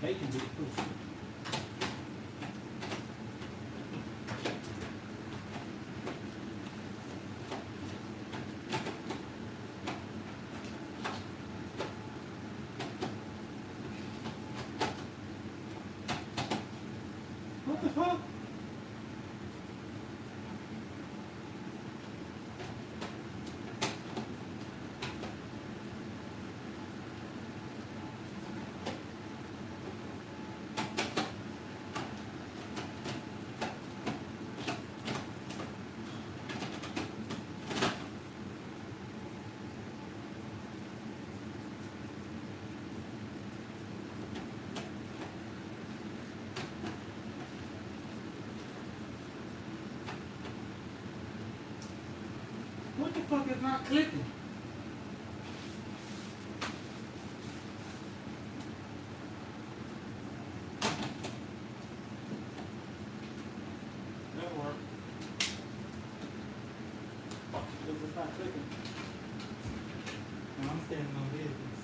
They can do it too. What the fuck? What the fuck is not clicking? That'll work. Because it's not clicking. And I'm standing on business.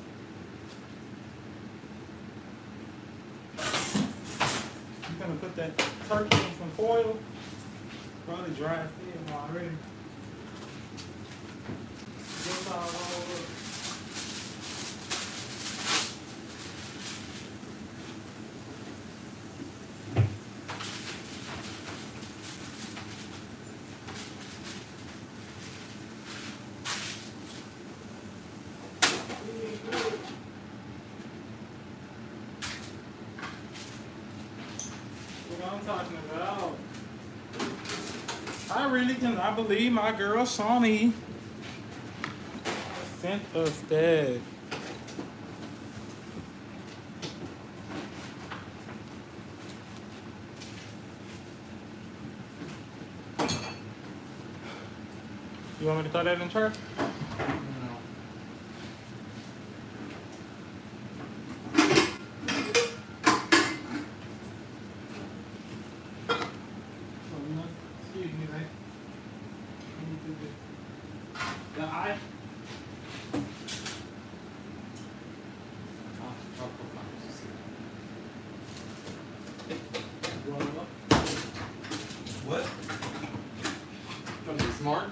I'm gonna put that turkey in some foil. Probably dry as hell already. Just all over. What I'm talking about. I really cannot believe my girl Shawnee sent us that. You want me to throw that in trash? Excuse me, mate. Let me do this. The eye. What? Trying to be smart?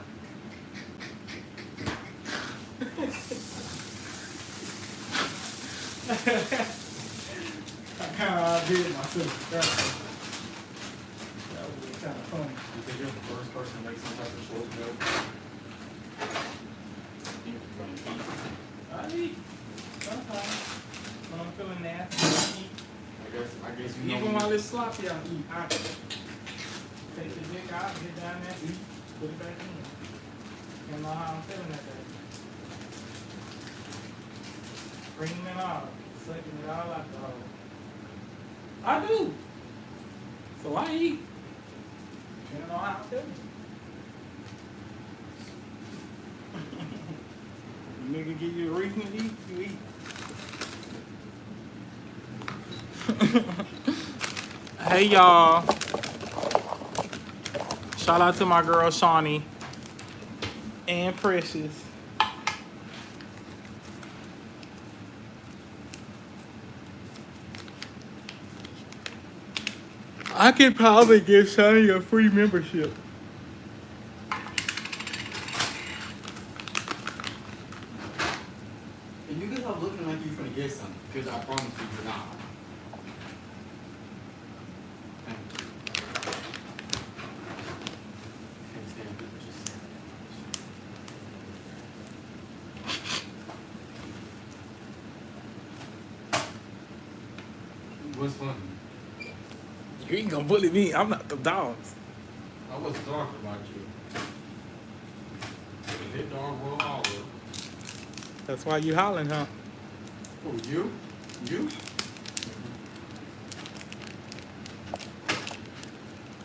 I kind of did myself. That was kind of funny. You think you're the first person to make some type of short joke? I eat. Sometimes. When I'm feeling nasty, I eat. I guess you know. Even while it's sloppy, I eat. I take the dick out, get down there, eat, put it back in. You know how I'm feeling that day. Screaming out, sucking it all out the hole. I do. So I eat. You know how I'm feeling. Nigga give you a reason to eat, you eat. Hey y'all. Shout out to my girl Shawnee and Precious. I could probably give Shawnee a free membership. And you can stop looking like you're gonna get something, because I promise you you're not. Can't stand people just saying that. What's funny? You ain't gonna bully me. I'm not the dogs. I was talking about you. The hit dog will holler. That's why you hollering, huh? Oh, you? You?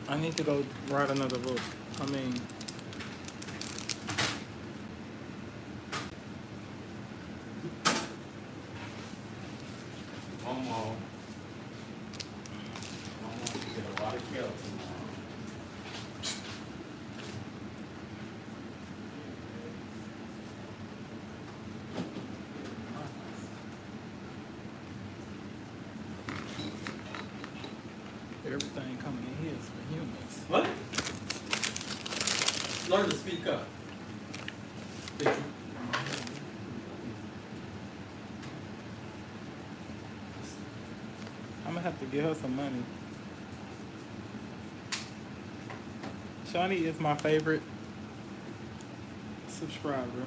I need to go write another book. I mean, Almost. You get a lot of kills tomorrow. Everything coming in here is for humans. What? Learn to speak up. I'm gonna have to give her some money. Shawnee is my favorite subscriber.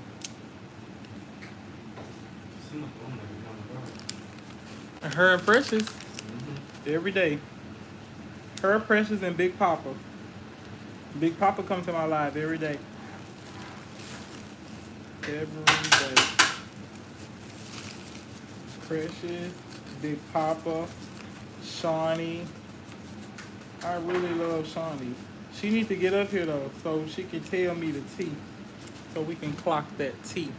And her and Precious every day. Her, Precious, and Big Papa. Big Papa comes to my live every day. Every day. Precious, Big Papa, Shawnee. I really love Shawnee. She needs to get up here though, so she can tell me the tea, so we can clock that tea.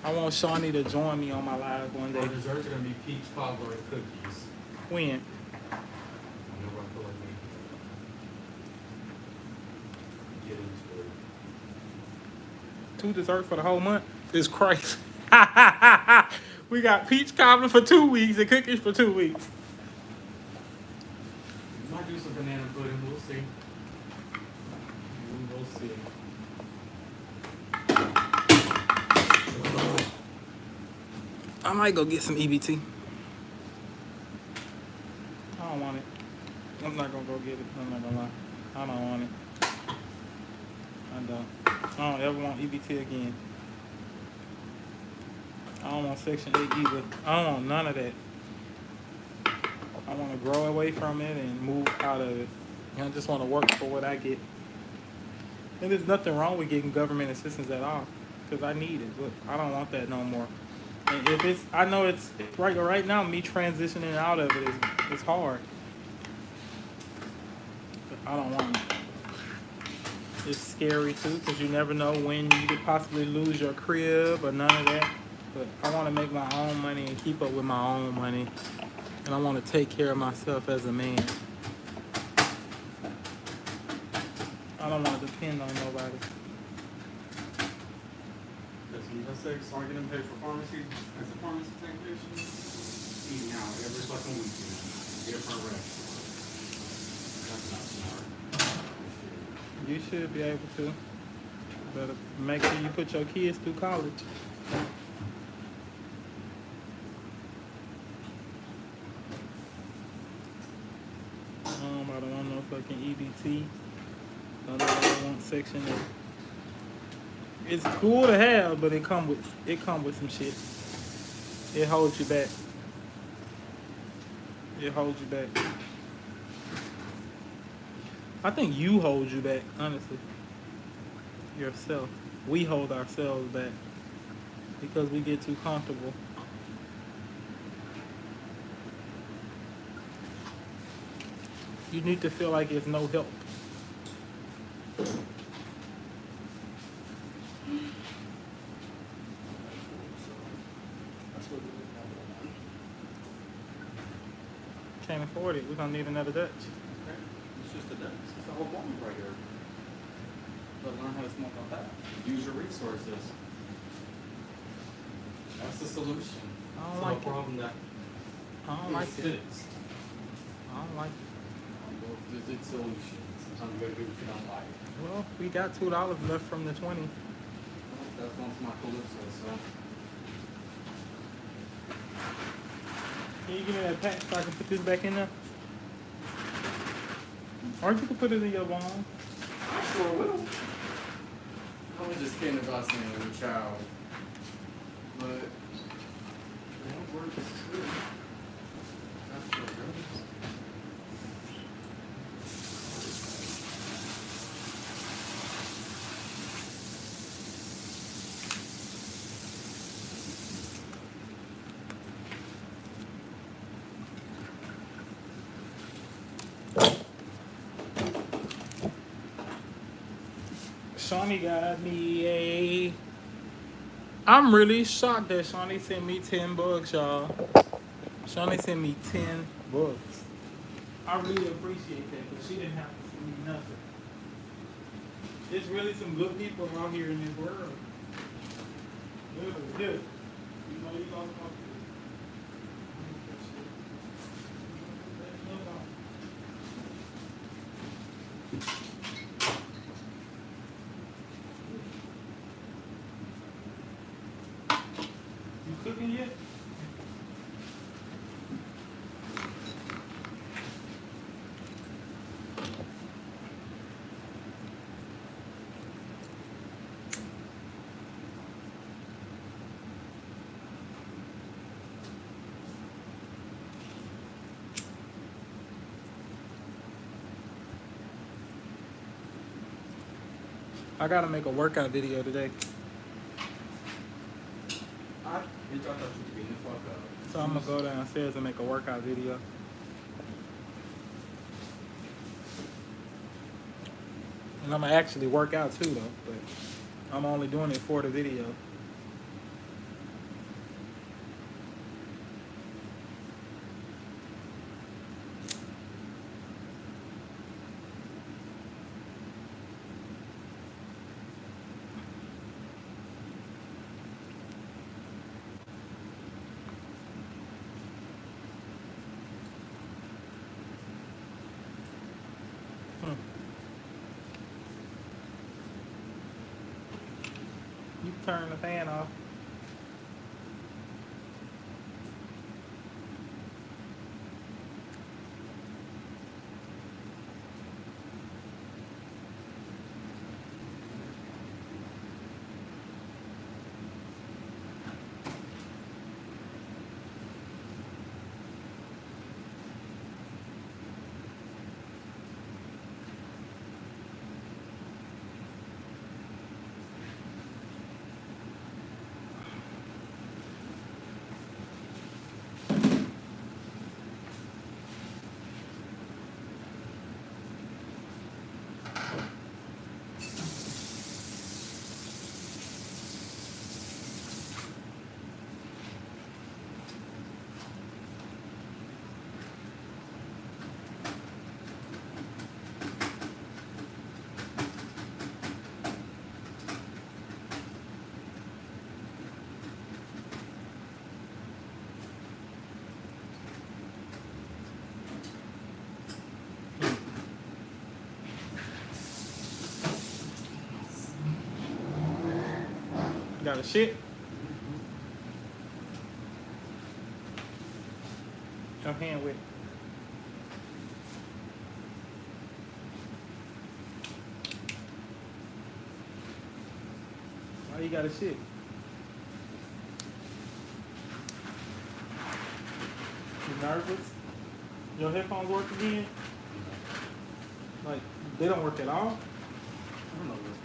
I want Shawnee to join me on my live one day. Our desserts are gonna be peach cobbler and cookies. When? Whenever I feel like get into it. 2 desserts for the whole month is crazy. We got peach cobbler for 2 weeks and cookies for 2 weeks. We might do some banana pudding. We'll see. We'll see. I might go get some EBT. I don't want it. I'm not gonna go get it. I'm not gonna lie. I don't want it. I don't. I don't ever want EBT again. I don't want Section 8 either. I don't want none of that. I want to grow away from it and move out of it. I just want to work for what I get. And there's nothing wrong with getting government assistance at all, because I need it. But I don't want that no more. And if it's, I know it's right now, me transitioning out of it is hard. But I don't want it. It's scary too, because you never know when you could possibly lose your crib or none of that. But I want to make my own money and keep up with my own money. And I want to take care of myself as a man. I don't want to depend on nobody. That's what I say. Start getting paid for pharmacy as a pharmacy technician. Eating out every fucking weekend. Different restaurants. That's not smart. You should be able to. Better make sure you put your kids through college. I don't want no fucking EBT. I don't want Section 8. It's cool to have, but it come with some shit. It holds you back. It holds you back. I think you hold you back, honestly. Yourself. We hold ourselves back because we get too comfortable. You need to feel like there's no help. Can't afford it. We're gonna need another Dutch. Okay. It's just a Dutch. It's a whole woman right here. But learn how to smoke on that. Use your resources. That's the solution. I don't It's like a problem that I don't like it. fixed. I don't like it. There's its solution. Sometimes you gotta do what you don't like. Well, we got $2 left from the 20. That's one for my Calypso, so. Can you give me that pack so I can put this back in there? Or you can put it in your bone. I sure will. I was just kidding about saying it was a child. But that works too. That's what it goes. Shawnee got me a... I'm really shocked that Shawnee sent me $10, y'all. Shawnee sent me $10. I really appreciate that, because she didn't have to send me nothing. There's really some good people out here in this world. Good. You know you gonna smoke this. cooking yet? I gotta make a workout video today, Bitch, I thought you was being the fuck up. so I'm gonna go downstairs and make a workout video. And I'm gonna actually work out too, though, but I'm only doing it for the video. You turn the fan off. Got a shit? Your hand with it. Why you got a shit? You nervous? Your headphones work again? Like, they don't work at all? I don't know what's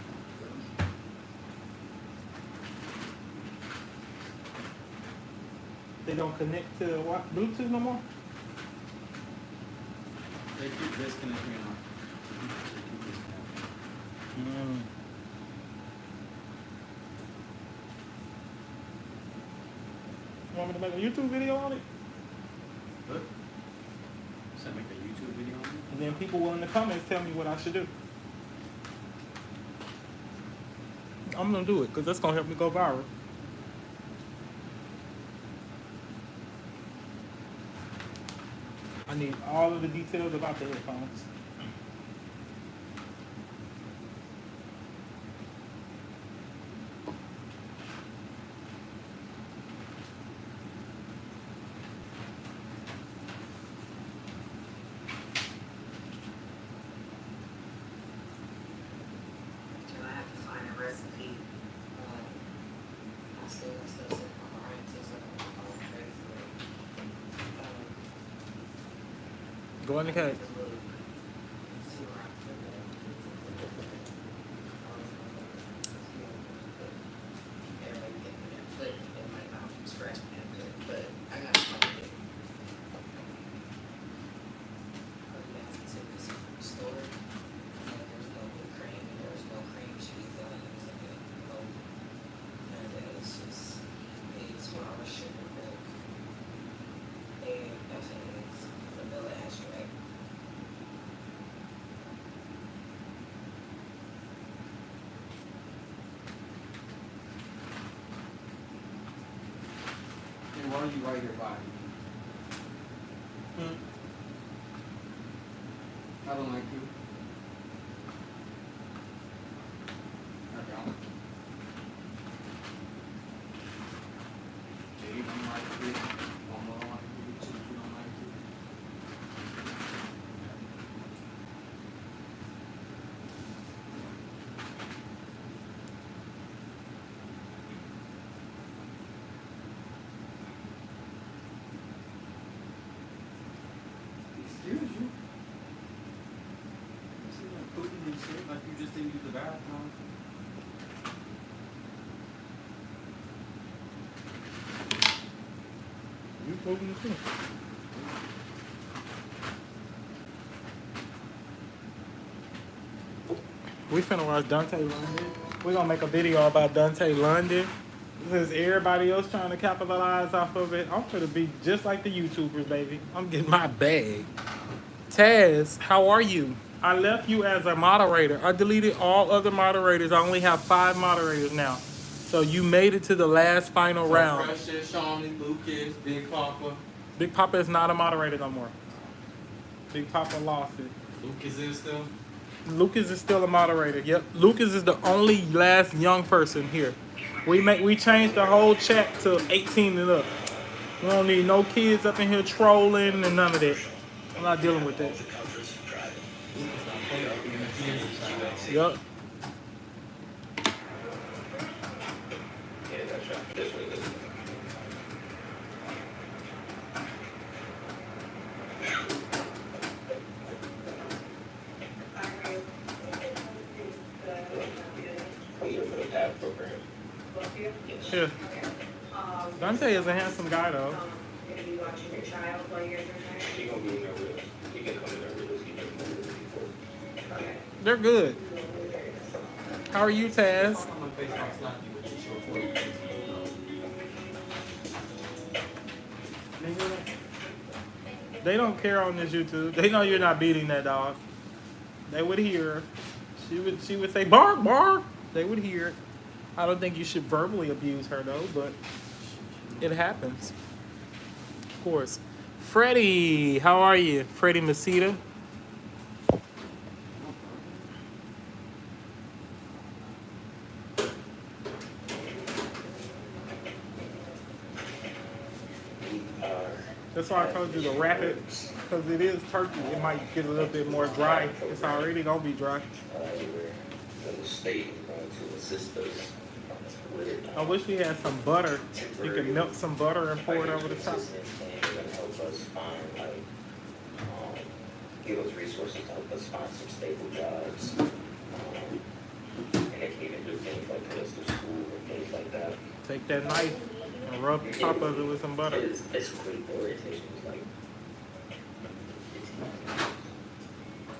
They don't connect to what, Bluetooth no more? They keep disconnecting on. You want me to make a YouTube video on it? What? Should I make a YouTube video on it? And then people will in the comments tell me what I should do. I'm gonna do it because that's gonna help me go viral. I need all of the details about the headphones. I have to find a recipe. I still got stuff sitting on my right too, so I don't know how to trace it. Go in the cage. See where I put it. Everybody getting it, but it might not be scratching it, but I gotta find it. But yeah, it's in this store. And there's no whipped cream, and there's no cream cheese on it. It's like a loaf. And then it's just eggs, flour, sugar, milk, and that's it. It's vanilla extract. And why are you right here by me? I don't like you. I don't. to use the bathroom. You moving too. We finna watch Dante London. We're gonna make a video about Dante London. Since everybody else trying to capitalize off of it, I'm gonna be just like the YouTubers, baby. I'm getting my bag. Taz, how are you? I left you as a moderator. I deleted all other moderators. I only have 5 moderators now. So you made it to the last final round. Precious, Shawnee, Lucas, Big Papa. Big Papa is not a moderator no more. Big Papa lost it. Lucas is still. Lucas is still a moderator. Yep. Lucas is the only last young person here. We changed the whole chat to 18 and up. We don't need no kids up in here trolling and none of that. I'm not dealing with that. Yup. Yeah. Dante is a handsome guy though. Gonna be watching your child while you guys are She gonna be in there with us. She can come in there with us. She can come with us before. trying? Okay. They're good. How are you, Taz? I'm gonna face off slap you with your short shorts. They don't care on this YouTube. They know you're not beating that dog. They would hear her. She would say, bark, bark. They would hear it. I don't think you should verbally abuse her though, but it happens. Of course. Freddie, how are you? Freddie Masita. That's why I told you to wrap it, because it is turkey. It might get a little bit more dry. It's already gonna be dry. The state is going to assist us with it. I wish we had some butter. You could melt some butter and pour it over the top. And they're going to help us find, like, give us resources to help us find some stable jobs. And they can even do things like put us through school and things like that. Take that knife and rub the top of it with some butter. It's great orientation. It's like,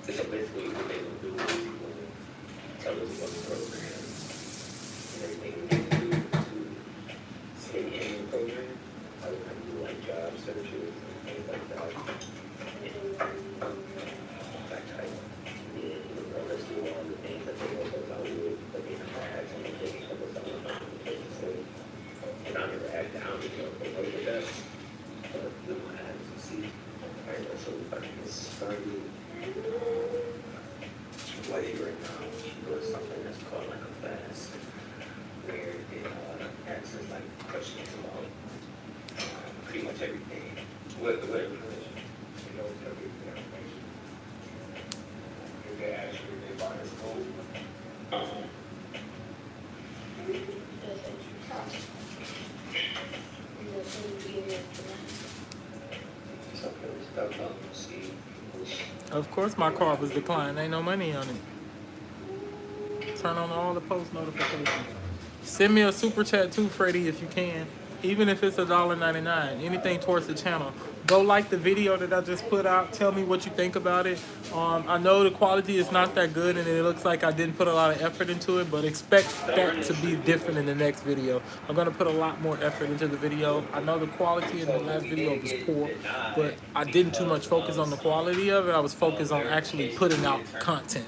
it's so basically what they will do is tell us what the program and everything we need to do to stay in the program. I would have to do like job searches and things like that. That type. And let's do all the things that they help us out with, but they have and they help us out with things. And I never act down to them, but look at that. But we don't have to see. Alright, so if I can start you. Lady right now, she does something that's called like a fast, where it answers like questions about pretty much everything. What information? You know, everything information. If they ask you, if they buy this phone, something we stuck up and see. Of course my card was declined. Ain't no money on it. Turn on all the post notifications. Send me a super chat too, Freddie, if you can. Even if it's $1.99. Anything towards the channel. Go like the video that I just put out. Tell me what you think about it. I know the quality is not that good and it looks like I didn't put a lot of effort into it, but expect that to be different in the next video. I'm going to put a lot more effort into the video. I know the quality in the last video was poor, but I didn't too much focus on the quality of it. I was focused on actually putting out content.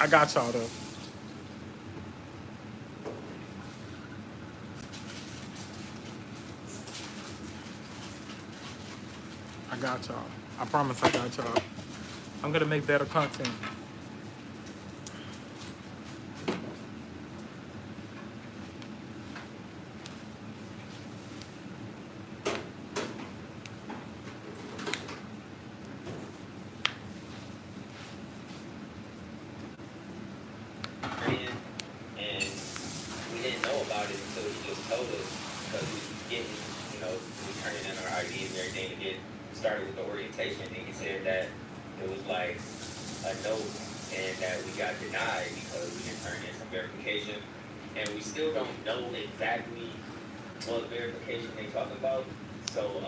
I got y'all though. I got y'all. I promise I got y'all. I'm gonna make better content. And we didn't know about it until he just told us, because we was getting, we turning in our IDs and everything to get started with the orientation. And he said that it was like a note and that we got denied because we didn't turn in some verification. And we still don't know exactly what verification they talking about. So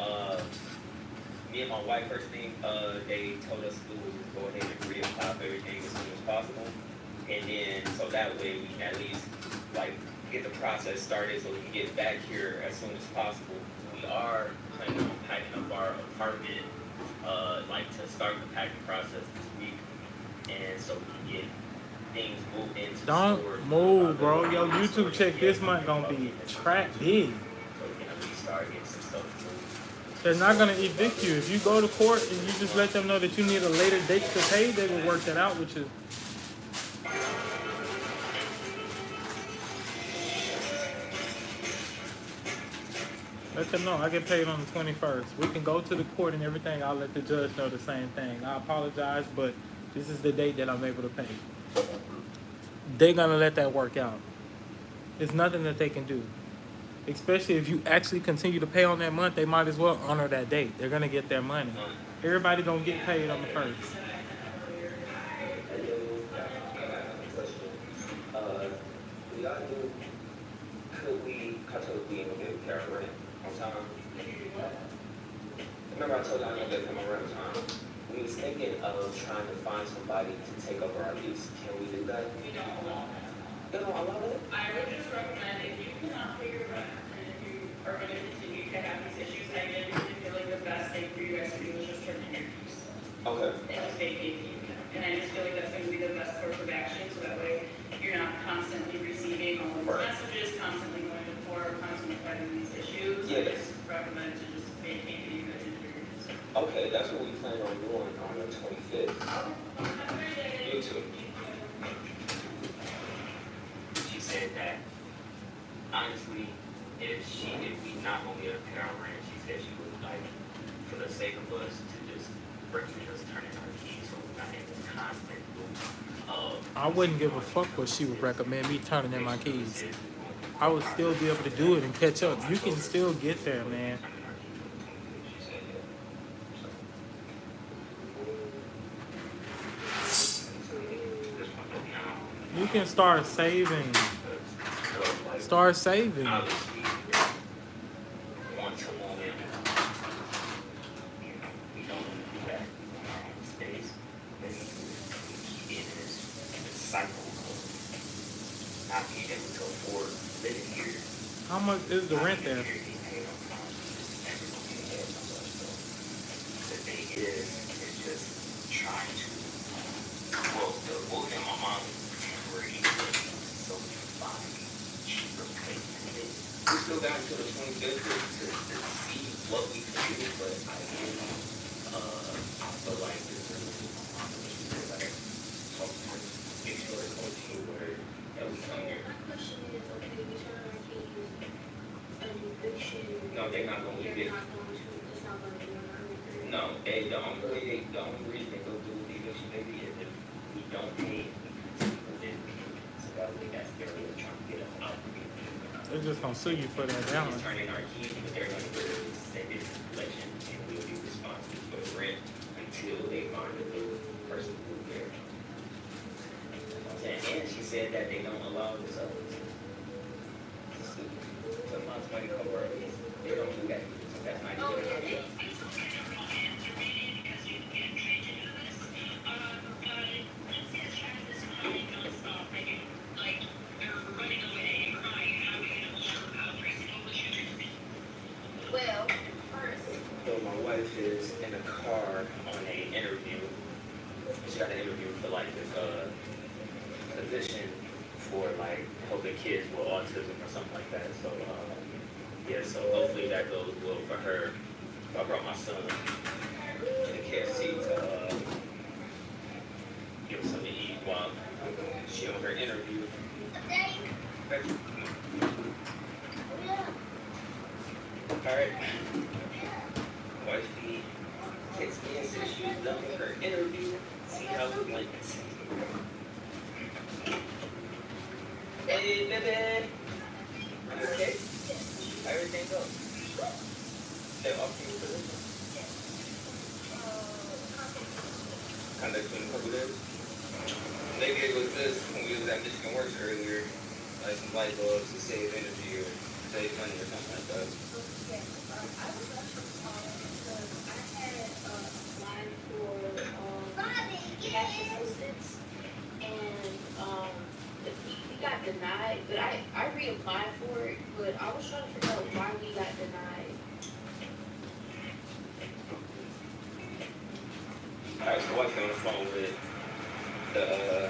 me and my wife, first thing they told us to do was just go ahead and reapply for everything as soon as possible. And then so that way we can at least like get the process started so we can get back here as soon as possible. We are planning on packing up our apartment like to start the packing process this week. And so we can get things moved into the Don't store. move, bro. Yo, YouTube check this month gonna be track big. So we can at least start getting some stuff moved. They're not gonna evict you. If you go to court and you just let them know that you need a later date to pay, they will work that out with you. Let them know I get paid on the 21st. We can go to the court and everything. I'll let the judge know the same thing. I apologize, but this is the date that I'm able to pay. They're gonna let that work out. There's nothing that they can do. Especially if you actually continue to pay on that month, they might as well honor that date. They're gonna get their money. Everybody don't get paid on the 1st. Could we be able to get our rent on time? Remember I told you I know that from my rent on time. We was thinking of trying to find somebody to take over our lease. Can we do that? We don't allow that. They don't allow it? I would just recommend if you cannot pay your rent and if you are gonna continue to have these issues, I genuinely feel like the best thing for you guys to do is just turn in your keys. Okay. And just vacate the unit. And I just feel like that's gonna be the best course of action, so that way you're not constantly receiving all these Right. messages, constantly going to court, constantly fighting these issues. Yeah. I just recommend to just vacate the unit and turn your keys. Okay, that's what we plan on doing on the 25th. You too. She said that, honestly, if we not gonna be able to pay our rent, she said she would like, for the sake of us, to just recommend us turning our keys so we're not in this constant loop of. I wouldn't give a fuck what she would recommend me turning in my keys. I would still be able to do it and catch up. You can still get there, man. You can start saving. Start saving. How much is the rent there? The thing is just trying to, well, and my mom is temporary, so we can find cheaper places. We still got until the 25th to see what we can do, but I feel like this is like talk to her, make sure it's okay where that we come here. My question is, okay, we turn our keys, an eviction. No, they're not gonna leave it. It's not going to do it. No, the only reason they go do the eviction maybe is if we don't pay, then so that way that's their way of trying to get us out. They're just gonna sue you for that balance. Turn in our keys, but they're gonna send it to collection and we'll be responsible for the rent until they find a new person who lives there. And she said that they don't allow this up. So months money cover our lease. They don't do that. So that's not even. Well, first. So my wife is in a car on an interview. She got an interview for like this position for like helping kids with autism or something like that. So yeah, so hopefully that goes well for her. I brought my son in the care seat to give him something to eat while she on her interview. Alright. Wifey texts me and says she was done with her interview. See how it went. Hey, baby. You okay? How everything go? They offer you a position? conducted in a couple days. Maybe it was this when we was at Michigan Works earlier, like some light bulbs to save energy or save money or something like that. Yes, I was actually calling because I had applied for cash assistance and we got denied, but I reapplied for it, but I was trying to figure out why we got denied. Alright, so I was on the phone with the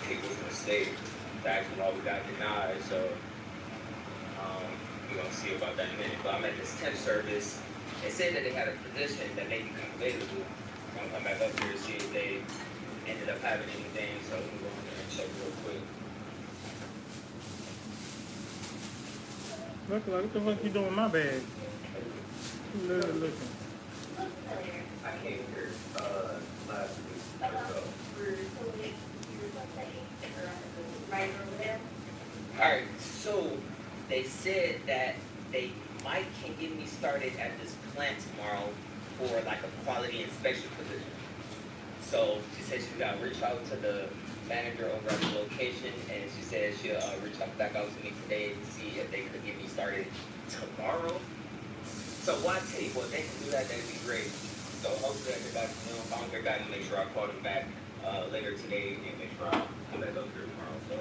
people from the state to ask them why we got denied, so we're gonna see about that in a minute. But I'm at this temp service. They said that they had a position that may become available. I'm gonna come back up here and see if they ended up having anything, so we can go in there and check real quick. Look, like, what the fuck you doing with my bag? You literally looking. I came here last week or so. Right over there. Alright, so they said that they might can get me started at this plant tomorrow for like a quality inspection position. So she said she's gotta reach out to the manager over at the location, and she said she'll reach out back out to me today to see if they could get me started tomorrow. So why tell you what, they can do that, that'd be great. So hopefully I get back to them. If I don't get back, make sure I call them back later today and make sure I come back up here tomorrow. So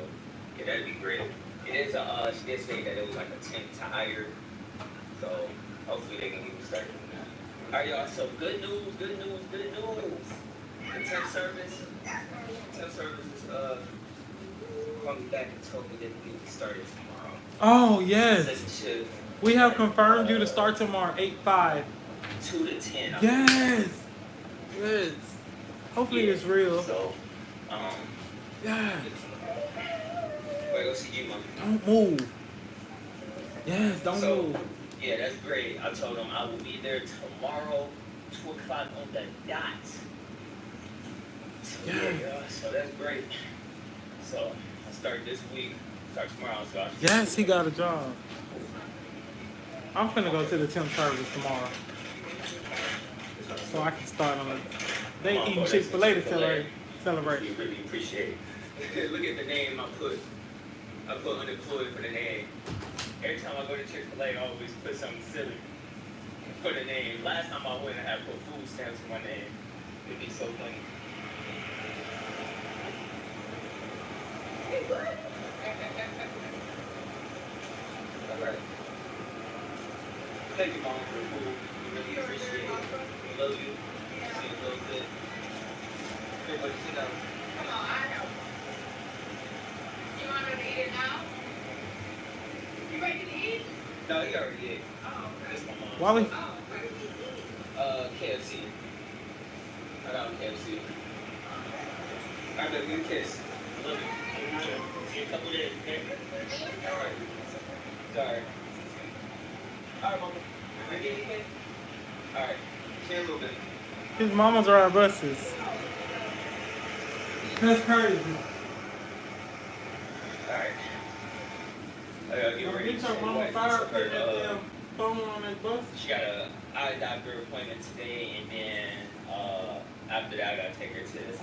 yeah, that'd be great. It is she did say that it was like a temp to hire. So hopefully they can get me started on that. Alright y'all, so good news. The temp service is called me back and told me that we get me started tomorrow. Oh, yes. Second shift, We have confirmed you to start tomorrow, 8/5. 2 to 10. Yes. Yes. Hopefully it's real. So, Yeah. wait, go see you, mom. Don't move. Yes, don't So, move. yeah, that's great. I told them I will be there tomorrow, 2 o'clock on the dot. So, yeah, so that's great. So, I start this week, start tomorrow, so I Yes, he got a job. I'm finna go to the temp service tomorrow. So I can start on it. They eating Chick-fil-A to celebrate. We really appreciate it. Look at the name I put unemployed for the name. Every time I go to Chick-fil-A, I always put something silly for the name. Last time I went, I had put food stamps for my name. It'd be so funny. All right. Thank you, Mom, for the food. We really appreciate it. We love you. See you a little bit. Everybody sit down. Come on, I know. You want to eat it now? You ready to eat? No, he already ate. Oh, That's my mom. Wally? oh, where did you eat? KFC. I got him KFC. Alright, baby, give me a kiss. I love you. See you in a couple days, okay? Alright. Sorry. Alright, mama. Ready to get anything? Alright. See you in a little bit. His mama's ride buses. That's crazy. Alright. I gotta get ready. Get your to mama wipe fired this for up. that damn phone on that bus. She got a eye doctor appointment today, and then after that, I gotta take her to this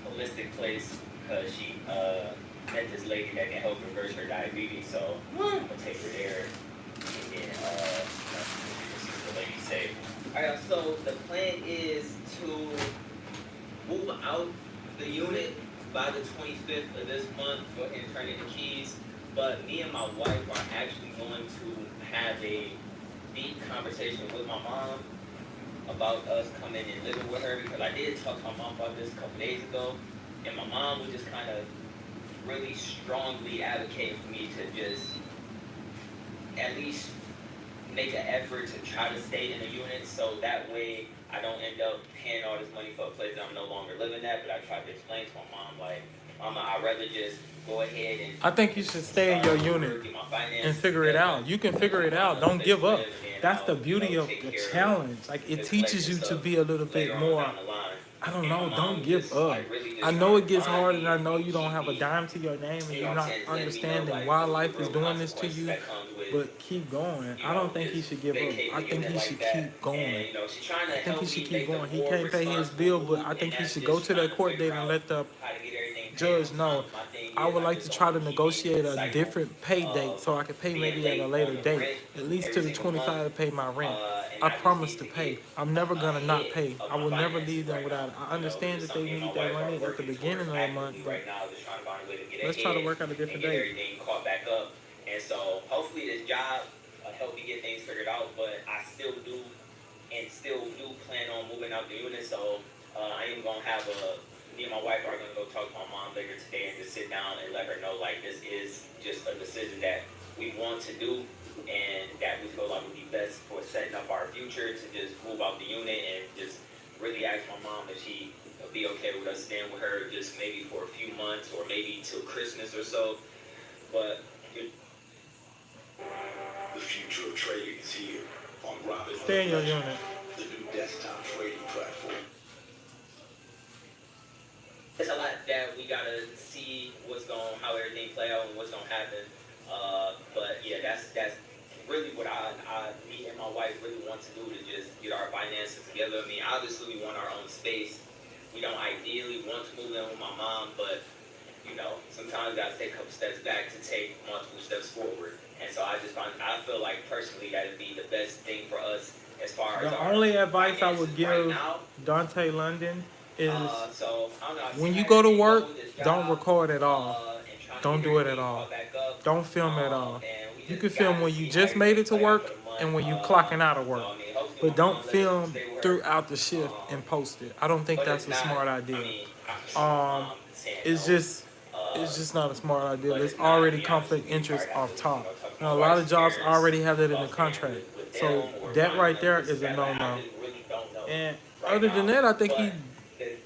holistic place because she met this lady that can help reverse her diabetes. So What? I'll take her there, and then see what the lady say. All right, so the plan is to move out the unit by the 25th of this month. Go ahead and turn in the keys. But me and my wife are actually going to have a deep conversation with my mom about us coming and living with her, because I did talk to my mom about this a couple days ago, and my mom was just kind of really strongly advocating for me to just at least make an effort to try to stay in the unit, so that way I don't end up paying all this money for a place that I'm no longer living at. But I tried to explain to my mom, like, Mama, I'd rather just go ahead and I think you should stay in your unit and figure it out. You can figure it out. Don't give up. That's the beauty of the challenge. Like, it teaches you to be a little bit more I don't and my know. mom Don't was give just up. like really just I trying know to it gets find hard, me, and I know and you don't she have a keep, dime to your name, and you know you're what I'm not saying, letting me know understanding like why the life is real doing this to consequences you. that comes with, But keep going. you I know, don't think he just should give up. vacating I the think unit he like should that. keep going. And, you know, she's trying to I think he help should me keep make a going. He more can't pay his responsible bill, but move, I and think he that's should go just to trying that to court figure date and out let the how to get everything paid on judge time. know. My thing I is, would I like just to don't try want to to keep getting in negotiate this a cycle different pay date of so I could pay being maybe at a late on later the date, rent at least every to the single month. 25 to pay my rent. And I I just promise need to to pay. get I'm never gonna not ahead pay. of I my will never finances leave them right without now. it. I You know, understand it's that they something me and need my that wife money are at the working beginning towards of the month, actively but right now, just trying to find a way to get let's try to ahead work out a and different get date. everything caught back up. And so hopefully this job help me get things figured out, but I still do plan on moving out the unit. So I am gonna have me and my wife are gonna go talk to my mom later today and just sit down and let her know like this is just a decision that we want to do and that we feel like would be best for setting up our future to just move out the unit, and just really ask my mom if she would be okay with us staying with her just maybe for a few months or maybe till Christmas or so. But the future of trading is here on Robin Stay in your unit. the new desktop trading platform. it's a lot that we gotta see how everything play out and what's gonna happen. But yeah, that's really what me and my wife really want to do, to just get our finances together. I mean, obviously we want our own space. We don't ideally want to move in with my mom, but you know, sometimes you gotta take a couple steps back to take multiple steps forward. And so I feel like personally that'd be the best thing for us as far as The our only advice I would finances right give now. Dante London is So I don't know. I when see you how go to everything work, goes, this don't job, record at all. and trying to Don't get do it at everything all. caught back up. Don't film at all. And we You just can film gotta when see you how just made it to everything play out work for the month. and when you clocking out of work. So, I mean, hopefully But my don't mom let us film stay with her. throughout the shift and post it. I don't think But that's it's a not, smart I idea. mean, I can see my mom saying It's no. just not a smart idea. But There's it's not, already I mean, conflict obviously, interest we probably off have to, top. talk to Now, my a lot of wife's jobs parents already have that in the about staying contract. with So them or that finding right them there this is a that. Like, no-no. I just really don't know And right other now. than that, I think he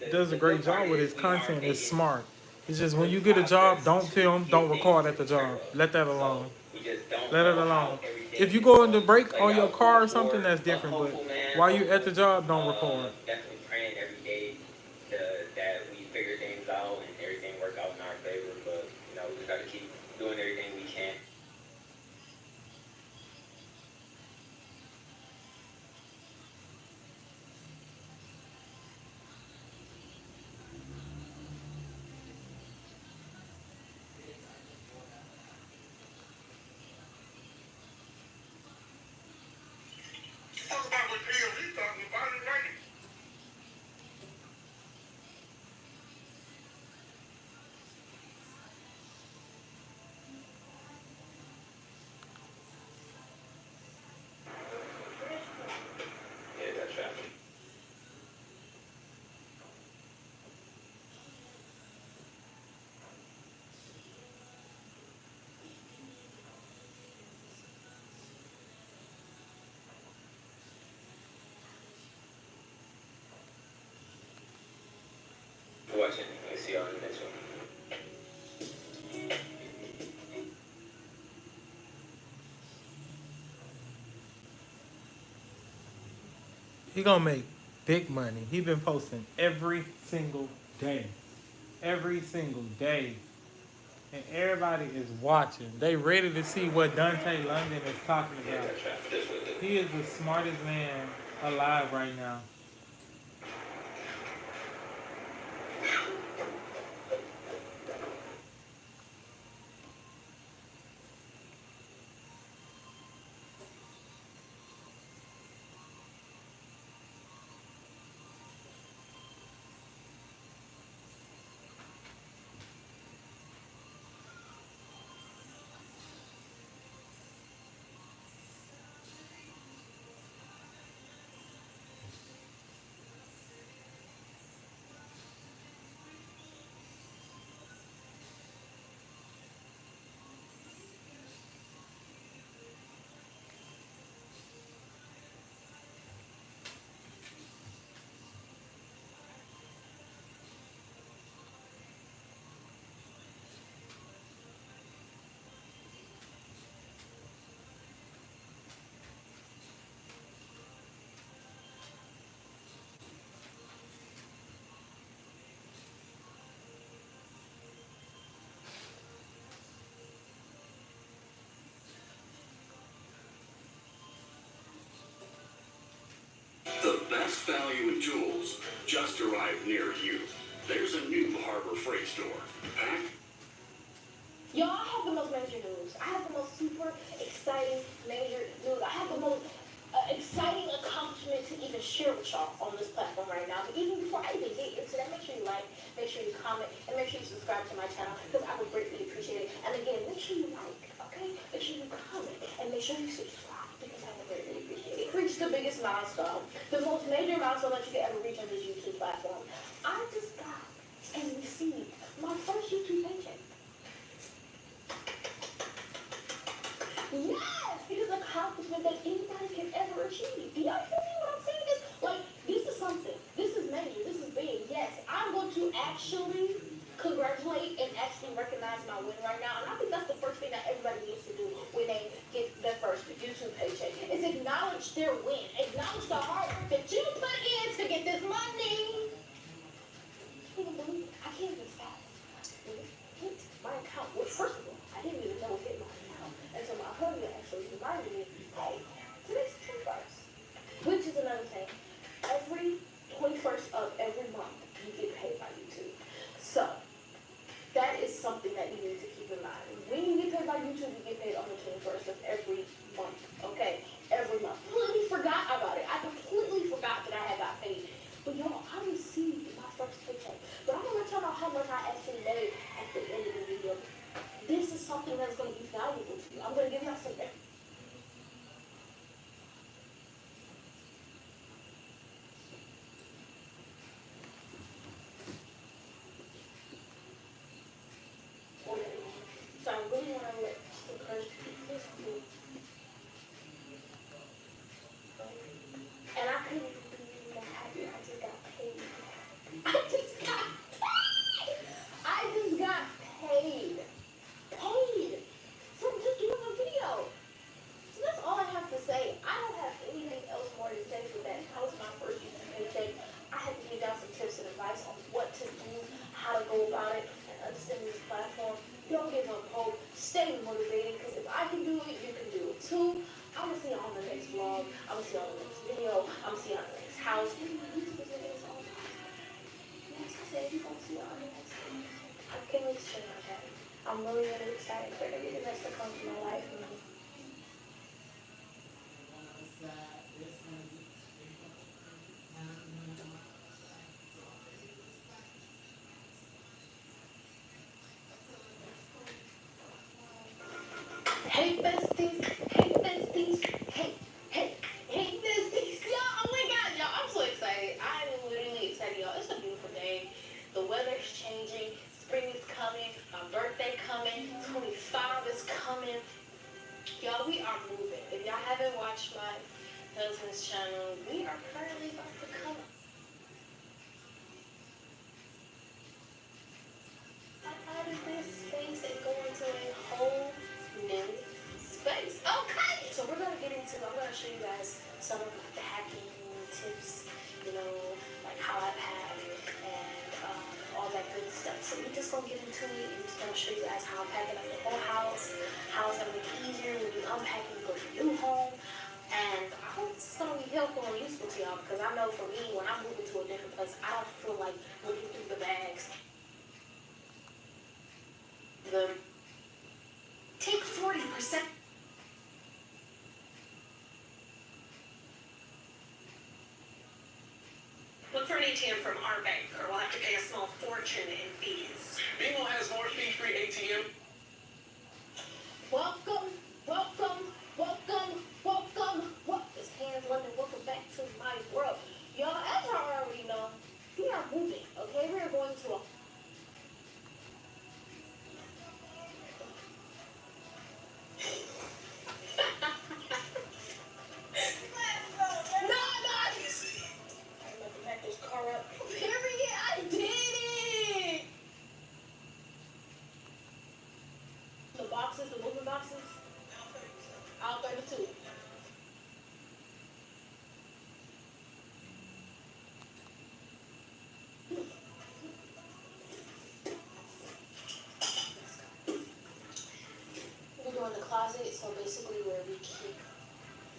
But does a the great good part job with is his we are content. It's making smart. It's just when good you get a job, progress don't to film, get don't things record at the taken care job. of. Let that So alone. we just don't Let it know how alone. everything If you is go in the going to break play on your out car or moving something, forward. that's different. But Hopeful, man, while you're at the hopeful. job, don't record. Definitely praying every day that we figure things out and everything work out in our favor. But you know, we just gotta keep doing everything we can. Talk about what hell he talking about it right. Yeah, that's traffic. Watching. Let's see you on the next one. He gonna make big money. He been posting every single day. Every single day. And everybody is watching. They ready to see what Dante London is talking Yeah, about. that's traffic. This way. He is the smartest man alive right now. Best value in tools just arrived near you. There's a new Harbor Freight store. Packed. Y'all, I have the most major news. I have the most super exciting major news. I have the most exciting accomplishment to even share with y'all on this platform right now. But even before I even get into that, make sure you like, make sure you comment, and make sure you subscribe to my channel because I would greatly appreciate it. And again, make sure you like, okay? Make sure you comment, and make sure you subscribe because I would greatly appreciate it. Reach the biggest milestone, the most major milestone that you could ever reach on this YouTube platform. I just got and received my first YouTube paycheck. Yes, it is an accomplishment that anybody can ever achieve. Do y'all feel me what I'm saying? This is something. This is major. This is big. Yes, I'm going to actually congratulate and actually recognize my win right now. And I think that's the first thing that everybody needs to do when they get their first YouTube paycheck is acknowledge their win. Acknowledge the hard work that you put in to get this money. I can't even believe it. I can't even fast. Hit my account. Well, first of all, I didn't even know it hit my account. And so my husband actually reminded me, hey, today's 21st. Which is another thing. Every 21st of every month, you get paid by YouTube. So, that is something that you need to keep in mind. When you get paid by YouTube, you get paid on the 21st of every month. Okay? Every month. Completely forgot about it. I completely forgot that I had got paid. But y'all, I received my first paycheck. But I'm going to let y'all know how much I actually made at the end of the video. This is something that's going to be valuable to you. I'm going to give y'all some. So I really want to let encourage people this cool. And I couldn't even be happy. I just got paid. I just got paid. Paid from just doing a video. So that's all I have to say. I don't have anything else more to say for that. That was my first YouTube paycheck. I had to give y'all some tips and advice on what to do, how to go about it, and understand this platform. Don't give up hope. Stay motivated because if I can do it, you can do it too. I'm going to see y'all on the next vlog. I'm going to see y'all on the next video. I'm going to see y'all on the next house. YouTube is making its own house. Like I said, you're going to see y'all on the next video. I can't wait to show you my dad. I'm really, really excited for everything that's to come to my life. Hey besties, hey besties, hey besties. Y'all, oh my god, y'all, I'm so excited. I am literally excited, y'all. It's a beautiful day. The weather's changing. Spring is coming. My birthday coming. 25 is coming. Y'all, we are moving. If y'all haven't watched my husband's channel, we are currently about to come out of this space and go into a whole new space. Okay, so we're gonna get into. I'm gonna show you guys some of the hacking tips. You know, like how I pack and all that good stuff. So we're just gonna get into it and just gonna show you guys how I'm packing up the whole house, how it's gonna make it easier when you unpack and you go to your new home. And I hope it's gonna be helpful and useful to y'all because I know for me, when I'm moving to a different place, I don't feel like looking through the bags. Take 40%. Look for an ATM from our bank, or we'll have to pay a small fortune in fees. BMO has more fee-free ATM. Welcome. This hand London, welcome back to my world. Y'all, as y'all already know, we are moving, okay? We are going to a the moving boxes. Out 32. We're doing the closet, so basically where we keep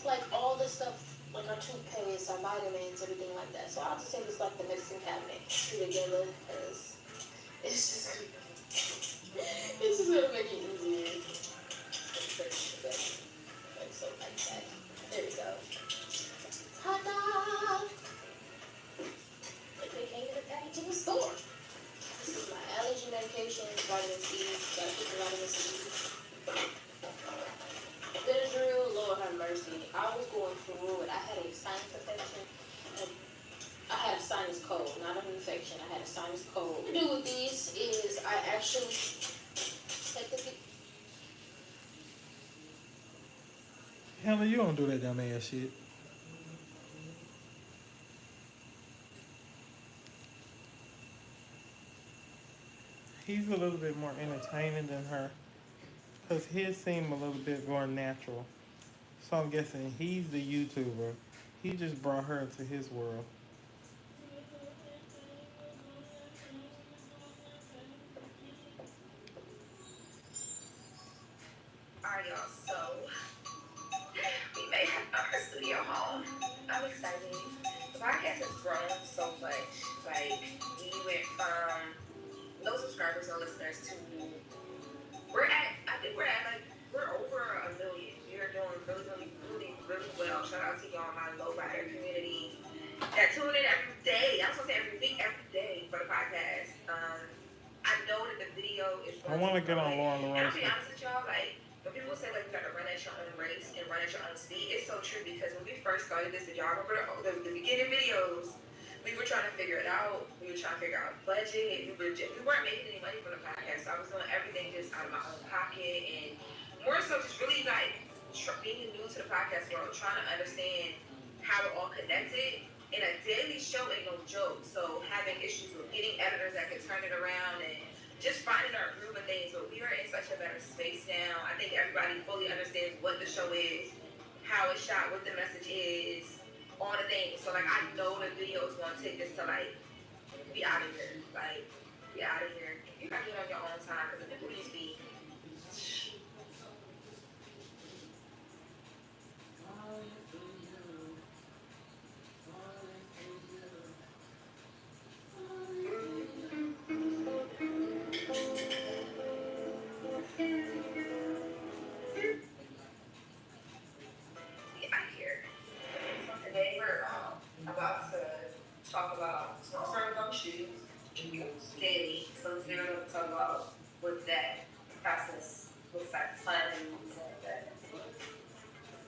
like all the stuff like our toothpaste, our vitamins, everything like that. So I'll just say it's like the medicine cabinet together because it's just it's just gonna make it easier. Like so like that. There we go. Ta-da! Like they came in a package in the store. This is my allergy medication, vitamin C, gotta keep the vitamin C. Benadryl, Lord have mercy. I was going through it. I had a sinus infection. I had a sinus cold, not an infection. I had a sinus cold. What I do with these is I actually take the Hannah, you don't do that dumb ass shit. He's a little bit more entertaining than her. Because his seemed a little bit more natural. So I'm guessing he's the YouTuber. He just brought her into his world. Alright, y'all, so we may have our studio home. I'm excited. The podcast has grown so much. Like, we went from no subscribers, no listeners to we're over 1 million. We're doing really well. Shout out to y'all, my low rider community that tune in every day. I'm supposed to say every week, every day for the podcast. I know that the video is. I want to get on Lauren And I'll be LaRosa. honest with y'all, like when people say like you got to run at your own race and run at your own speed, it's so true because when we first started this, if y'all remember the beginning videos, we were trying to figure it out. We were trying to figure out budget. We weren't making any money from the podcast, so I was doing everything just out of my own pocket and more so just really like being new to the podcast world, trying to understand how it all connected. And a daily show ain't no joke. So having issues with getting editors that can turn it around and just finding our groove and things. But we are in such a better space now. I think everybody fully understands what the show is, how it's shot, what the message is, all the things. So like I know the video is gonna take this to like be out of here. Like be out of here. You gotta get on your own time because the people just be today we're about to talk about certain shoes daily. So today we're going to talk about what that process looks like, planning and that.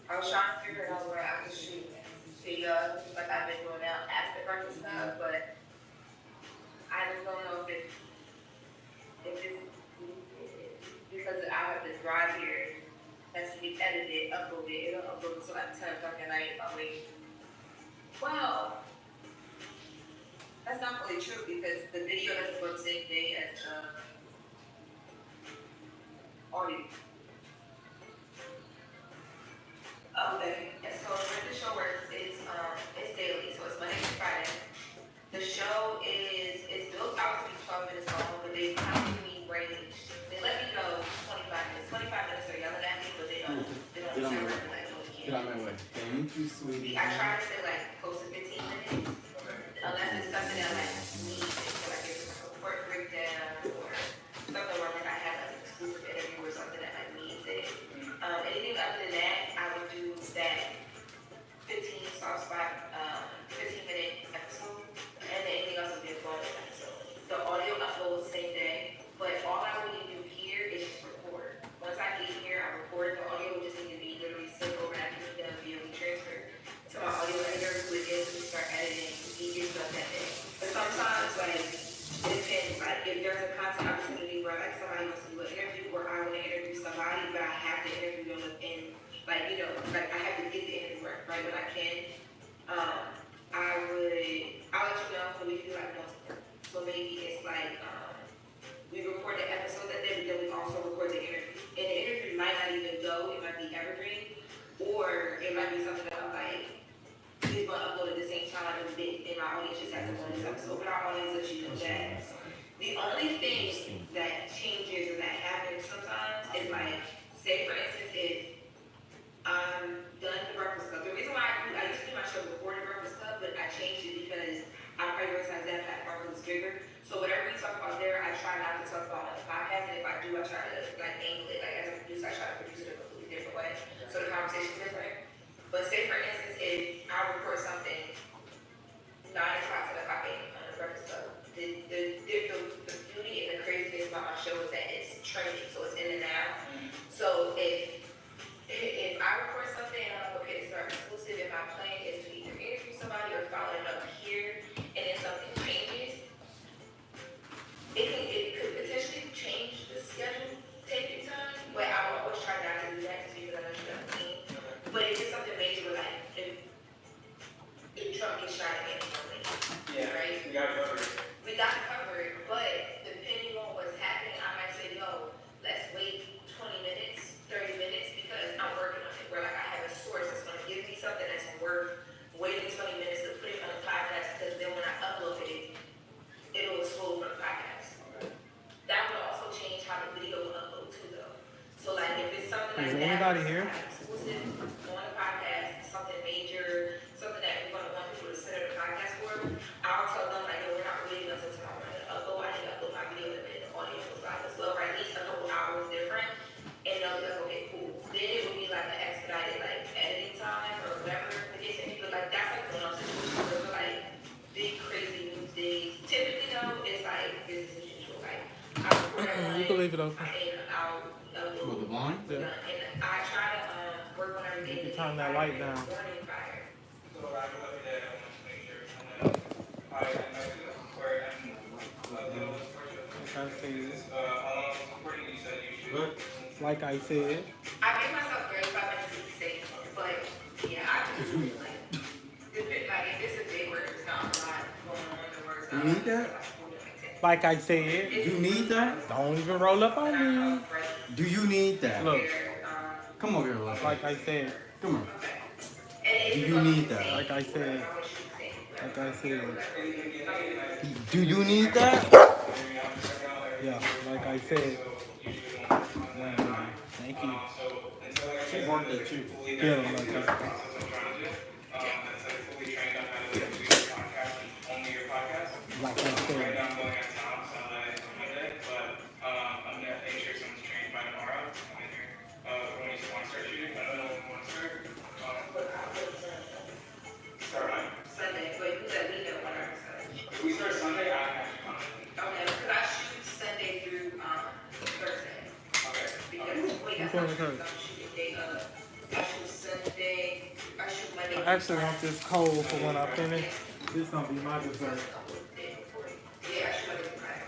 I was trying to figure out where I could shoot video like I've been doing now after breakfast stuff, but I just don't know if it's because I have to drive here. Has to be edited, uploaded. It'll upload to like 10 o'clock at night. I mean, well, that's not really true because the video doesn't go the same day as the audio. Okay, and so the way the show works, it's daily, so it's Monday to Friday. The show is built out to be 12 minutes long, but they kind of give me range. They let me know 25 minutes. 25 minutes are yelling at me, but they don't say working like no we Get out my way. Thank you, sweetie. I try to say like close to 15 minutes, unless it's something that like needs it, so like if it's like a work breakdown or something where like I have like an exclusive interview or something that like needs it. Anything other than that, I would do that 15 soft spot, 15-minute episode, and then anything else would be a bonus episode. The audio uploads same day, but all I really do here is just record. Once I get here, I record. The audio will just need to be literally sent over and I can get a VOD transfer to my audio editor who it is to start editing. He gets done that day. But sometimes, like, it depends. Like, if there's a content opportunity where, like, somebody wants to do an interview or I want to interview somebody, but I have to interview them within, like, you know, like, I have to get the interview right when I can. I'll let you know, so we can do, like, multiple. So maybe it's like, we record the episode that day, but then we also record the interview. And the interview might not even go, it might be evergreen, or it might be something that I'm like, it's going to upload at the same time I did in my audience just has to go in this episode, but our audience lets you know that. The only thing that changes or that happens sometimes is like, say for instance, if I'm done the breakfast club. The reason why I used to do my prioritize that platform because it's bigger. So whatever we talk about there, I try not to talk about on the podcast, and if I do, I try to like angle it. Like as a producer, I try to produce it a completely different way, so the conversation's different. But say for instance, if I record something 9 o'clock to 5 a.m. on the Breakfast Club, the beauty and the craziness about my show is that it's trending, so it's in the now. So if I record something and I'm like, okay, this is our exclusive, and my plan is to either interview somebody or follow it up here, and then something changes, it could potentially change the schedule, taking time, but I will always try not to do that just because I know you got a team. But if it's something major, like if Trump gets shot again or something, right? We got it covered. We got to cover it, but depending on what's happening, I might say, yo, let's wait 20 minutes, 30 minutes, because I'm working on it. Where like I have a source that's going to give me something that's worth waiting 20 minutes to put it on the podcast, because then when I upload it, it'll explode from the podcast. That would also change how the video will upload too, though. So like if it's something like Is that, anybody here? exclusive on the podcast, something major, something that we're going to want people to center the podcast for, I'll tell them like, no, we're not waiting until tomorrow morning to upload. I need to upload my video in a minute. The audio goes live as well, or at least a couple hours different. And they'll be like, okay, cool. Then it would be like an expedited like editing time or whatever the case may be. But like that's like one of those situations where we're like big crazy news days. Typically though, it's like business as usual. Like I record at 1, You can leave it open. and I'll upload. With the blind? Yeah. And I try to work on everything. You can turn that light down. Morning fire. So I go up there, I want to make sure I where I'm Like I said, how long is the recording? You said you should. What? like I said, I made myself 35 minutes to be safe, but yeah, I can do it. Like, if it's a day where it's not a lot going on, the words You need that? like I said, You need that? don't even roll up on me. Do you need that? Look, Come over here, Leslie. like I said, Come here. Do you need that? like I said, like I said, Do you need that? yeah, like I said. Thank you. She worked at you. Yeah, like that. Like I said. Sunday, but you let me know when I'm Sunday. If we start Sunday, I actually come. Okay, because I shoot Sunday through Thursday. Okay. Because wait, that's Which one not is true. hers? I'm shooting day I shoot Sunday. I shoot Monday. I actually want this cold for when I finish. This gonna be my dessert. Yeah, I shoot Monday through Friday.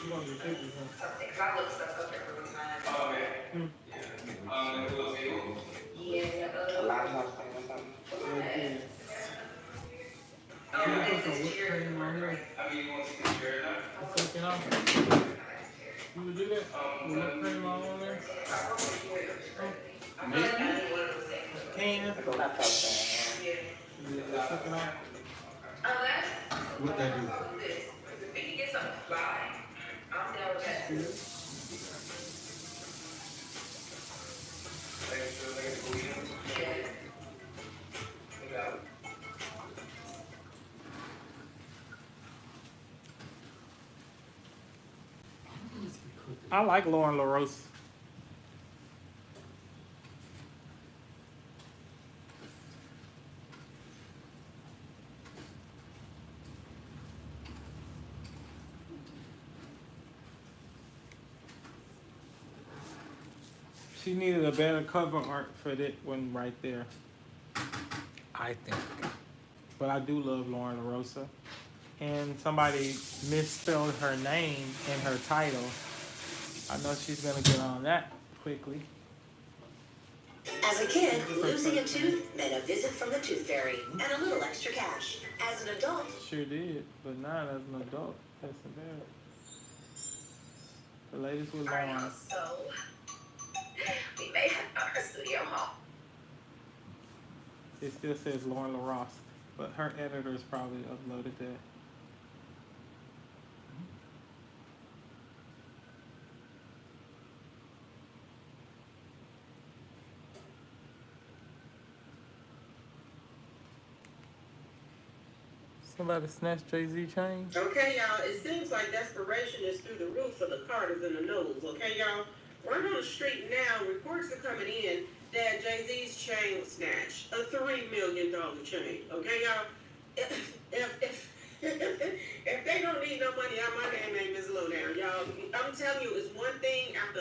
You want your cookies, huh? Something, because I look stuff up every time. Oh, yeah. Yeah. It was able. Yeah, You put some whipped cream on here. I mean, you want to consider that? It's taken off. You would do that? With whipped cream all on there? Can? Is it taken off? Unless, What that do? this, because if we can get something fly, I'm down with that too. Yeah. I like Lauren LaRose. She needed a better cover art for that one right there. I think. But I do love Lauren LaRosa. And somebody misspelled her name in her title. I know she's gonna get on that quickly. As a kid, losing a tooth meant a visit from the tooth fairy and a little extra cash. As an adult, Sure did, but not as an adult. That's embarrassing. The latest with Alright, Lauren. so we may have our studio home. It still says Lauren LaRosse, but her editors probably uploaded that. Somebody snatched Jay-Z chain. Okay, y'all, it seems like desperation is through the roof for the Carters and the Knowles, okay, y'all? Word on the street now, reports are coming in that Jay-Z's chain was snatched. A $3 million chain, okay, y'all? If they don't need no money out my damn name is Lowdown, y'all. I'm telling you, it's one thing after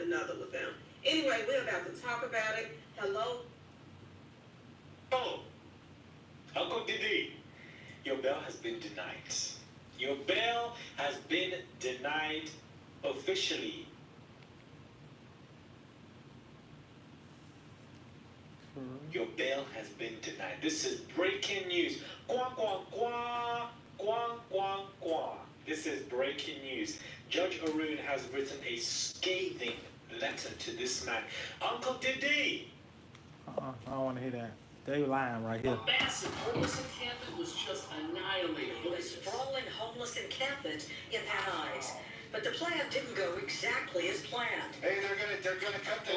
another with them. Anyway, we're about to talk about it. Hello? Oh, Uncle Didi, your bail has been denied. Your bail has been denied officially. Your bail has been denied. This is breaking news. Quah, quah, quah, quah, quah, quah. This is breaking news. Judge Arun has written a scathing letter to this man. Uncle Didi! I don't want to hear that. They lying right here. A massive homeless encampment was just annihilated. A sprawling homeless encampment in Van Nuys. But the plan didn't go exactly as planned. Hey, they're gonna cut the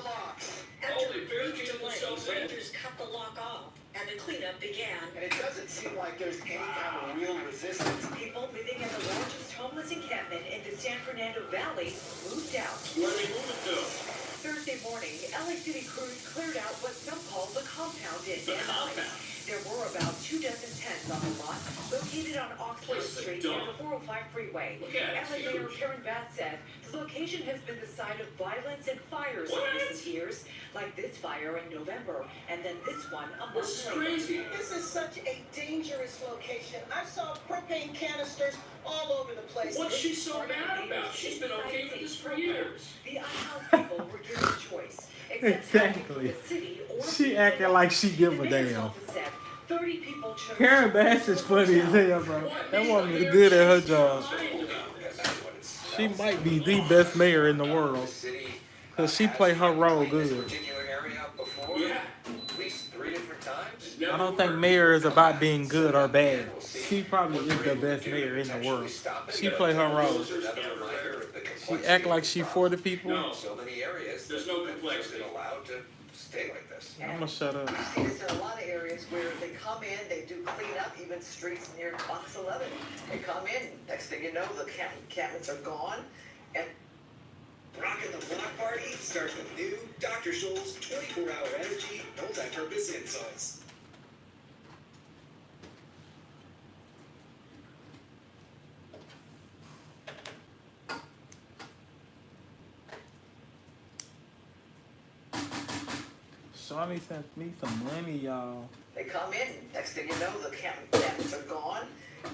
locks. After they barricaded themselves in. rangers cut the lock off, and the cleanup began. And it doesn't seem like there's any kind of real resistance. People living in the largest homeless encampment in the San Fernando Valley moved out. Where are they moving to? Thursday morning, LA City crews cleared out what some call the compound in The Van Nuys. compound? There were about 24 tents on the lot, located on Oxford Place is Street near dumb. the 405 freeway. Look at it, LA it's Mayor huge. Karen Bass said the location has been the site of violence and fires in What? recent years, like this fire in November, and then this one a month This is later. crazy. This is such a dangerous location. I saw propane canisters all over the place. What's she so mad about? She's been okay with this for years. The unhoused people were given a choice. Exactly. The city or She the acting like she give The a mayor's damn. office said 30 people chose Karen Bass is funny as hell, bro. That woman is good at her job. She might be the best mayor in the world. Because she play her role good. Yeah. At least 3 different times. I don't think mayor is about being good or bad. She probably is the best mayor in the world. She play her role. She act like she for the people. No. So many areas. There's no complexity. Been allowed to stay like this. I'm gonna shut up. See this in a lot of areas where they come in, they do clean up, even streets near Box 11. They come in, next thing you know, the encampments are gone, and Rockin' the Block Party starts with new Dr. Scholl's 24-hour energy multi-purpose insoles. Shawnee sent me some money, y'all. they come in, next thing you know, the encampments are gone,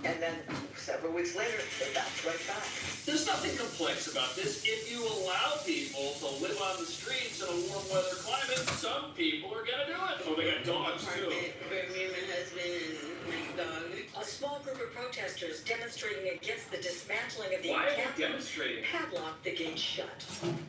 and then several weeks later, they bounce right back. There's nothing complex about this. If you allow people to live on the streets in a warm weather climate, some people are gonna do it. Oh, they got dogs too. Me and my husband and my dog. A small group of protesters demonstrating against the dismantling of the Why are they encampment demonstrating? padlocked the gate shut.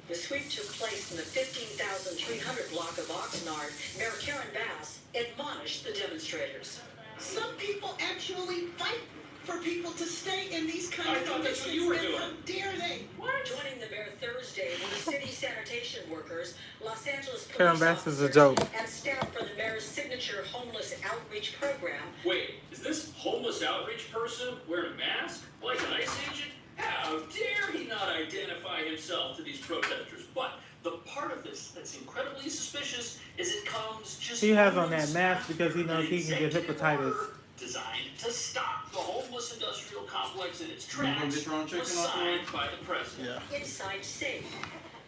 The sweep took place in the 15,300 block of Oxnard. Mayor Karen Bass admonished the demonstrators. Some people actually fight for people to stay in these kind I of thought that's conditions. what you were and how doing. dare they? Joining the mayor Thursday were the city sanitation workers, Los Angeles police Karen Bass is a officers, joke. and staff for the mayor's signature homeless outreach program. Wait, is this homeless outreach person wearing a mask? Like an ICE agent? How dare he not identify himself to these protesters? But the part of this that's incredibly suspicious is it comes just He has on moments that mask after because he knows an he can get executive hepatitis. order designed to stop the homeless industrial complex in its You wanna go tracks get your own chicken was off the road? signed by the president. Yeah. Inside safe.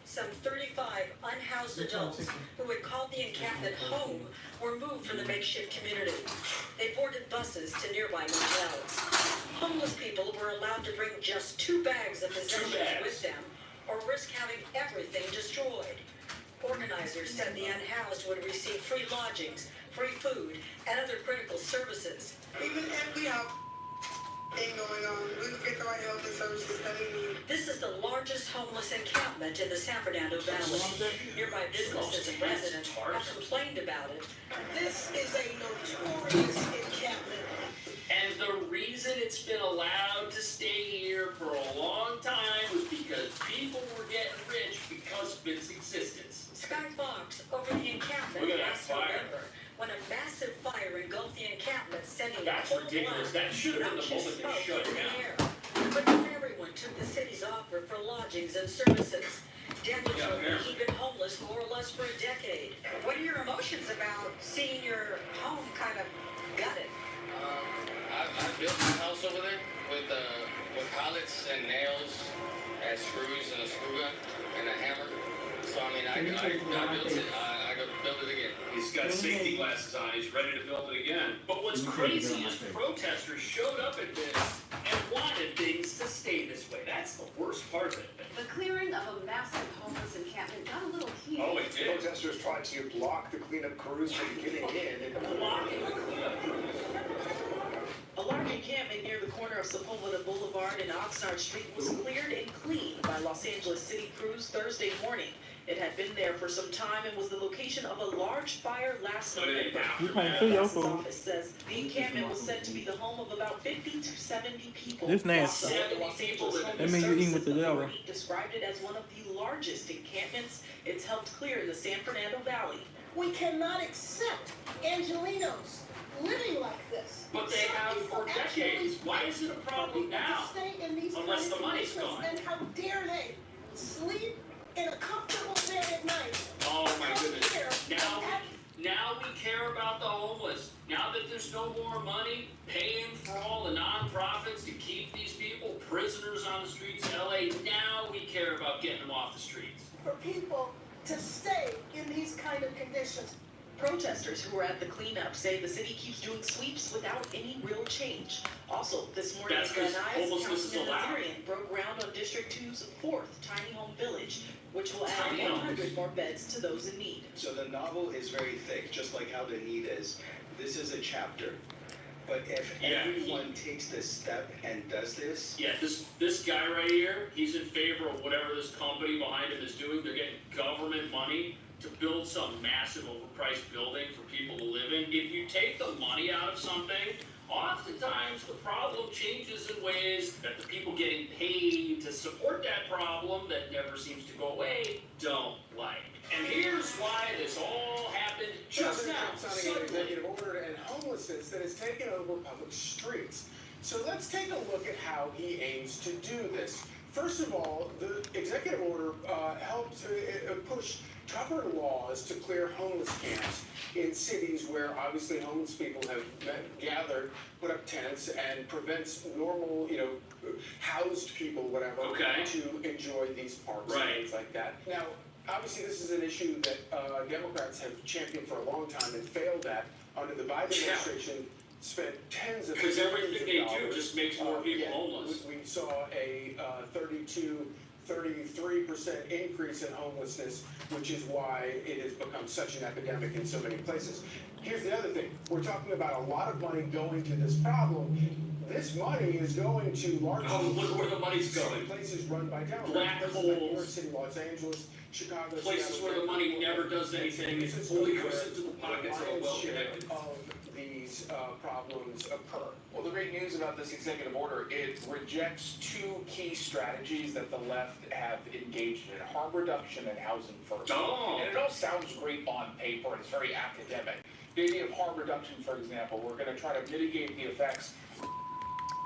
Some 35 unhoused adults who had called the encampment home were moved from the makeshift community. They boarded buses to nearby motels. Homeless people were allowed to bring just 2 bags of possessions bags. with them or risk having everything destroyed. Organizers said the unhoused would receive free lodgings, free food, and other critical services. Even if we have thing going on, we can get the right health and services that we need. This is the largest homeless encampment in the San Fernando Valley. Nearby businesses and residents have complained about it. This is a notorious encampment. And the reason it's been allowed to stay here for a long time was because people were getting rich because of its existence. Sky Fox over the encampment Look at that last fire. November when a massive fire engulfed the encampment, sending That's ridiculous. That should have been the moment they shut it down. But not everyone took the city's offer for lodgings and services. Daniel told me he'd been homeless more or less for a decade. What are your emotions about seeing your home kind of gutted? I built this house over there with pallets and nails and screws and a screw gun and a hammer. So I mean, I built it. I could build it again. He's got safety glasses on. He's ready to build it again. But what's crazy is protesters showed up at this and wanted things to stay this way. That's the worst part of it. The clearing of a massive homeless encampment got a little heated. Oh, it did. Protesters tried to block the cleanup crews from getting in. Blocking the cleanup. A large encampment near the corner of Sepulveda Boulevard and Oxnard Street was cleared and cleaned by Los Angeles City crews Thursday morning. It had been there for some time and was the location of a large fire last November. The office says the encampment was said to be the home of about 50 to 70 people. This nasty. The Los Angeles That means you're eating with the devil. described it as one of the largest encampments it's helped clear in the San Fernando Valley. We cannot accept Angelinos living like this. But they have for decades. Why is it a problem now? Unless the money's gone. And how dare they sleep in a comfortable bed at night? Oh my goodness. Now we care about the homeless. Now that there's no more money paying for all the nonprofits to keep these people prisoners on the streets of LA, now we care about getting them off the streets. For people to stay in these kind of conditions. Protesters who were at the cleanup say the city keeps doing sweeps without any real change. Also, this morning, That's 'cause homelessness is Councilman allowed. Nazarian broke ground on District 2's 4th Tiny Home Village, which will add Tiny 100 more beds to those in need. So the novel is very thick, just like how the need is. This is a chapter. But if everyone takes this step and does this, Yeah, this guy right here, he's in favor of whatever this company behind him is doing. They're getting government money to build some massive overpriced building for people to live in. If you take the money out of something, oftentimes the problem changes in ways that the people getting paid to support that problem that never seems to go away don't like. And here's why this all happened just now. Signing an Suddenly. executive order to end homelessness that has taken over public streets. So let's take a look at how he aims to do this. First of all, the executive order helps push tougher laws to clear homeless camps in cities where obviously homeless people have gathered, put up tents, and prevents normal, housed people, whatever, to enjoy these parks and things like that. Now, obviously, this is an issue that Democrats have championed for a long time and failed at under the Biden administration. Spent tens of Because billions everything of they dollars. do just makes more people homeless. We saw a 33% increase in homelessness, which is why it has become such an epidemic in so many places. Here's the other thing. We're talking about a lot of money going to this problem. This money is going to largely look where the money's going. Places run by Democrats. Black Places like New York holes. City, Los Angeles, Chicago. Places Seattle, where the money never does anything. It only goes into the pockets of the well-connected. of these problems occur. Well, the great news about this executive order, it rejects two key strategies that the left have engaged in: harm reduction and housing first. Oh. And it all sounds great on paper, and it's very academic. The idea of harm reduction, for example, we're going to try to mitigate the effects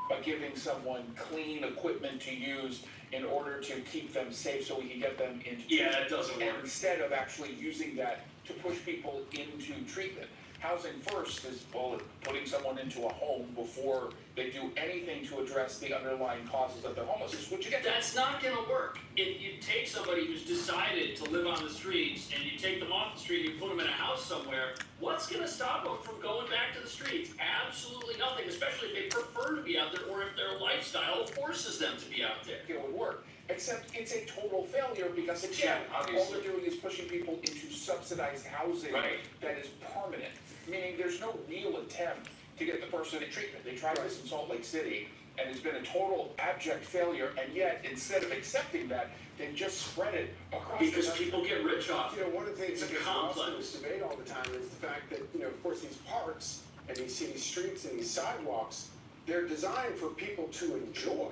by giving someone clean equipment to use in order to keep them safe so we can get them into treatment. that doesn't work. Instead of actually using that to push people into treatment. Housing first is, well, putting someone into a home before they do anything to address the underlying causes of their homelessness, which again, That's not going to work. If you take somebody who's decided to live on the streets and you take them off the street and you put them in a house somewhere, what's going to stop them from going back to the streets? Absolutely nothing, especially if they prefer to be out there or if their lifestyle forces them to be out there. it would work. Except it's a total failure because again, all they're doing is pushing people into subsidized housing that is permanent. Meaning there's no real attempt to get the person in treatment. They tried this in Salt Lake City and it's been a total abject failure, and yet instead of accepting that, they've just spread it across Because the country. people get rich off it. One of the things It's that a gets lost in complex. this debate all the time is the fact that, of course, these parks and these city streets and these sidewalks, they're designed for people to enjoy,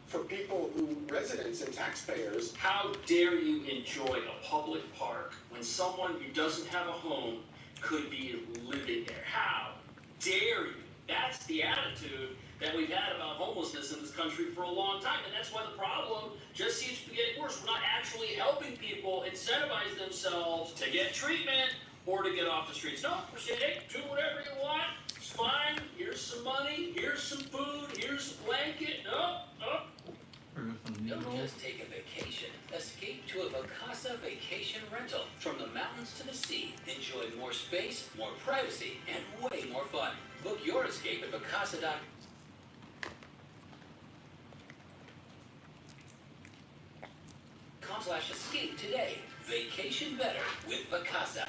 for people who, residents and taxpayers. How dare you enjoy a public park when someone who doesn't have a home could be living there? How dare you? That's the attitude that we've had about homelessness in this country for a long time, and that's why the problem just seems to be getting worse. We're not actually helping people incentivize themselves to get treatment or to get off the streets. No, we're saying, hey, do whatever you want. It's fine. Here's some money. Here's some food. Here's a blanket. No. Don't just take a vacation. Escape to a Vacasa vacation rental. From the mountains to the sea, enjoy more space, more privacy, and way more fun. Book your escape at Vacasa.com. /escape today. Vacation better with Vacasa.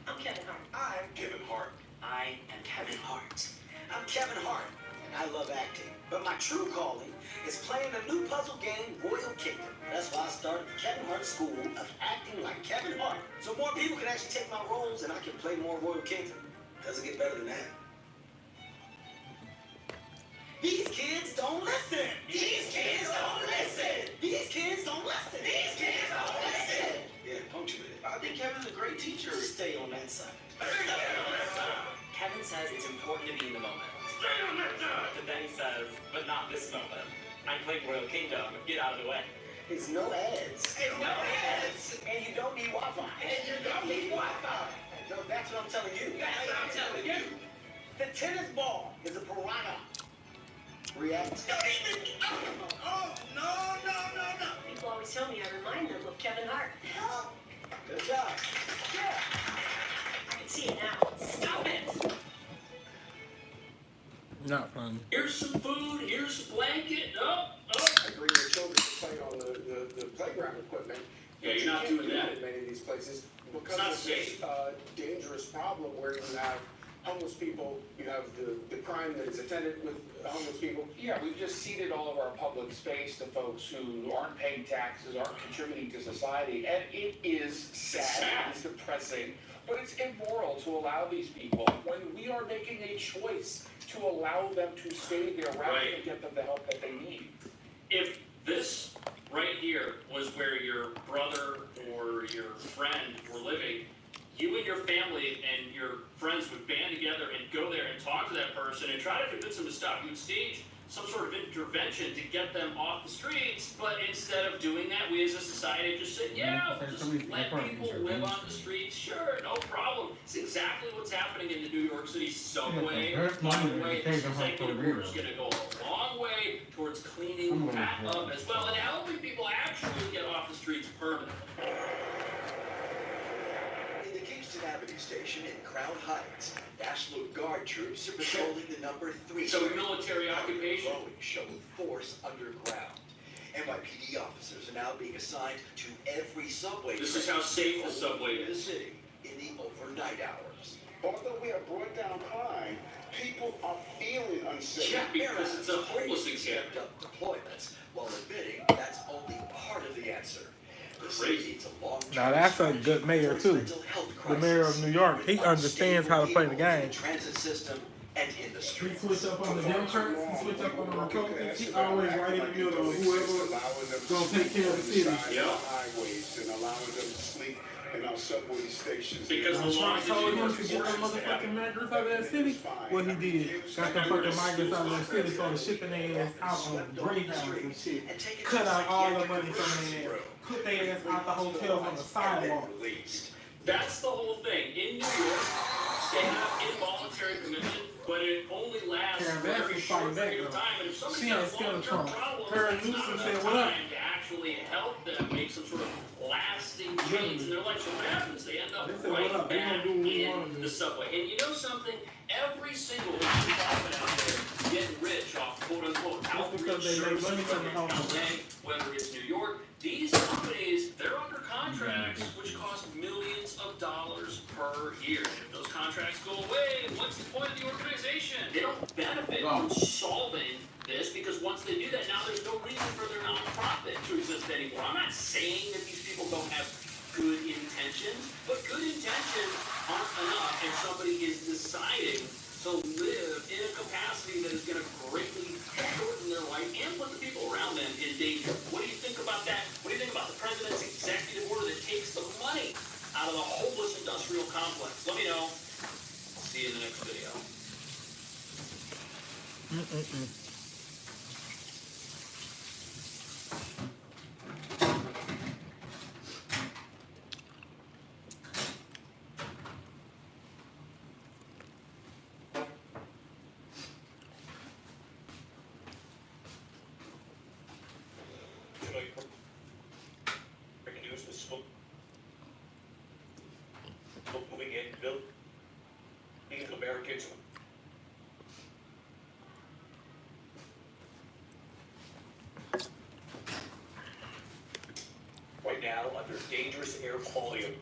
I'm Kevin Hart. I'm Kevin Hart. I am Kevin Hart. I'm Kevin Hart, and I love acting. But my true calling is playing a new puzzle game, Royal Kingdom. That's why I started the Kevin Hart School of Acting Like Kevin Hart. So more people can actually take my roles and I can play more Royal Kingdom. Doesn't get better than that. These kids don't listen. These kids don't listen. These kids don't listen. These kids don't listen. Yeah, punctuate it. I think Kevin's a great teacher. Stay on that side. Kevin says it's important to be in the moment. Stay on that side! But then he says, but not this moment. I'm playing Royal Kingdom. Get out of the way. It's no ads. It's no ads. And you don't need Wi-Fi. And you don't need Wi-Fi. No, that's what I'm telling you. That's what I'm telling you. The tennis ball is a piranha. React. Don't even. Oh, no. People always tell me I remind them of Kevin Hart. Good job. Yeah. I can see it now. Stop it. Not fun. Here's some food. Here's a blanket. I bring your children to play on the playground equipment. Yeah, you're not doing that. In many of these places because It's not of safe. this dangerous problem where you have homeless people, you have the crime that is attended with homeless people. Yeah, we've just ceded all of our public space to folks who aren't paying taxes, aren't contributing to society, and it is sad, it's depressing, but it's immoral to allow these people, when we are making a choice to allow them to stay there rather than get them the help that they need. If this right here was where your brother or your friend were living, you and your family and your friends would band together and go there and talk to that person and try to convince them to stop. You would stage some sort of intervention to get them off the streets, but instead of doing that, we as a society just said, yeah, we'll just let people live on the streets, sure, no problem. It's exactly what's happening in the New York City subway. By the way, this executive order is going to go a long way towards cleaning that up as well and helping people actually get off the streets permanently. In the Kingston Avenue station in Crown Heights, National Guard troops are patrolling the number 3. So military occupation. Growing show of force underground. NYPD officers are now being assigned to every subway. This is how safe the subway in the is. city in the overnight hours. Although we have brought down crime, people are feeling unsafe. Yeah, because it's a homeless example. Stepped up deployments while admitting that's only part of the answer. The city needs a long Now that's a good mayor too. The mayor of New York. He understands how to play the game. transit system and in the He street. switch up on the Democrats, he switch up on the Republicans. He always right in the middle of whoever gonna take care of the city. Highways and allowing them to sleep in our subway stations. Because the law Trump told him to get them motherfucking migrants out of that city. What he did, got them fucking migrants out of that city, started shipping their ass out on Greyhounds and shit. Cut out all the money from their ass. Put their ass out the hotels on the sidewalk. That's the whole thing. In New York, they have involuntary commitment, but it only lasts Karen for a Bass very was short fighting back period of though. time. And if She somebody's ain't got scared of long-term Trump. problems, Karen it's Newsom not said, enough "What up?" time to actually help them make some sort of lasting change in their life. So what happens? They end up They said, right "What up? We back gonna do what we wanna in do." the subway. And you know something? Every single nonprofit out there getting rich off quote-unquote outreach because they make money services, from the whether it's homeless. LA, whether it's New York, these companies, they're under contracts which cost millions of dollars per year. If those contracts go away, what's the point of the organization? They don't benefit from solving this because once they do that, now there's no reason for their nonprofit to exist anymore. I'm not saying that these people don't have good intentions, but good intentions aren't enough if somebody is deciding to live in a capacity that is going to greatly shorten their life and put the people around them in danger. What do you think about that? What do you think about the president's executive order that takes the money out of the homeless industrial complex? Let me know. See you in the next video. Breaking news with smoke moving in, building Americans. Right now, under dangerous air quality.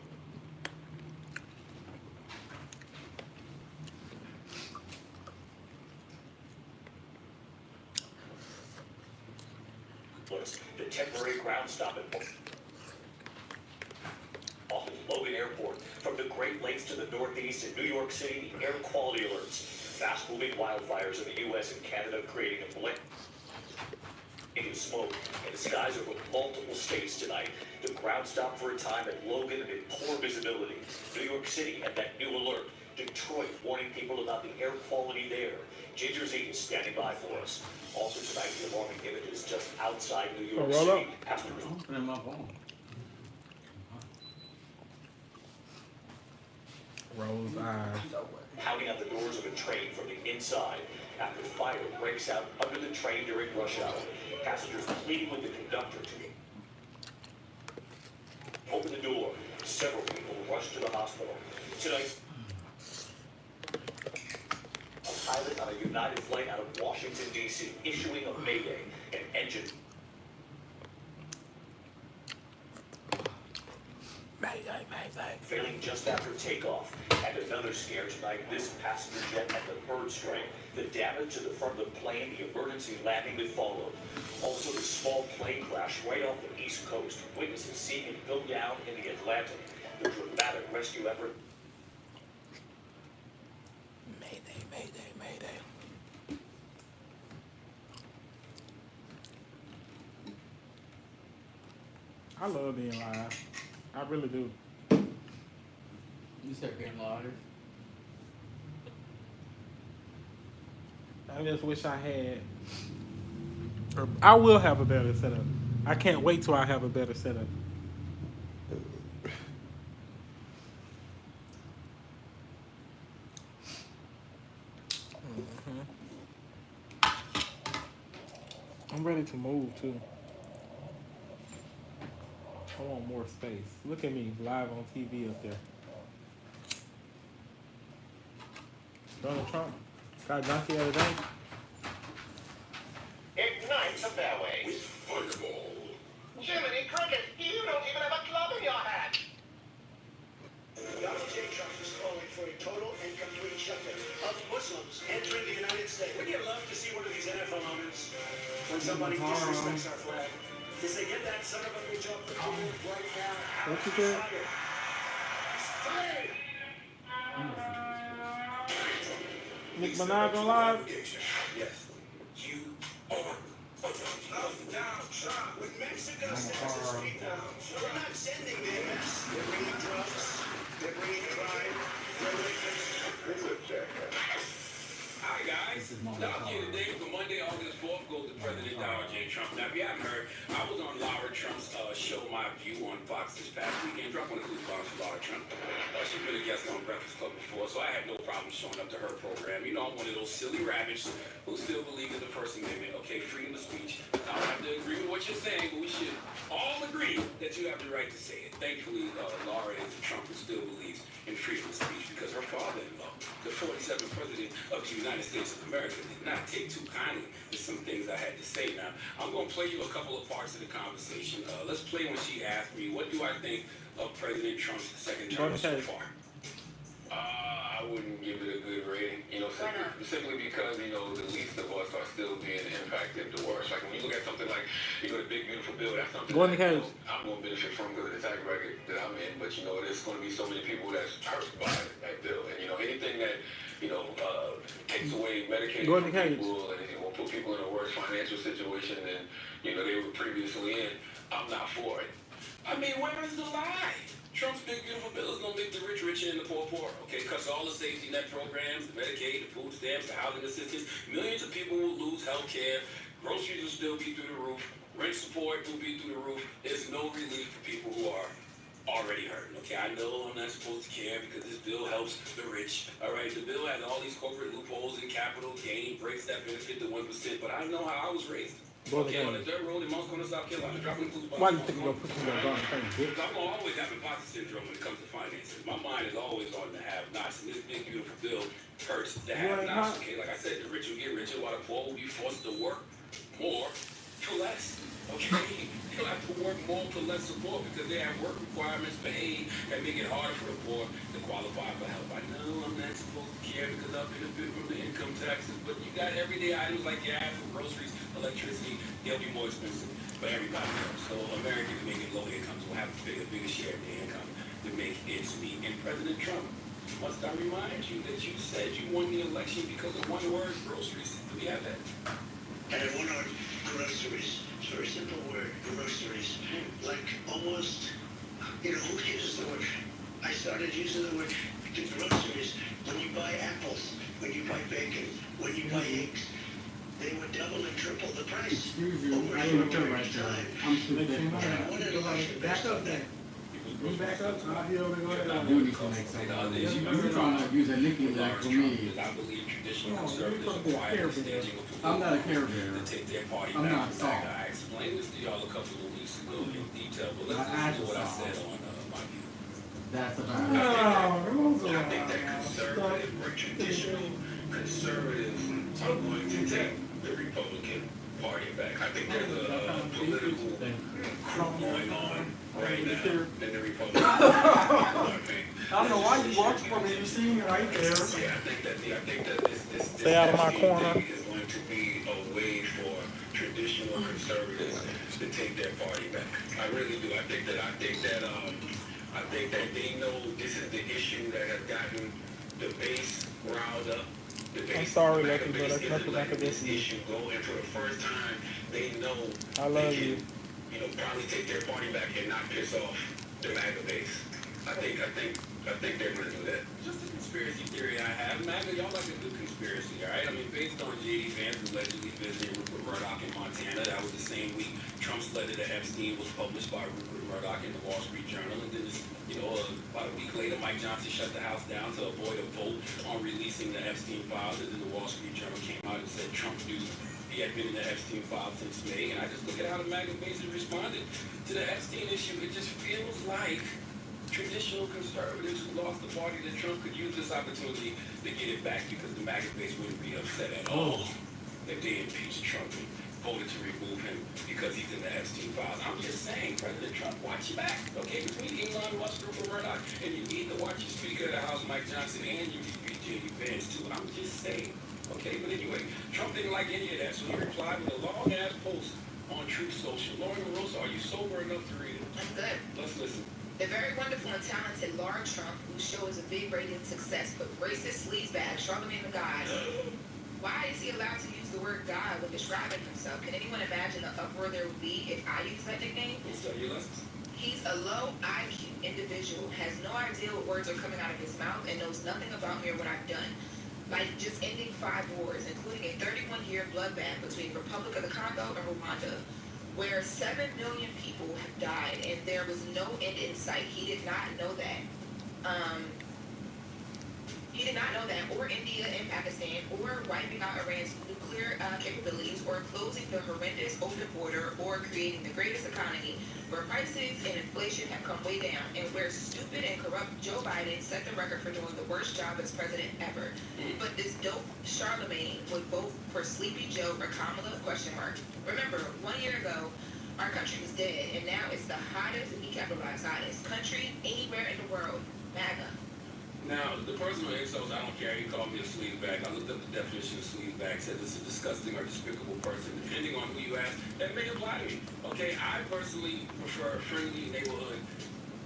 The temporary ground stop at off Logan Airport. From the Great Lakes to the Northeast and New York City, air quality alerts. Fast-moving wildfires in the U.S. and Canada creating a blink of smoke in the skies over multiple states tonight. The ground stop for a time at Logan amid poor visibility. New York City had that new alert. Detroit warning people about the air quality there. Ginger's Eaton standing by for us. Also tonight, the alarming images just outside New York City. Opening my phone. Rose eyes. Pounding out the doors of a train from the inside after fire breaks out under the train during rush hour. Passengers pleading with the conductor to open the door. Several people rushed to the hospital. Tonight, a pilot on a United flight out of Washington, D.C. issuing a mayday, an engine. Failing just after takeoff. And another scare tonight, this passenger jet at the bird strike. The damage to the front of the plane, the emergency landing that followed. Also, the small plane crash right off the East Coast. Witnesses seeing it go down in the Atlantic. The dramatic rescue effort. Mayday. I love being live. I really do. You said being live. I just wish I had, or I will have a better setup. I can't wait till I have a better setup. I'm ready to move too. I want more space. Look at me live on TV up there. Donald Trump got donkey the other day. Ignite the fairway. With Fireball. Jiminy Cricket, you don't even have a club in your hand. Dr. J. Trump is calling for a total and complete shutdown of Muslims entering the United States. Wouldn't you love to see one of these NFL owners when somebody disrespects our flag? To say, get that son of a bitch off the field right now. What you did? Nick Minaj on live? Yes. You are when Mexico sends its people, they're not sending their mess. They're bringing drugs. They're bringing crime. They're Hi guys, now here today for Monday, August 4th, goes to President Donald J. Trump. Now, if you haven't heard, I was on Laura Trump's show, My View, on Fox this past weekend. Drop one of those bombs for Laura Trump. She's been a guest on Breakfast Club before, so I had no problem showing up to her program. You know, I'm one of those silly rabbits who still believe in the First Amendment. Okay, freedom of speech. I don't have to agree with what you're saying, but we should all agree that you have the right to say it. Thankfully, Laura is a Trump who still believes in freedom of speech because her father-in-law, the 47th president of the United States of America, did not take too kindly to some things I had to say. Now, I'm going to play you a couple of parts of the conversation. Let's play when she asked me, what do I think of President Trump's second term so far? I wouldn't give it a good rating, simply because, the least of us are still being impacted the worst. Like when you look at something like, the big beautiful bill, that's something I'm going to benefit from because of the tax bracket that I'm in, but there's going to be so many people that's hurt by that bill. And anything that, takes away Medicaid from people and will put people in a worse financial situation than, they were previously in, I'm not for it. I mean, where is the lie? Trump's big beautiful bill is going to make the rich richer richer and the poor poorer. Okay, cuts all the safety net programs, the Medicaid, the food stamps, the housing assistance. Millions of people will lose health care. Groceries will still be through the roof. Rent support will be through the roof. There's no relief for people who are already hurting. Okay, I know I'm not supposed to care because this bill helps the rich. All right, the bill has all these corporate loopholes and capital gain breaks that benefit the 1%. But I know how I was raised. Okay, on the dirt road in Moscow, South Carolina, dropping clues. Why do you think you're gonna put some of that on the I'm always have imposter syndrome when it comes to finances. My mind is always on the have-nots, and this big beautiful bill hurts the have-nots. Okay, like I said, the rich will get richer while the poor will be forced to work more for less. Okay, they'll have to work more for less support because they have work requirements for aid that make it harder for the poor to qualify for help. I know I'm not supposed to care because I benefit from the income taxes, but you got everyday items like gas and groceries, electricity, they'll be more expensive for everybody else. So Americans making low incomes will have to pay a bigger share of their income to make ends meet. And President Trump, must I remind you that you said you won the election because of one word, groceries. Do we have that? And I one word, groceries. It's a very simple word, groceries. Like almost, who uses the word? I started using the word the groceries when you buy apples, when you buy bacon, when you buy eggs. They would double and triple the price over a short period of time. And I wanted to like the best of that. You back up, so I hear over there. I do need to make something. You're trying to use a Nicky like for me. I'm not a Care Bear. I'm not soft. I explained this to y'all a couple of weeks ago in detail, but let's listen to what I said on my view. That's about I think that conservative or traditional conservatives are going to take the Republican Party back. I think there's a political coup going on right now in the Republican Party. I don't know why you watch for me. You see me right there. Yeah, I think that this Stay out of my corner. is going to be a way for traditional conservatives to take their party back. I really do. I think that they know this is the issue that has gotten the base riled up. I'm sorry, Lucky, but that's nothing I could do. Issue go, and for the first time, they know I love you. Probably take their party back and not piss off the MAGA base. I think they're going to do that. Just a conspiracy theory I have. MAGA, y'all like a good conspiracy, all right? I mean, based on J.D. Vance allegedly visiting Rupert Murdoch in Montana, that was the same week Trump's letter to Epstein was published by Rupert Murdoch in the Wall Street Journal. And then, about a week later, Mike Johnson shut the House down to avoid a vote on releasing the Epstein files. And then the Wall Street Journal came out and said Trump knew he had been in the Epstein files since May. And I just look at how the MAGA base has responded to the Epstein issue. It just feels like traditional conservatives who lost the party that Trump could use this opportunity to get it back because the MAGA base wouldn't be upset at all if they impeached Trump and voted to remove him because he's in the Epstein files. I'm just saying, President Trump, watch your back, okay? Between Elon Musk and Rupert Murdoch, and you need to watch your Speaker of the House, Mike Johnson, and you need J.D. Vance, too. I'm just saying, okay? But anyway, Trump didn't like any of that, so he replied with a long-ass post on Truth Social. Lauren Rosa, are you sober enough to read it? I'm good. Let's listen. The very wonderful and talented Laura Trump, whose show is a big rated success, but racist sleazebag, Charlamagne the God. Why is he allowed to use the word God when describing himself? Can anyone imagine the uproar there would be if I used that nickname? He's a low IQ individual, has no idea what words are coming out of his mouth, and knows nothing about me or what I've done. Like just ending 5 wars, including a 31-year bloodbath between Republic of the Congo and Rwanda, where 7 million people have died, and there was no end in sight. He did not know that. He did not know that, or India and Pakistan, or wiping out Iran's nuclear capabilities, or closing the horrendous open border, or creating the greatest economy, where prices and inflation have come way down, and where stupid and corrupt Joe Biden set the record for doing the worst job as president ever. But this dope Charlamagne would vote for Sleepy Joe or Kamala? Remember, 1 year ago, our country was dead, and now it's the hottest, we capitalize hottest country anywhere in the world. MAGA. Now, the personal insults, I don't care. He called me a sleazebag. I looked up the definition of sleazebag. Says it's a disgusting or despicable person. Depending on who you ask, that may apply to me. Okay, I personally prefer a friendly neighborhood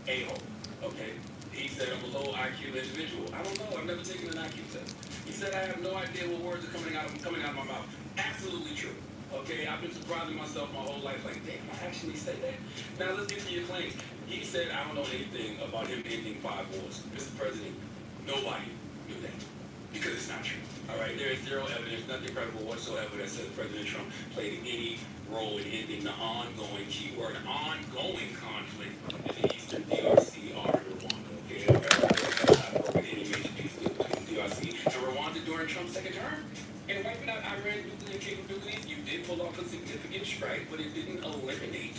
a-hole. Okay, he said I'm a low IQ individual. I don't know. I've never taken an IQ test. He said I have no idea what words are coming out of my mouth. Absolutely true. Okay, I've been surprising myself my whole life. Like, damn, I actually say that? Now let's get to your claims. He said, I don't know anything about him ending 5 wars. Mr. President, nobody knew that. Because it's not true. All right, there is zero evidence, nothing credible whatsoever that says President Trump played any role in ending the ongoing, keyword, ongoing conflict in the Eastern DRC or Rwanda. Okay, any major peace deal between DRC and Rwanda during Trump's second term. And wiping out Iran's nuclear capabilities, you did pull off a significant strike, but it didn't eliminate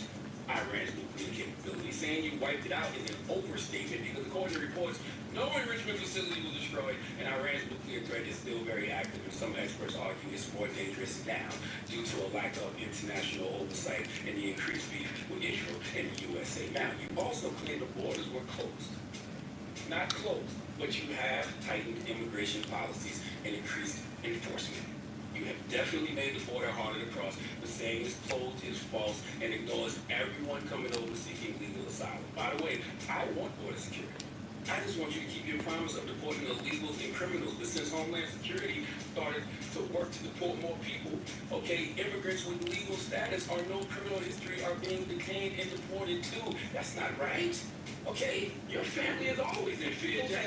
Iran's nuclear capabilities. Saying you wiped it out is an overstatement because according to reports, no enrichment facility was destroyed, and Iran's nuclear threat is still very active, and some experts argue it's more dangerous now due to a lack of international oversight and the increased beef with Israel and the USA. Now, you also claim the borders were closed. Not closed, but you have tightened immigration policies and increased enforcement. You have definitely made the border harder to cross, but saying it's closed is false and ignores everyone coming over seeking legal asylum. By the way, I want border security. I just want you to keep your promise of deporting illegals and criminals, but since Homeland Security started to work to deport more people, okay, immigrants with legal status or no criminal history are being detained and deported too. That's not right. Okay, your family is always in fear. All right,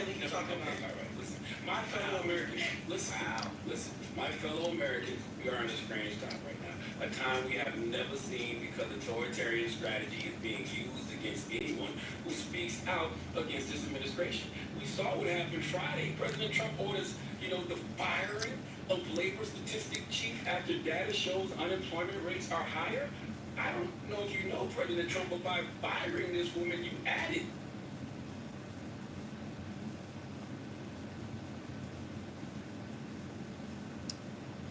listen. My fellow Americans, listen, my fellow Americans, we are in a strange time right now. A time we have never seen because authoritarian strategy is being used against anyone who speaks out against this administration. We saw what happened Friday. President Trump orders, the firing of labor statistic chief after data shows unemployment rates are higher. I don't know if you know, President Trump, but by firing this woman, you added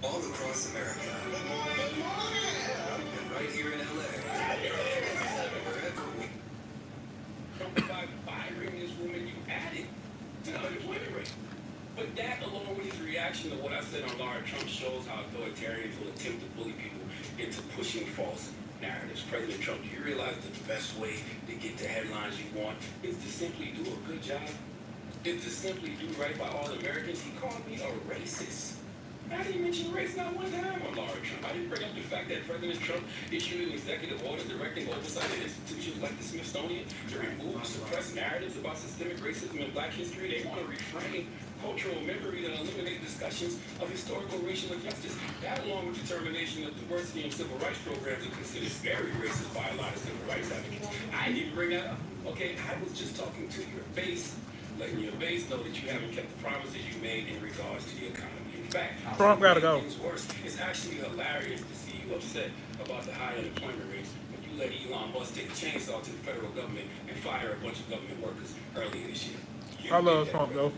all across America. And right here in LA. Wherever we by firing this woman, you added to the unemployment rate. But that, along with his reaction to what I said on Laura Trump, shows how authoritarians will attempt to bully people into pushing false narratives. President Trump, do you realize that the best way to get the headlines you want is to simply do a good job? Is to simply do right by all Americans? He called me a racist. I didn't mention race not one time on Laura Trump. I didn't bring up the fact that President Trump issued an executive order directing oversight of institutions like the Smithsonian to remove and suppress narratives about systemic racism in Black history. They want to reframe cultural memory that eliminate discussions of historical racial injustice. That, along with determination of diversity and civil rights programs, are considered very racist by a lot of civil rights advocates. I didn't bring that up. Okay, I was just talking to your base, letting your base know that you haven't kept the promises you made in regards to the economy. In fact, Trump gotta go. Worse. It's actually hilarious to see you upset about the high unemployment rate when you let Elon Musk take a chainsaw to the federal government and fire a bunch of government workers earlier this year. I love Trump, though.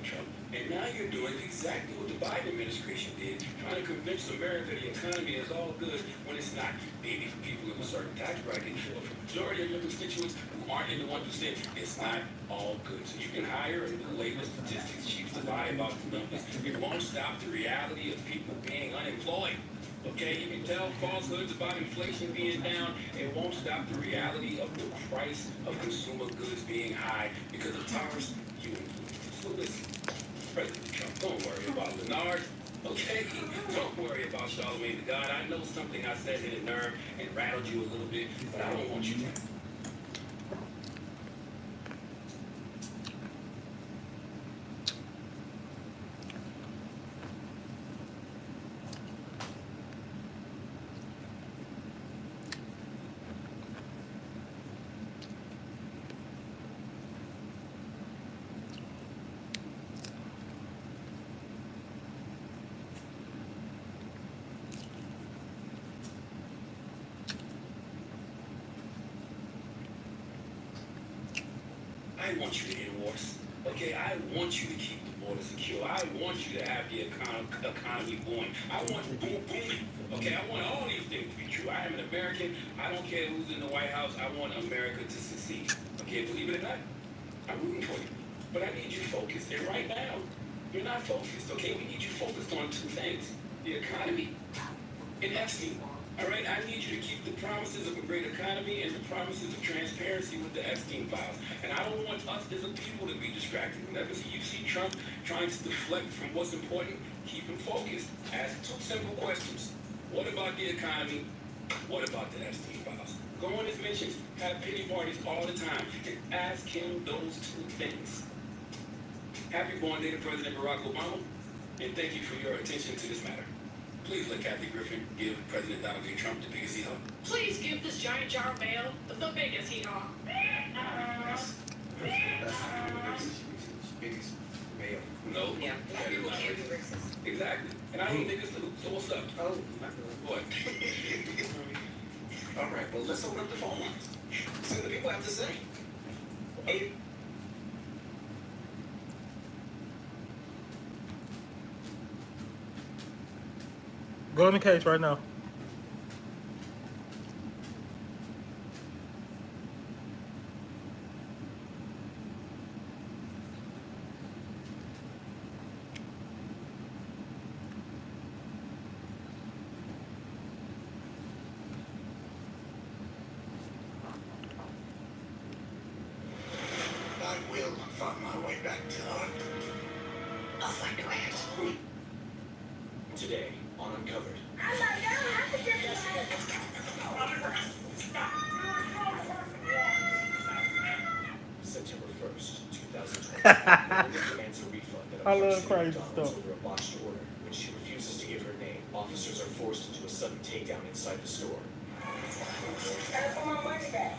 And now you're doing exactly what the Biden administration did, trying to convince America the economy is all good when it's not. Maybe for people in a certain tax bracket, but for the majority of your constituents who aren't in the 1%, it's not all good. So you can hire and do labor statistics chiefs to lie about the numbers. It won't stop the reality of people being unemployed. Okay, you can tell falsehoods about inflation being down. It won't stop the reality of the price of consumer goods being high because of tariffs you include. So listen, President Trump, don't worry about Leonard, okay? Don't worry about Charlemagne the God. I know something I said hit a nerve and rattled you a little bit, but I don't want you to. I want you to end wars. Okay, I want you to keep the border secure. I want you to have the economy going. I want booming. Okay, I want all these things to be true. I am an American. I don't care who's in the White House. I want America to succeed. Okay, believe it or not, I'm rooting for you. But I need you focused. And right now, you're not focused. Okay, we need you focused on 2 things: the economy and Epstein. All right, I need you to keep the promises of a great economy and the promises of transparency with the Epstein files. And I don't want us as a people to be distracted. Whenever you see Trump trying to deflect from what's important, keep him focused. Ask 2 simple questions. What about the economy? What about the Epstein files? Go on his mentions, have pity parties all the time, and ask him those two things. Happy born day to President Barack Obama, and thank you for your attention to this matter. Please let Kathy Griffin give President Donald J. Trump the biggest hee-haw. Please give this giant jar of mail the biggest hee-haw. Biggest male. No. Yeah, black people can't be racist. Exactly. And I don't think it's little. So what's up? Oh, What? All right, well, let's open up the phone lines. See what the people have to say. Hey, Go in the case right now. I will find my way back to her. I'll find a way out. Today on Uncovered. September 1st, 2020. Demands a refund at a I love Park City crazy McDonald's stuff. over a botched order. When she refuses to give her name, officers are forced into a sudden takedown inside the store. I want my money back. I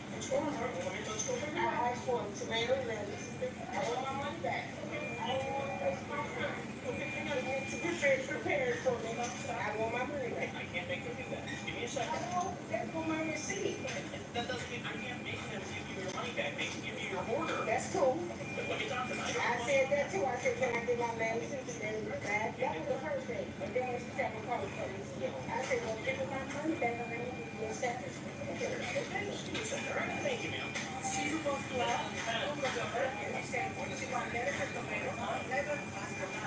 asked for tomato and lettuce. I want my money back. I don't want to waste my time. To be prepared for me. I want my money back. I can't make them do that. Give me a second. I know. That's for my receipt. That doesn't mean I can't make them give you your money back. They can give you your order. That's cool. But let me talk to them. I said that too. I said, can I get my medicine today? That was the first thing. And then when she said, I'm calling the police. I said, well, give me my money back. I'm going to give you a second. Thank you, ma'am. She's supposed to laugh. She said, what is it my medicine? Tomato?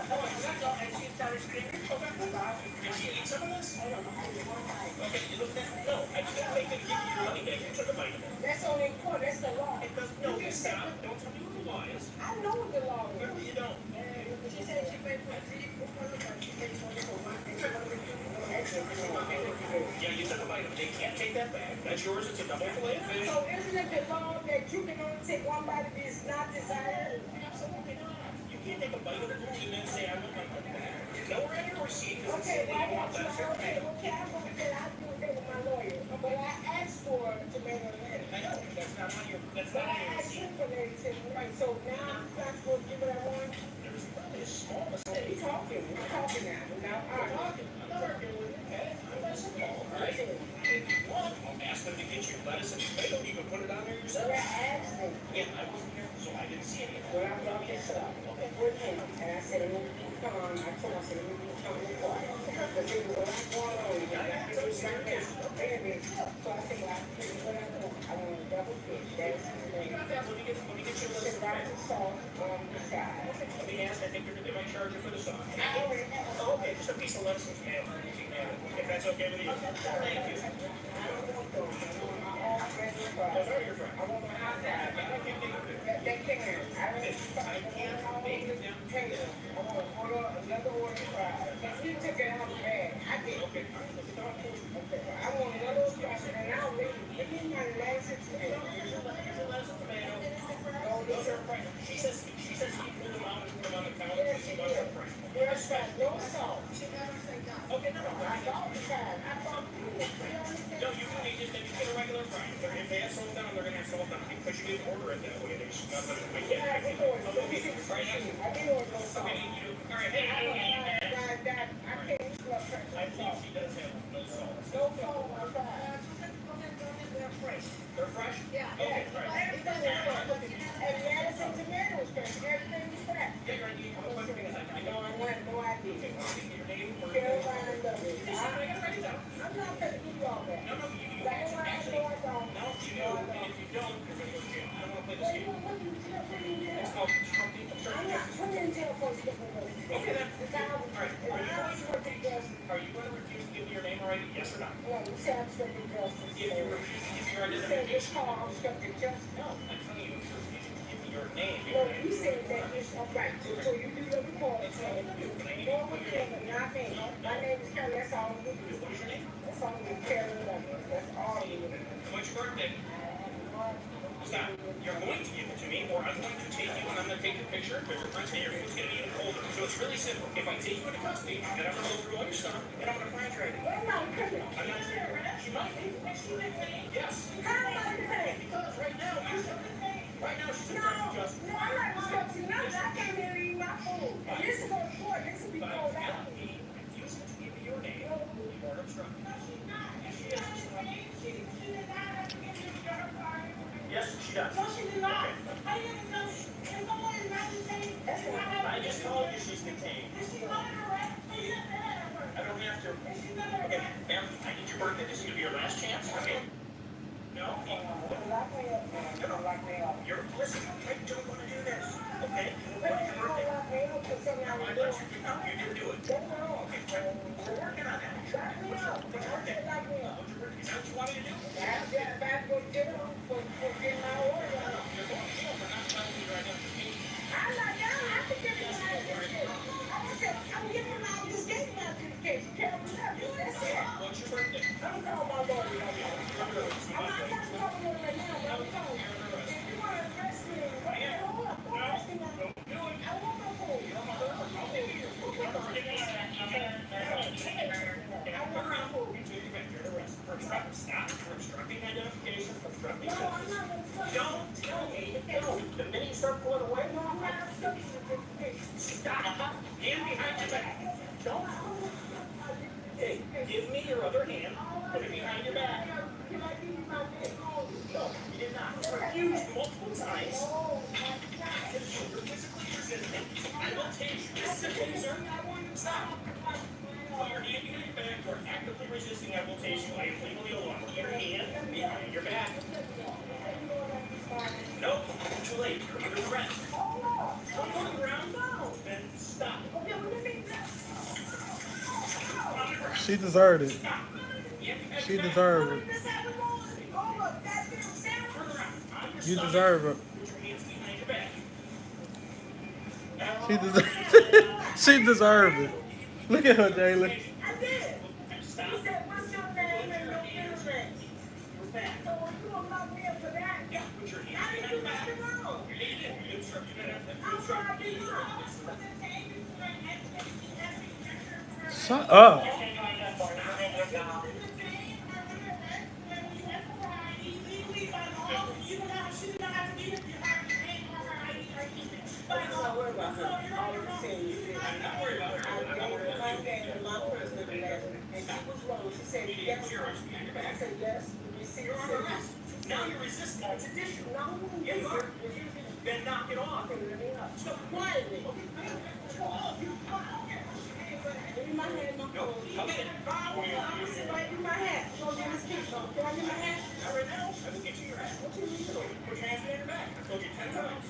And she started screaming. Did she eat some of this? I don't know. I did one bite. Okay, you look at no. I can't make them give you your money back. You took a bite of it. That's only important. That's the law. It doesn't. No, it's not. Don't tell me what the law is. I know what the law is. You don't. She said she paid for it. She paid for it. Yeah, you took a bite of it. They can't take that back. That's yours. It's a double fillet of fish. So isn't it the law that you can only take one bite of this not desired? Absolutely not. You can't take a bite of food and then say I want my money back. Nowhere in your receipt because Okay, it's why you want don't you? that. Okay, I'm going to get out with my lawyer. But I asked for tomato and lettuce. I know. That's not on your. That's But not I on your asked receipt. him for that. Right, so now I'm not supposed to give what I want? There's probably a small mistake. We're talking now. Now, all right. I'm not arguing with you, okay? I'm not simple, all right? If you want, I'll ask them to get you lettuce and tomato. You can put it on there yourself. So I asked him. Again, I wasn't here, so I didn't see anything. When I brought this up with him, and I said, let me be calm. I told him, I said, let me be calm and quiet. Because there was a lot going on. It was right there. So I said, well, I tell you what I want. I want a double fish. That's his name. Let me get your list. Said Roger sauce on the side. Let me ask. I think they might charge you for the sauce. I already have Oh, okay, just a piece of lettuce and tomato. If that's okay with you. Thank you. I don't want those. I want my all regular fries. Those are your fries. I want my hot fries. They can. I don't make them taste. I want to order another order of fries. If you took it out of the bag, I did. Okay. I want another fries, and I'll leave. Give me my lettuce and tomato. Here's your lettuce and tomato. Those are fries. She says you pull them out and put them on the counter. Yes, she Those did. are fries. Fresh fries, no salt. Okay, no. I thought the fries. I thought No, you can get a regular fry. If they have salt down, they're gonna have salt down. Because you didn't order it that way. There's nothing to make it. I did order no salt. Okay, you do. All right, hey, I can't eat blood pressure. I believe she does have no salt. No salt on my fries. They're fresh? Yeah. Okay, all right. And lettuce and tomatoes fresh. Everything is fresh. Yeah, you're right. I'm going to bring it up. I No, know. I want no idea. Your name or Carolina Douglas. I gotta write it down. I'm not going to give you all that. No, you Carolina, actually. no, I don't. No, you do. And if you don't, you're going to go to jail. I don't want to play this game. What do you tell me? It's called Trump. I'm not putting in jail for skipping those. Okay, then. All right. Are you going to refuse to give me your name already? Yes or no? Well, you said I'm skipping justice. If you refuse to give me your You said this identification. call, I'm skipping justice. No, I'm telling you, if you refuse to give me your name, No, you said that it's all right. So you do your report. Go with Kevin, not me. My name is Kelly. That's all we do. What's your name? That's all we do. Kelly. That's all we do. What's your birthday? Stop. You're going to give it to me, or I'm going to take you and I'm going to take your picture, fingerprints, and your food's going to be in the folder. So it's really simple. If I take you into custody, then I'm going to go through all your stuff, and I'm going to find your ID. I'm not criminal. I'm not saying she might be. Yes. How am I criminal? Because right now, she's No, I'm not discussing nothing. I can't even eat my food. And this is going to court. This will be rolled out. refusing to give me your name, you are obstructing. Yes, she does. No, she did not. Okay. I didn't know. If someone is not detained, that's what I just told you she's detained. Is she under arrest? I don't have to. Okay, ma'am, I need your birthday. This is going to be your last chance. Okay? No? Lock me up, man. No. Lock me up. Listen, I don't want to do this. Okay? But What's you your birthday? don't lock me up because something I I would thought do. you did. No, you didn't do it. That's wrong. Okay, we're working on that. Lock me up. What's your birthday? Lock me up. What's your birthday? Is that what you wanted to do? That's just back to jail for getting my order. You're going to jail for not telling me your identification. I'm not down. I can give you my identification. I'm giving you my identification. Tell me nothing. That's it. What's your birthday? I'm going to call my lawyer right now. I'm not going to call my lawyer right now. But I'm telling you, if you want to arrest me, hold up. Don't arrest me now. I want my phone. I want my phone. Stop for obstructing identification, obstructing No, I'm not citizens. going to Don't tell me. No. The minute you start pulling away, No, I'm not obstructing identification. stop. Hand behind your back. Don't. Hey, give me your other hand. Put it behind your back. Can I give you my name? No, you did not. Refused multiple times. Oh, my God. You're physically resistant. I will take you. This is a taser. Stop. Put your hand behind your back. You're actively resisting I will tase you. I am legally allowed. Put your hand behind your back. Nope. Too late. You're under arrest. Don't go to the ground. Then stop. She deserved it. She deserved it. You deserve it. She deserved it. She deserved it. Look at her, Jayla. I did. He said, what's your name and your interest? So you gonna lock me up for that? Yeah, put your hand I didn't behind do your back. nothing wrong. You did. You obstructed. You didn't have to I'm obstruct. sorry, I did not. Shut up. I'm not worried about her. All I'm saying is this. I'm not worried about her. I'm not worried about My you. dad and my person and she was wrong. She said yes. I said yes. You see, You're under arrest. Now you're resisting. It's additional. No. Yeah, you are. Then knock it off. Stop quietly. Give me my hand, my No, phone. come in. I'm gonna sit right in my hat. Go get this kid. Can I get my hat? Not right now. I will get you your hat. What you need to do? Put your hands behind your back. I told you 10 times.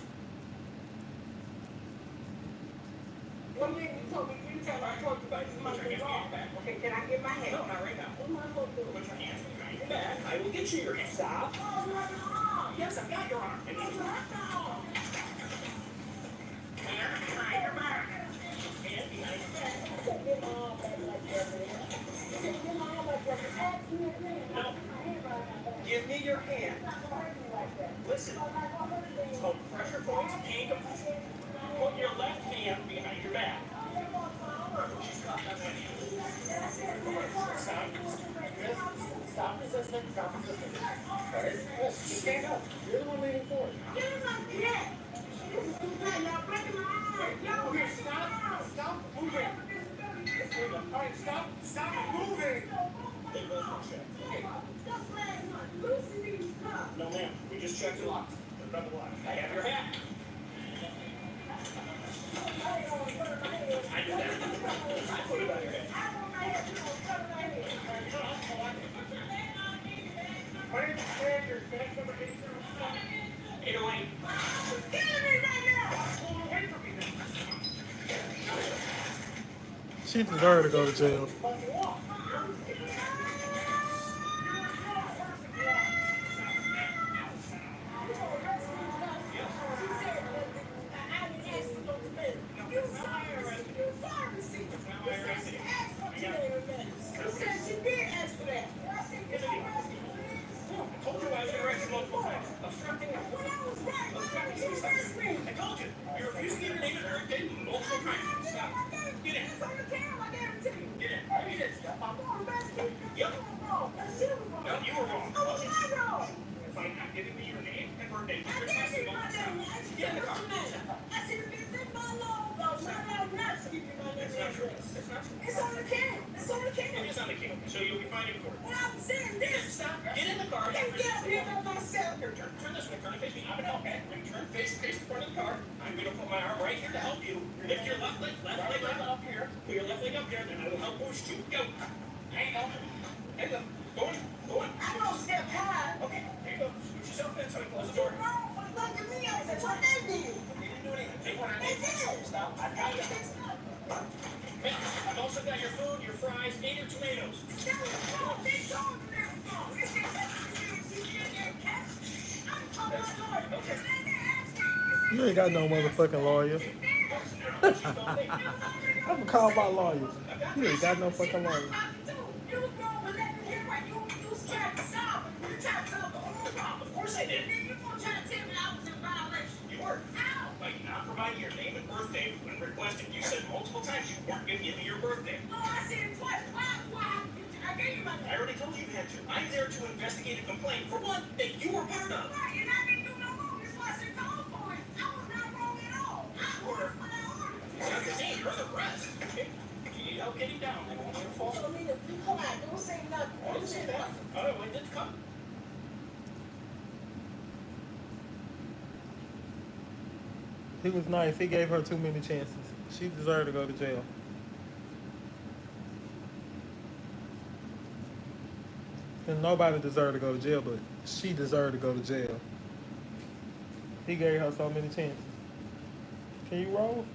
One thing you told me 3 times, I told you about this money is wrong. Okay, can I get my hat? No, not right now. What am I supposed to do? Put your hands behind your back. I will get you your hand. Stop. Oh, no, no. Yes, I've got your arm. And you hand behind your back. Hand behind your back. Get my arm back like that, man. Get my arm back like that. Ask me again. No. Give me your hand. Listen. It's called pressure points. Handcuffs. Put your left hand behind your back. She's got that hand. Stop resisting. Stop resisting. Yes, just stand up. You're the one leaning forward. Get in my head. Y'all breaking my arm. Okay, stop moving. All right, stop moving. They both want check. Okay. Just last month. Loosen these cuffs. No, ma'am. We just checked the locks. They're double locked. I have your hat. I did that. I put it on your head. My name is Sanders. That's number 807. 808. Get me right now. Wait for me then. She deserved to go to jail. refuse to give your name and birthday multiple times. Stop. Get in. It's on the camera. I gave it to you. Get in. Get in. Yep. No, you were wrong. I was not wrong. By not giving me your name and birthday. I gave you my name. Get in the car. I should have been in my logo. I'm not speaking my name. It's not true. It's not true. It's on the camera. It's on the camera. It is on the camera. So you'll be fine in court. Well, I'm saying this. Stop. Get in the car. Can't get rid of myself. Here, turn this way. Turn and face me. I'm gonna help. Okay? When you turn face in front of the car, I'm gonna put my arm right here to help you. Lift your left leg up here. Put your left leg up here, then I will help boost you. Go. There you go. There you go. Go on. I don't step high. Okay. There you go. Scoot yourself in so I close the door. Wrong for looking me up. That's what they did. They didn't do anything. Take what I They need. did. Stop. I got you. Man, I've also got your food, your fries, and your tomatoes. That was wrong. They told me that was wrong. They said that's You ain't got no motherfucking lawyer. I'm gonna call my lawyers. You ain't got no fucking lawyer. You was wrong for letting me hear what you was trying to solve. You tried to solve the whole problem. Of course I did. Then you gonna try to tell me I was in violation. You were. How? By not providing your name and birthday when requested. You said multiple times you weren't going to give me your birthday. Oh, I said it twice. Why? I gave you my I already told you you had to. I'm there to investigate a complaint, for one, that you were part of. right, and I didn't do no wrong. That's why I said call for it. I was not wrong at all. I ordered what I ordered. It's not the same. You're the rest. Okay? If you need help getting down, then won't be your fault. You told me to be quiet. Don't say nothing. I didn't say that. Oh, when did it come? He was nice. He gave her too many chances. She deserved to go to jail. And nobody deserved to go to jail, but she deserved to go to jail. He gave her so many chances. Can you roll?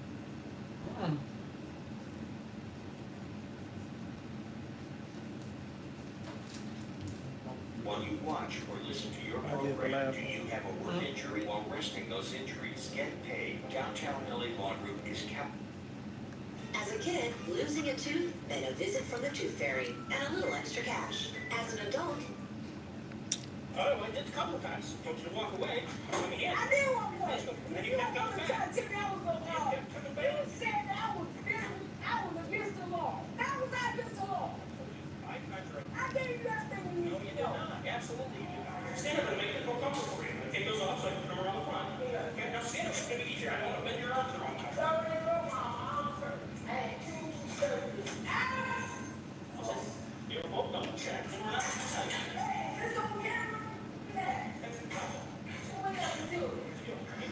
While you watch or listen to your program, do you have a work injury? While resting those injuries, get paid. Downtown LA Law Group is kept. As a kid, losing a tooth meant a visit from the tooth fairy and a little extra cash. As an adult, Oh, I did a couple of times. Told you to walk away. Let me in. I did walk away. And then you kept coming back. Trying to tell me I was wrong. You said that I was against the law. How was I against the law? I gave you everything you No, needed you to did know. not. Absolutely, you did not. Stand up and make it more comfortable for you. Take those off so I can put them around the front. Yeah, now stand up. It's going to be easier. I don't want to bend your arms the wrong way. Sorry, no, my arms hurt. I had 2 surgeries. You were both double checked. And we're not going to tell you. It's on camera. Yeah. So what else to do?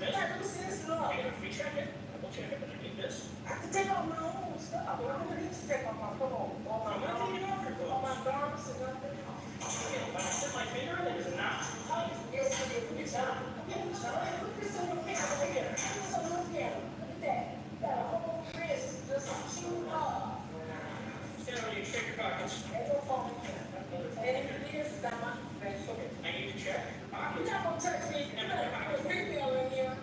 Like, who says this law? We check it. We'll check it, but I need this. I can take off my own stuff. I don't need to take off my clothes. All my I'm not taking off your all my clothes. garments and nothing. If I stick my finger in it, it's not. Yes, I did. It's not. Look this on the camera right here. Look this on the camera. Look at that. Got a whole wrist just chewed off. Stand up and check your pockets. Ain't no phone here. And if it is, it's not my face. Okay, I need to check your You're pockets. not gonna touch me. You're not gonna put a female in here.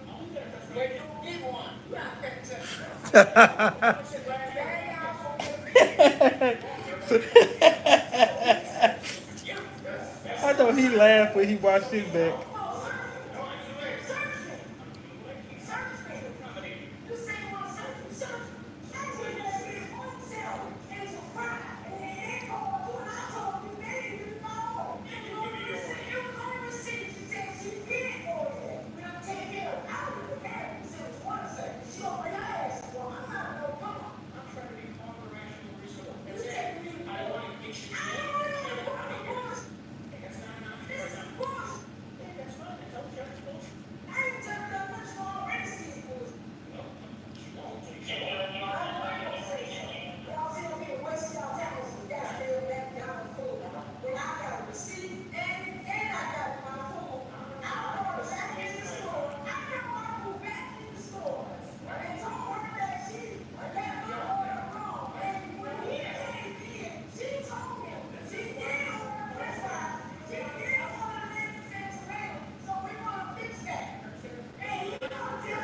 Wait, you don't get one. You're not gonna touch I know he laughed when he watched his back.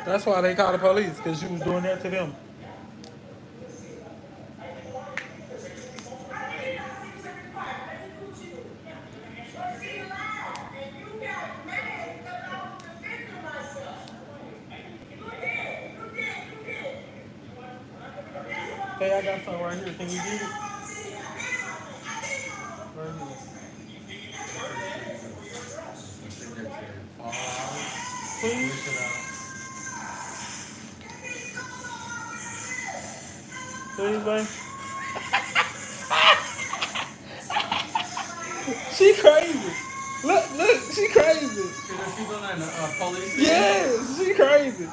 That's why they call the police, because you was doing that to them. Hey, I got some right here. Can you get it? Right here. Please. Please, babe. She crazy. Look, she crazy. She doing that in the police station? Yes, she crazy.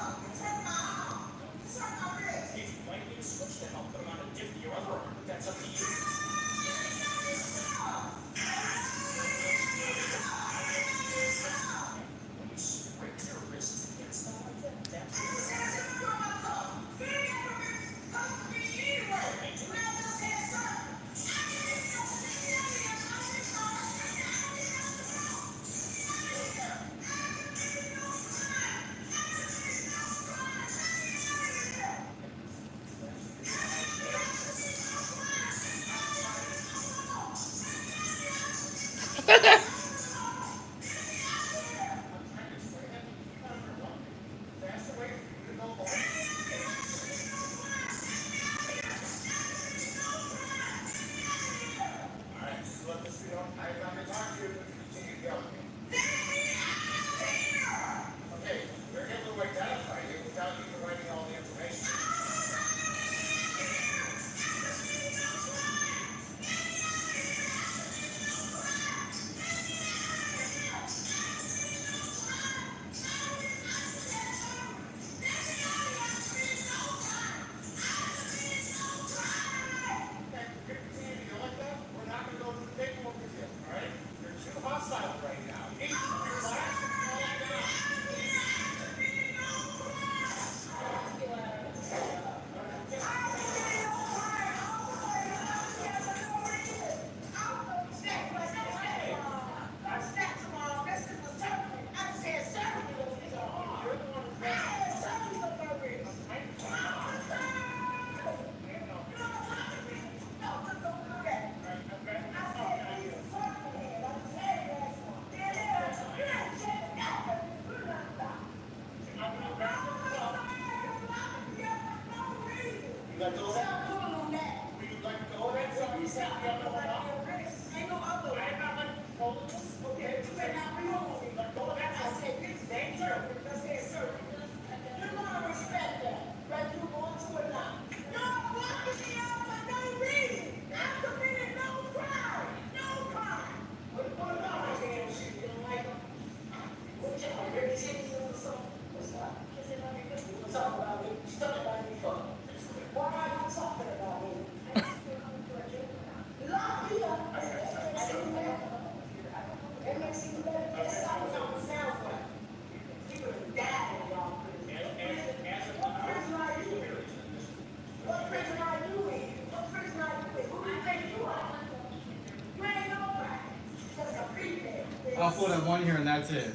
I'll put that one here and that's it.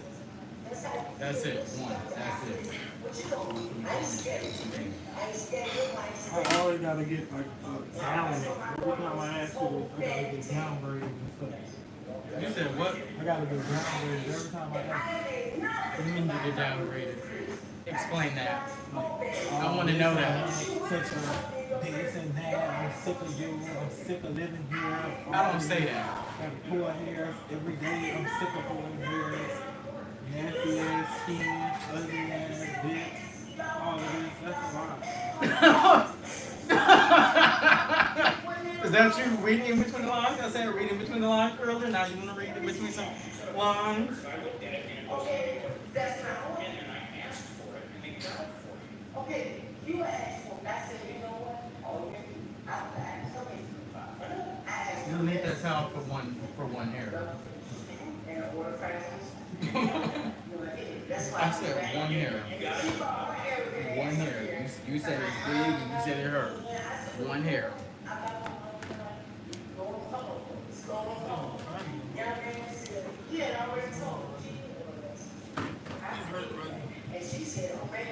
That's it. One. That's it. I always gotta get like down. Every time I ask you, I gotta get downgraded and stuff. You said what? I gotta get downgraded every time I ask. What do you mean you get downgraded? Explain that. I want to know that. Such a this and that. I'm sick of you. I'm sick of living here. I don't say that. I gotta pull hairs every day. I'm sick of pulling hairs. Nasty ass skin, ugly ass bitch. All of this. That's a lot. Is that you reading in between the lines? I said reading between the lines earlier. Now you want to read in between some lines? Okay, that's not all. Okay, you asked for it. I said, you know what? Oh, I'll ask something. I asked You need that towel for one hair. and order fastest. I said one hair. One hair. You said it's big and you said it hurt. One hair. Yeah, I already told her. And she said, oh, man,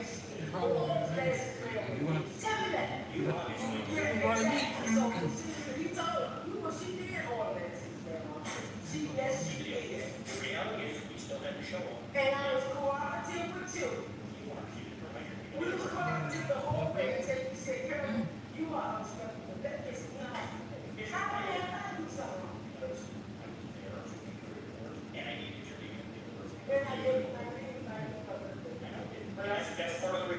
You wanna? tell me that. He told her, you what she did all that. Yes, she did. The reality is we still had to show up. And I was cooperative with you. We was cooperative the whole way until you said, girl, you are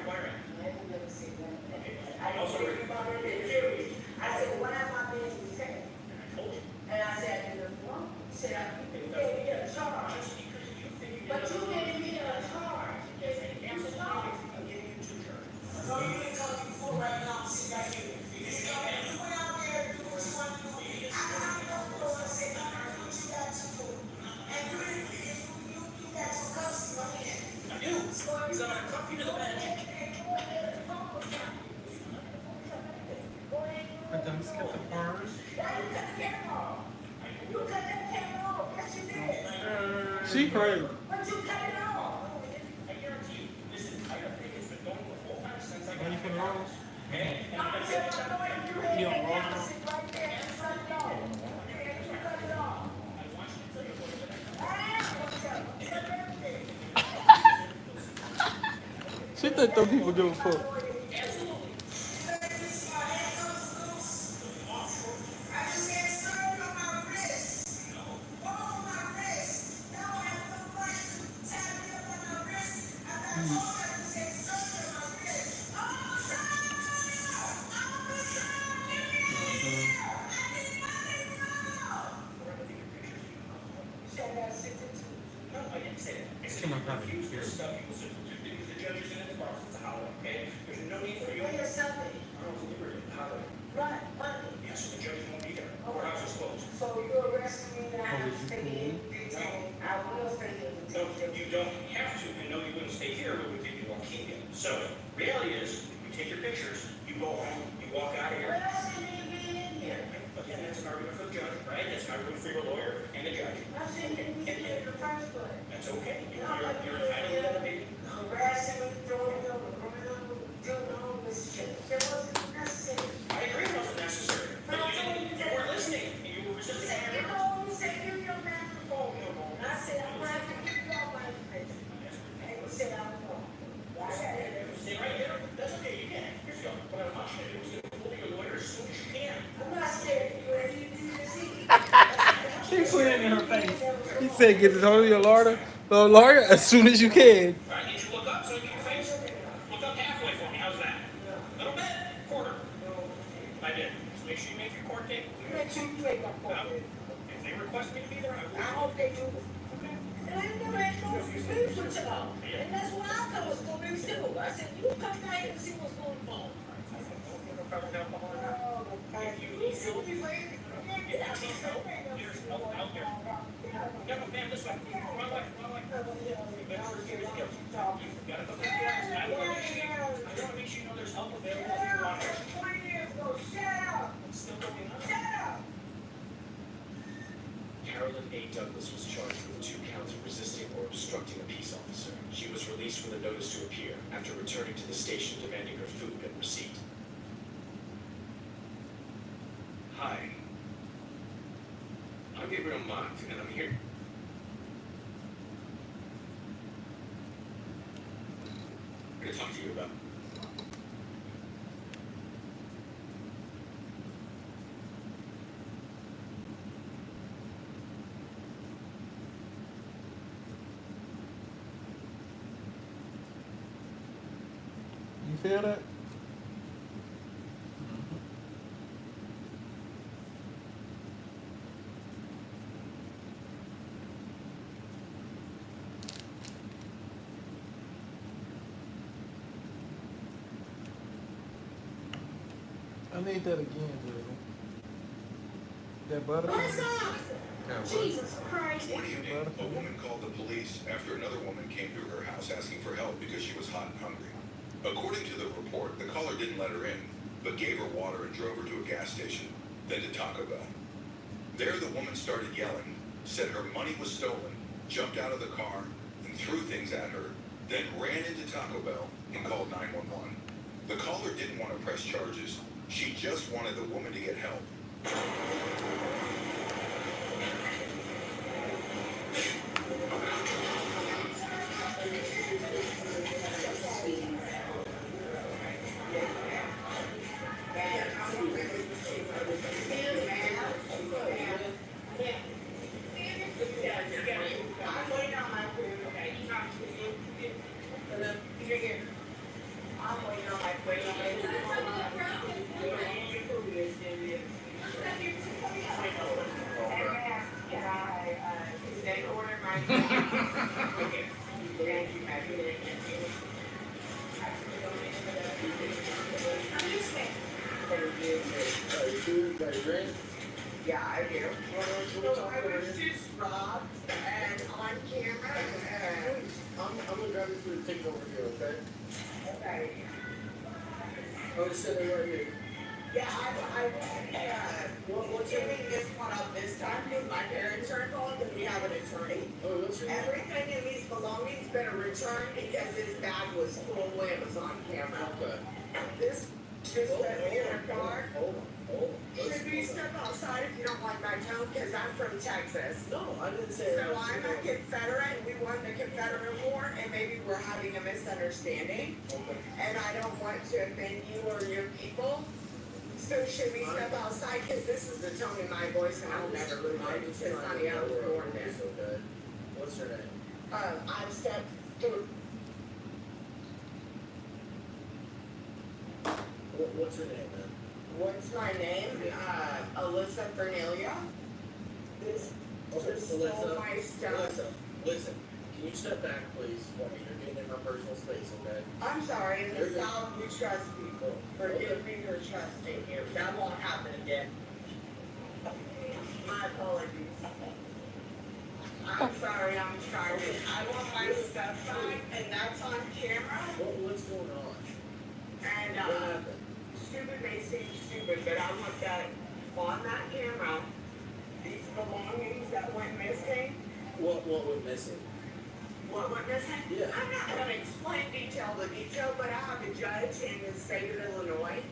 Wire Act. I ain't never seen that. Okay. I don't Also, think about it in theory. I said, why am I being detained? I told you. And I said, I didn't know. He said, you gave me a charge. Just because you think you But you gave me a charge. You gave me a charge. I'm giving you 2 charges. So you ain't coming before right now, sit right here. You went out there and do what you want to do. I cannot go and say, no, no, what you got to do. And you got some cuffs in my hand. I do. Because I'm going to cuff you to the bench. But don't skip the part. You cut that camera off. Yes, you did. She crazy. But you cut it off. I guarantee you, this entire thing has been going the whole time since I got When you finna roll? Okay? And I'm I'm going to telling say, my lawyer, you had You don't that roll camera now? sit right there and cut it off. And you cut it off. I want you to tell your lawyer that I am gonna tell him. Tell him everything. She think them people give a fuck. no, I didn't say that. I said Come on, you come on. refuse this stuff. You will sit because the judge is in his box. It's a holiday, okay? There's no need for you. When is Sunday? Oh, it's Liberty Holiday. Right, Monday. Yes, the judge won't be there. Courthouse is closed. So you arrested me and I have to stay in detained. I will stay in No, detained. you don't have to. I know you wouldn't stay here, but we take you walk in. So, reality is, you take your pictures, you go home, you walk out of What here. else did he be in here? Again, that's an argument for the judge, right? That's an argument for your lawyer and the judge. I shouldn't be here in the first place. That's okay. You're entitled to that opinion. Harassing me, throwing me over, doing all this shit. It wasn't necessary. I agree it wasn't necessary. But you weren't listening. You were You resisting. said, you know, you said, give your microphone. And I said, I'm going to have to give you all my information. And you said, I'm wrong. I got it. Stay right here. That's okay. You can. Here's the what I want you to do is get hold of your lawyer as soon as you can. I'm not scared of you. If you do this, She put it in her face. He said, get hold of your lawyer as soon as you can. All right, need you look up so I can get your face? Look up halfway for me. How's that? Little bit? Quarter? I did. Just make sure you make your court date. make sure you make my point. If they request me to be there, I will. I hope they do. And I never had no beef with y'all. And that's why I thought it was going to be civil. I said, you come down here and see what's going on. If you need civil later, get out here. There's help out there. No, ma'am, this way. Wrong way. You better get it. You gotta go through the office. I want to make sure you know there's help available if you want it. 20 years ago, shut up. It's still going on. Shut up. Carolyn A. Douglas was charged with 2 counts of resisting or obstructing a peace officer. She was released with a notice to appear after returning to the station demanding her food and receipt. Hi. I'm Gabriel Mott, and I'm here. I'm going to talk to you about. You feel that? I need that again, baby. That butter. Jesus Christ. One evening, a woman called the police after another woman came to her house asking for help because she was hot and hungry. According to the report, the caller didn't let her in, but gave her water and drove her to a gas station, then to Taco Bell. There, the woman started yelling, said her money was stolen, jumped out of the car, and threw things at her, then ran into Taco Bell and called 911. The caller didn't want to press charges. She just wanted the woman to get help. Yeah, I do. So I was just robbed and on camera and... I'm gonna grab you food and take it over here, okay? Okay. I'm sitting right here. Yeah, what's giving this one up this time because my parents are involved and we have an attorney. Oh, what's your name? Everything in these belongings been returned because this bag was full when it was on camera. Okay. This just let me in a car. Hold on. Should we step outside if you don't like my tone? Because I'm from Texas. No, I didn't say So I'm a Confederate. We won the Confederate War, and maybe we're having a misunderstanding. Okay. And I don't want to offend you or your people. So should we step outside? Because this is the tone in my voice, and I'll never lose it. Because honey, I was born there. Okay. What's your name? I've stepped through. What's your name, man? What's my name? Alyssa Fernelia. This just stole my stuff. Listen. Can you step back, please, for me? You're getting in my personal space, okay? I'm sorry, in the South we trust people. Forgive me for trusting you. That won't happen again. My apologies. I'm sorry, I'm sorry. I want my stuff back, and that's on camera. What's going on? And, what happened? stupid may seem stupid, but I want that on that camera. These belongings that went missing. What went missing? What went missing? Yeah. I'm not going to explain detail to detail, but I have a judge in the state of Illinois.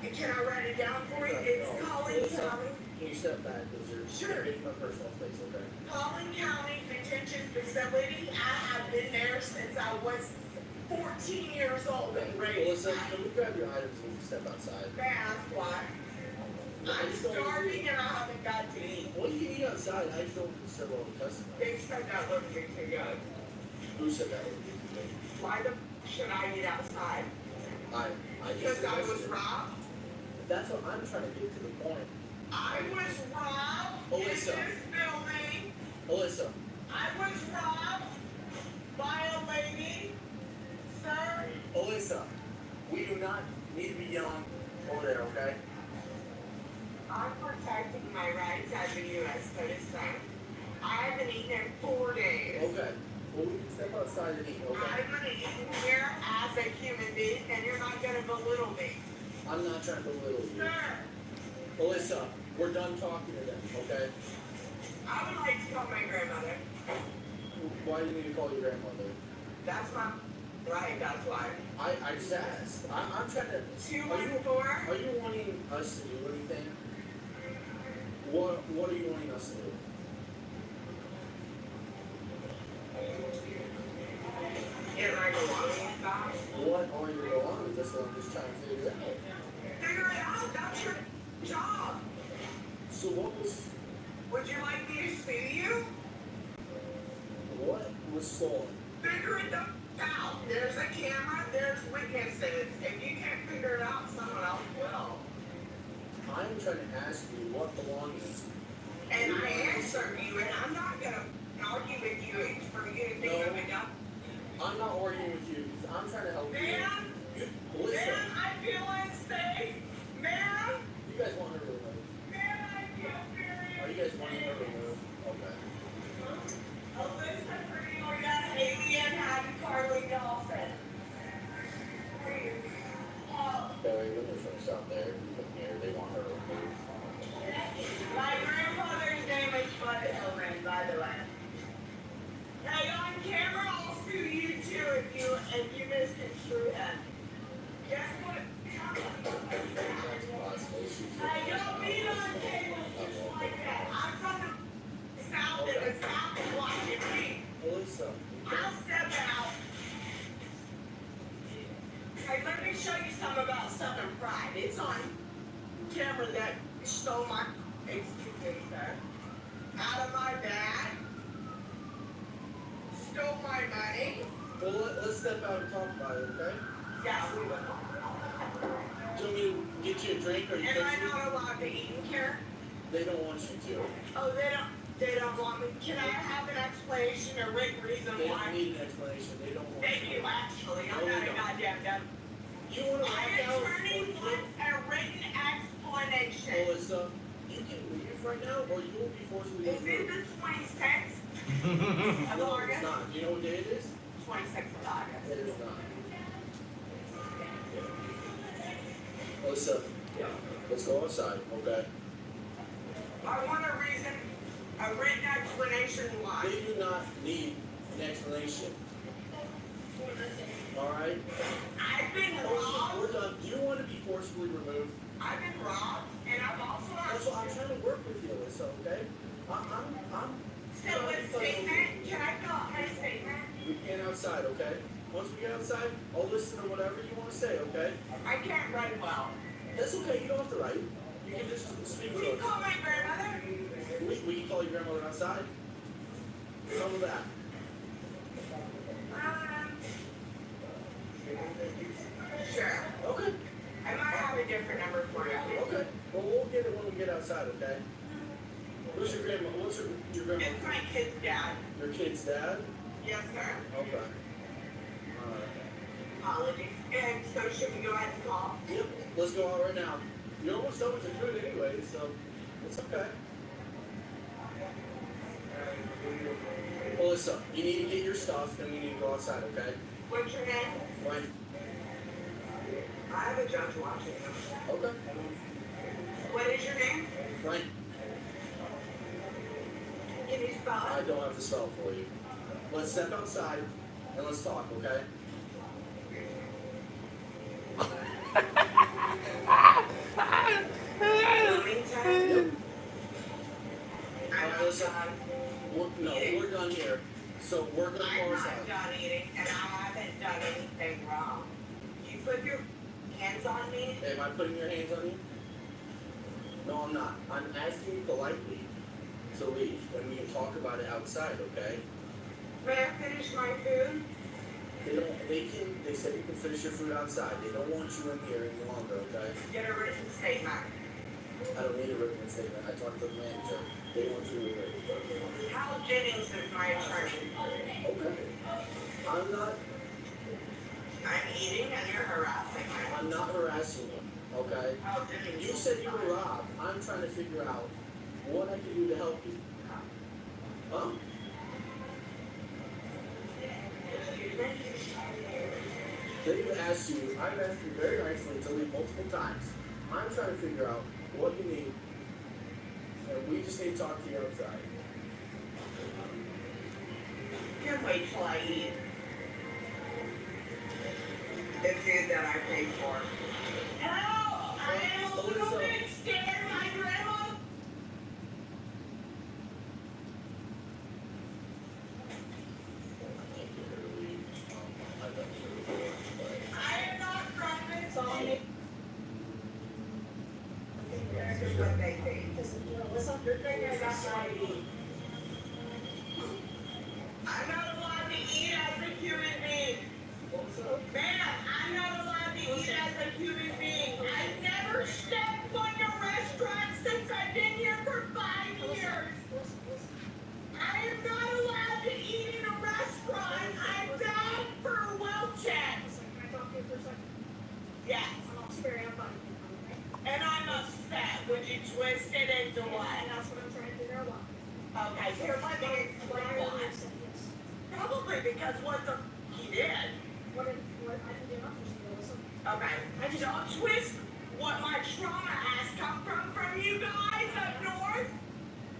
Can I write it down for you? It's Collin County. Can you step back? Because you're getting my personal space, okay? Collin County Detention Facility. I have been there since I was 14 years old and raised. Listen, can we grab your items and step outside? That's why. I'm starving and I haven't got to eat. What do you eat outside? I just don't disturb all the customers. They said that looked me too good. Who said that would be too good? Why the should I eat outside? Because I was robbed? That's what I'm trying to get to the point. I was robbed in this building. Alyssa. I was robbed by a lady, sir. Alyssa, we do not need to be yelling over there, okay? I'm protecting my rights as a U.S. citizen. I haven't eaten in 4 days. Okay. Well, we can step outside and eat, okay? I'm going to eat in here as a human being, and you're not going to belittle me. I'm not trying to belittle you. Sir. Alyssa, we're done talking to them, okay? I would like to call my grandmother. Why do you need to call your grandmother? That's my right, that's why. I just asked. I'm trying to... 214? Are you wanting us to do anything? What are you wanting us to do? Get my belongings back? What are your belongings? That's what I'm just trying to figure out. Figure it out, that's your job. So what was... Would you like me to sue you? What was stolen? Figure it out. There's a camera, there's witnesses. If you can't figure it out, someone else will. I'm trying to ask you what belongings... And I answered you, and I'm not going to argue with you for you to think of it up. I'm not arguing with you, because I'm trying to help you. Ma'am? Listen. Ma'am, I feel unsafe. Ma'am? You guys want her to remove? Ma'am, I feel very Are you guys wanting her to remove? Okay. Alyssa Cornelia, Alien, Happy Carly Dawson. Barry, let me finish out there. Here, they want her to remove. My grandfather's name is Bud Hillman, by the way. Hey, on camera, I'll sue you too if you misconstrue him. Guess what? Hey, don't beat on tables just like that. I'm from the South, and the South is watching me. Alyssa. I'll step out. Hey, let me show you something about Southern pride. It's on camera that stole my, excuse me, sir, out of my bag, stole my money. Well, let's step out and talk about it, okay? Yeah, we will. Do you want me to get you a drink, or you Am I not allowed to eat in here? They don't want you to. Oh, they don't want me. Can I have an explanation, a written reason They why? don't need an explanation. They don't want Thank you, actually. I'm not a goddamn dumb. You want to My attorney wants a written explanation. Alyssa, You can leave right now, or you will be forcibly Is it removed. the 26th of No, August? it's not. Do you know what day it is? 26th of August. It is not. Listen, let's go outside, okay? I want a written explanation why. They do not need an explanation. Alright? I've been robbed. We're done. Do you want to be forcibly removed? I've been robbed, and I've also That's what I'm trying to work with you, Alyssa, okay? I'm So a statement? Can I fill out my statement? We can outside, okay? Once we get outside, I'll listen to whatever you want to say, okay? I can't write well. That's okay, you don't have to write. You can just speak Can to you us. call my grandmother? We can call your grandmother outside. Tell her that. Sure. Okay. I might have a different number for you. Okay. Well, we'll get it when we get outside, okay? Who's your grandma? What's your grandma? It's my kid's dad. Your kid's dad? Yes, sir. Okay. Apologies. And so should we go ahead and call? Yep. Let's go out right now. You're almost done with your food anyway, so it's okay. Well, listen, you need to get your stuff and we need to go outside, okay? What's your name? Fine. I have a judge watching you. Okay. What is your name? Fine. Can you spell I it? don't have to spell it for you. Let's step outside and let's talk, okay? Wilmington? Alright, listen. We're done here. So we're gonna I'm go not outside. done eating, and I haven't done anything wrong. You put your hands on me? Hey, am I putting your hands on you? No, I'm not. I'm asking you politely to leave and we can talk about it outside, okay? May I finish my food? They said you can finish your food outside. They don't want you in here any longer, okay? Get a written statement. I don't need a written statement. I talked to the manager. They want you to leave. Hal Jennings is my attorney. Okay. I'm not eating and you're harassing me. I'm not harassing you, okay? Hal Jennings. You said you were robbed. I'm trying to figure out what I can do to help you. Huh? They've asked you, I've asked you very nicely to leave multiple times. I'm trying to figure out what you need. And we just need to talk to you outside. You can wait till I eat. The food that I paid for. Hal! I am a little bit scared, my grandma. I am not from this home. That's what they think. Good thing I got my eat. I'm not allowed to eat as a human being. Man, I'm not allowed to eat as a human being. I've never stepped on a restaurant since I've been here for 5 years. I am not allowed to eat in a restaurant. I'm bound for a well check. Can I talk to you for a second? Yes. I'm not scary, I'm fine. And I'm upset. Would you twist it into what? And that's what I'm trying to figure out why. Okay, here, let me explain why. Probably because what he did. What I can do nothing to you, listen. Okay, don't twist what my trauma has come from you guys up north.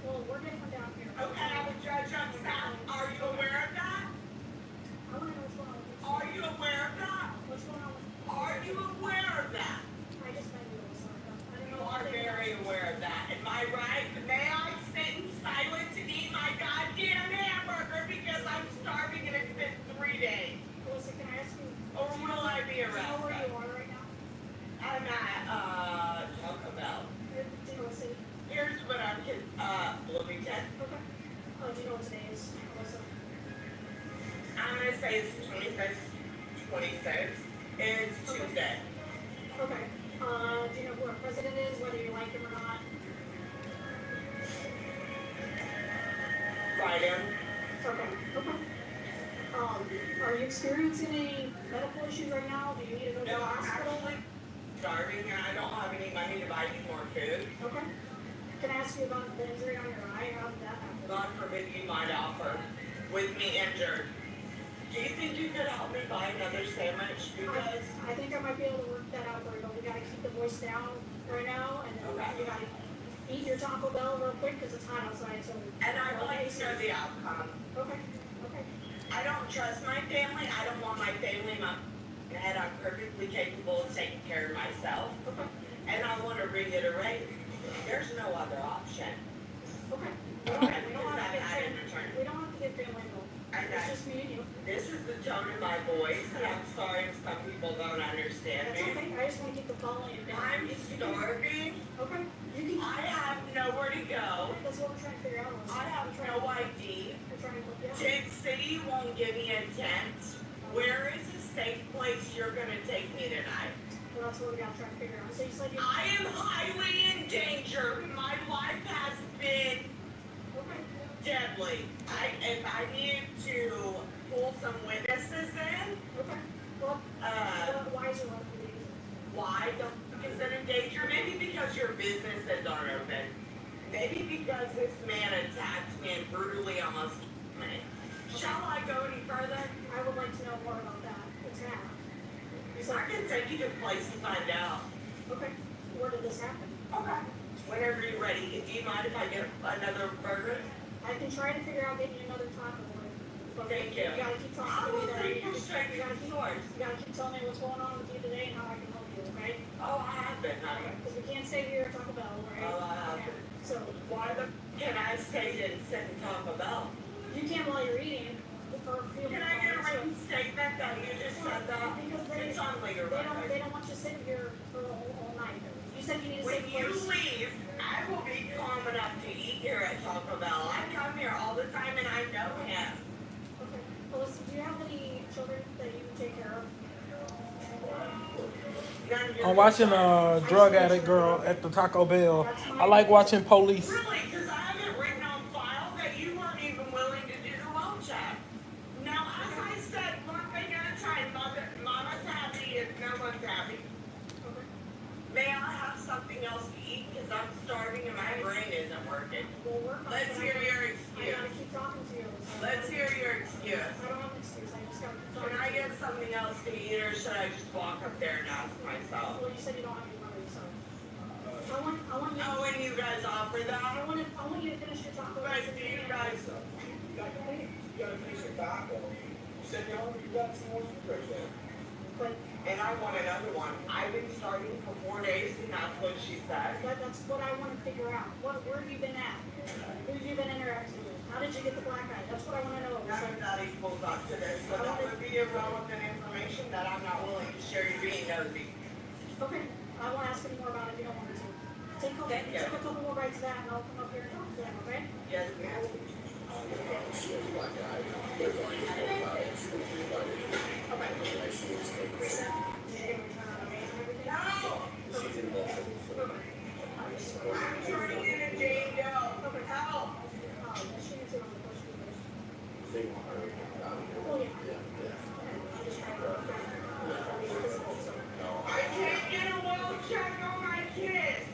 Well, we're different down here. Okay, I'm a judge up south. Are you aware of that? I want to know what's going on. Are you aware of that? What's going on? Are you aware of that? I just met you, listen. I don't You know. are very aware of that. Am I right? May I sit in silence and eat my goddamn hamburger because I'm starving and it's been 3 days? Listen, can I ask you? Or will I be Do you know arrested? where you are right now? I'm at, Taco Bell. Do you know what city? Here's what I'm, Bloomington. Okay. Do you know what today is? Listen. I'm gonna say it's 26th. It's Tuesday. Okay. Do you know who our president is, whether you like him or not? Biden. Okay. Are you experiencing any medical issues right now? Do you need to go to No, the I'm hospital? actually starving and I don't have any money to buy you more food. Okay. Can I ask you about the injury on your eye? How did that happen? God forbid you might offer with me injured. Do you think you could help me buy another sandwich? Because I think I might be able to work that out for you, but we gotta keep the voice down right now, and then you gotta eat your Taco Bell real quick because it's hot outside. So. And I'd like to know the outcome. Okay. Okay. I don't trust my family. I don't want my family in my head. I'm perfectly capable of taking care of myself. Okay. And I want to reiterate, there's no other option. Okay. We don't have to get family involved. It's just me and you. This is the tone of my voice, and I'm sorry if some people don't understand That's me. okay. I just want to keep the following. I'm starving. Okay. I have nowhere to go. That's what we're trying to figure out. I have no ID. We're trying to look Tent City won't give me a tent. Where is a safe place you're going to take me tonight? Well, that's what we got to try to figure out. So you said you... I am highly in danger. My life has been deadly. If I need to pull some witnesses in. Okay. Well, why is your life in danger? Why is it in danger? Maybe because your businesses aren't open. Maybe because this man attacked me and brutally almost killed me. Shall I go any further? I would like to know more about that. What's happened? I can take you to a place to find out. Okay. Where did this happen? Okay. Whenever you're ready. Do you mind if I get another burger? I can try to figure out getting you another taco. But Thank you. You gotta keep talking to me there. You gotta keep telling me what's going on with you today and how I can help you, okay? Oh, I have been, honey. Because we can't stay here and talk about it, right? Oh, I have been. So why can I stay and sit and talk about? You can't while you're eating. Can I get a written statement that you just said that? Because it's on legal record. They don't want you sitting here for the whole night. You said you need to When save you place. leave, I will be calm enough to eat here at Taco Bell. I come here all the time and I know him. Okay. Melissa, do you have any children that you take care of? I'm watching a drug addict girl at the Taco Bell. I like watching police. Really? Because I have it written on file that you weren't even willing to do the well check. Now, as I said, one thing at a time, Mama's happy if no one's happy. May I have something else to eat? Because I'm starving and my brain isn't working. Let's hear your excuse. I gotta keep talking to you. Let's hear your excuse. I don't have an excuse. I just gotta keep talking. Can I get something else to eat, or should I just walk up there and ask myself? Well, you said you don't have any money, so. I want you. Oh, and you guys offer that? I want you to finish your taco. But do you guys? You gotta finish your taco. You said you got some more food right there. But and I want another one. I've been starving for 4 days, and that's what she said. That's what I want to figure out. Where have you been at? Who have you been interacting with? How did you get the black eye? That's what I want to know. None of that equals up to this, so that would be irrelevant information that I'm not willing to share. You being nosy. Okay, I won't ask any more about it if you don't want me to. Take a couple more bites of that, and I'll come up here and talk to them. Okay? Yes, ma'am. I can't get a well check on my kids.